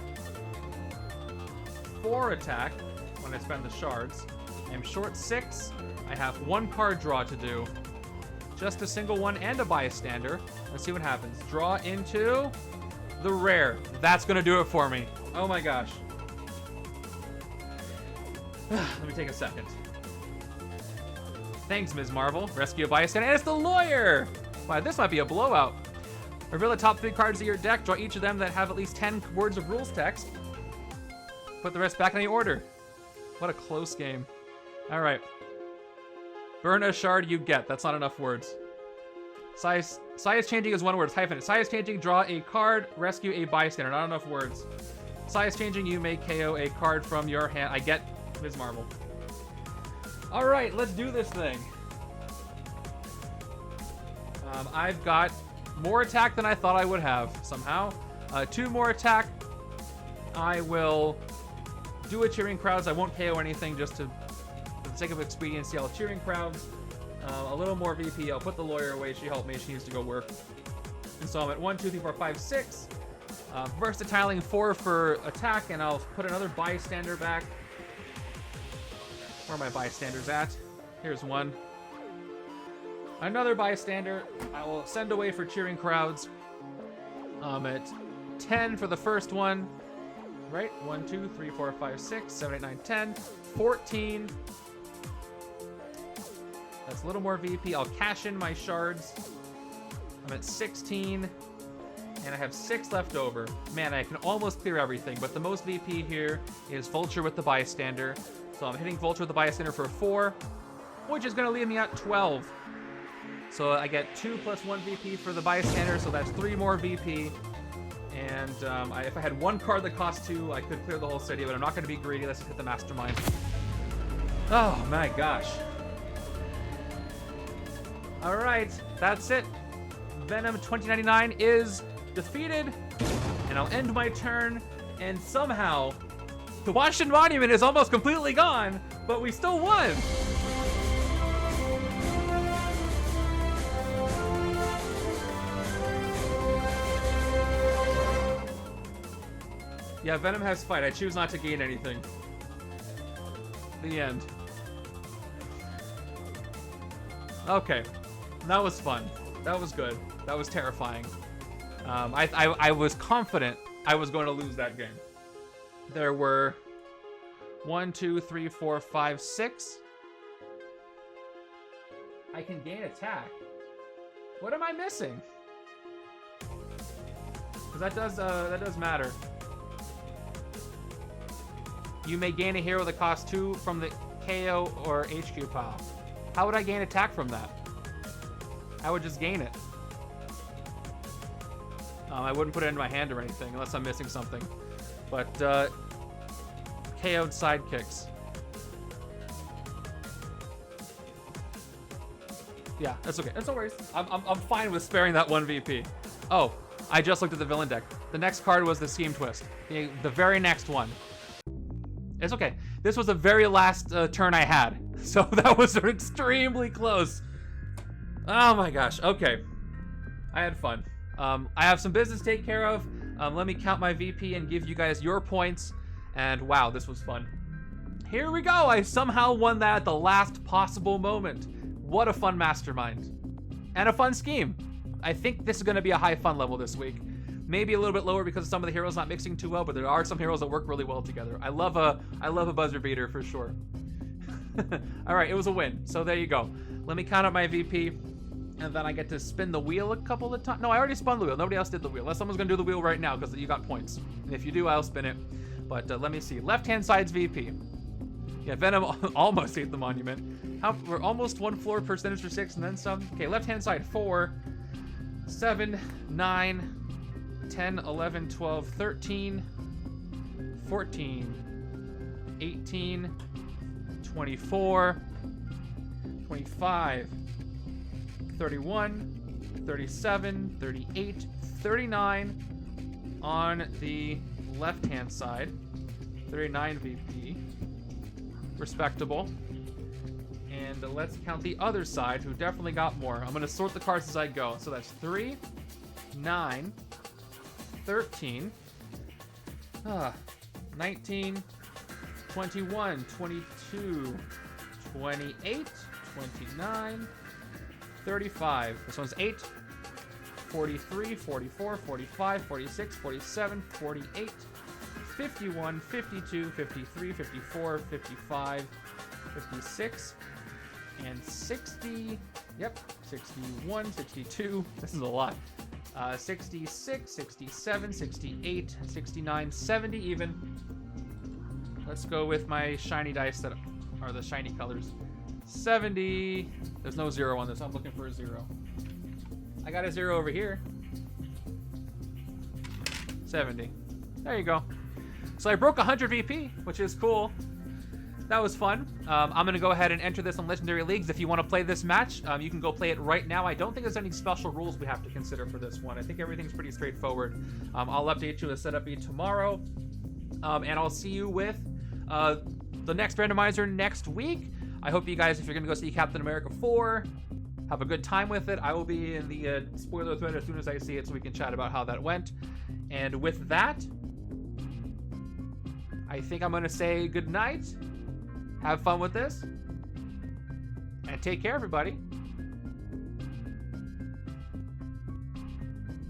4 attack when I spend the shards. I'm short 6. I have 1 card draw to do. Just a single one and a bystander. Let's see what happens. Draw into the rare. That's gonna do it for me. Oh my gosh. Let me take a second. Thanks, Ms. Marvel. Rescue a bystander, and it's the lawyer! Wow, this might be a blowout. Reveal the top 3 cards of your deck. Draw each of them that have at least 10 words of rules text. Put the rest back in any order. What a close game. All right. Burn a shard you get. That's not enough words. Size changing is 1 word. Hyphen it. Size changing, draw a card, rescue a bystander. Not enough words. Size changing, you may KO a card from your hand. I get Ms. Marvel. All right, let's do this thing. I've got more attack than I thought I would have somehow. 2 more attack. I will do a cheering crowds. I won't KO anything just for the sake of expediency. I'll cheering crowds. A little more VP. I'll put the lawyer away. She helped me. She needs to go work. And so I'm at 1, 2, 3, 4, 5, 6. Versatiling 4 for attack, and I'll put another bystander back. Where are my bystanders at? Here's 1. Another bystander. I will send away for cheering crowds. At 10 for the first one. Right? 1, 2, 3, 4, 5, 6, 7, 8, 9, 10. 14. That's a little more VP. I'll cash in my shards. I'm at 16. And I have 6 left over. Man, I can almost clear everything, but the most VP here is Vulture with the bystander. So I'm hitting Vulture with the bystander for 4, which is going to leave me at 12. So I get 2 plus 1 VP for the bystander, so that's 3 more VP. And if I had 1 card that cost 2, I could clear the whole city, but I'm not going to be greedy. Let's just hit the Mastermind. Oh my gosh. All right, that's it. Venom 2099 is defeated, and I'll end my turn, and somehow the Washington Monument is almost completely gone, but we still won. Yeah, Venom has fight. I choose not to gain anything. The end. Okay, that was fun. That was good. That was terrifying. I was confident I was going to lose that game. There were 1, 2, 3, 4, 5, 6. I can gain attack. What am I missing? Because that does matter. You may gain a hero that costs 2 from the KO or HQ pile. How would I gain attack from that? I would just gain it. I wouldn't put it into my hand or anything unless I'm missing something. But KO'd sidekicks. Yeah, that's okay. That's no worries. I'm fine with sparing that 1 VP. Oh, I just looked at the villain deck. The next card was the Scheme Twist. The very next one. It's okay. This was the very last turn I had. So that was extremely close. Oh my gosh. Okay. I had fun. I have some business to take care of. Let me count my VP and give you guys your points. And wow, this was fun. Here we go. I somehow won that at the last possible moment. What a fun mastermind. And a fun scheme. I think this is going to be a high fun level this week. Maybe a little bit lower because some of the heroes not mixing too well, but there are some heroes that work really well together. I love a buzzer beater for sure. All right, it was a win. So there you go. Let me count up my VP, and then I get to spin the wheel a couple of times. No, I already spun the wheel. Nobody else did the wheel. Unless someone's going to do the wheel right now because you got points. And if you do, I'll spin it. But let me see. Left-hand side's VP. Yeah, Venom almost ate the monument. We're almost 1 floor per Sinister Six and then some. Okay, left-hand side 4, 7, 9, 10, 11, 12, 13, 14, 18, 24, 25, 31, 37, 38, 39 on the left-hand side. 39 VP. Respectable. And let's count the other side, who definitely got more. I'm going to sort the cards as I go. So that's 3, 9, 13, 19, 21, 22, 28, 29, 35. This one's 8, 43, 44, 45, 46, 47, 48, 51, 52, 53, 54, 55, 56, and 60. Yep, 61, 62. This is a lot. 66, 67, 68, 69, 70 even. Let's go with my shiny dice that are the shiny colors. 70. There's no 0 on this. I'm looking for a 0. I got a 0 over here. 70. There you go. So I broke 100 VP, which is cool. That was fun. I'm going to go ahead and enter this on Legendary Leagues. If you want to play this match, you can go play it right now. I don't think there's any special rules we have to consider for this one. I think everything's pretty straightforward. I'll update you as setup tomorrow. And I'll see you with the next randomizer next week. I hope you guys, if you're going to go see Captain America 4, have a good time with it. I will be in the spoiler thread as soon as I see it so we can chat about how that went. And with that, I think I'm going to say good night. Have fun with this. And take care, everybody.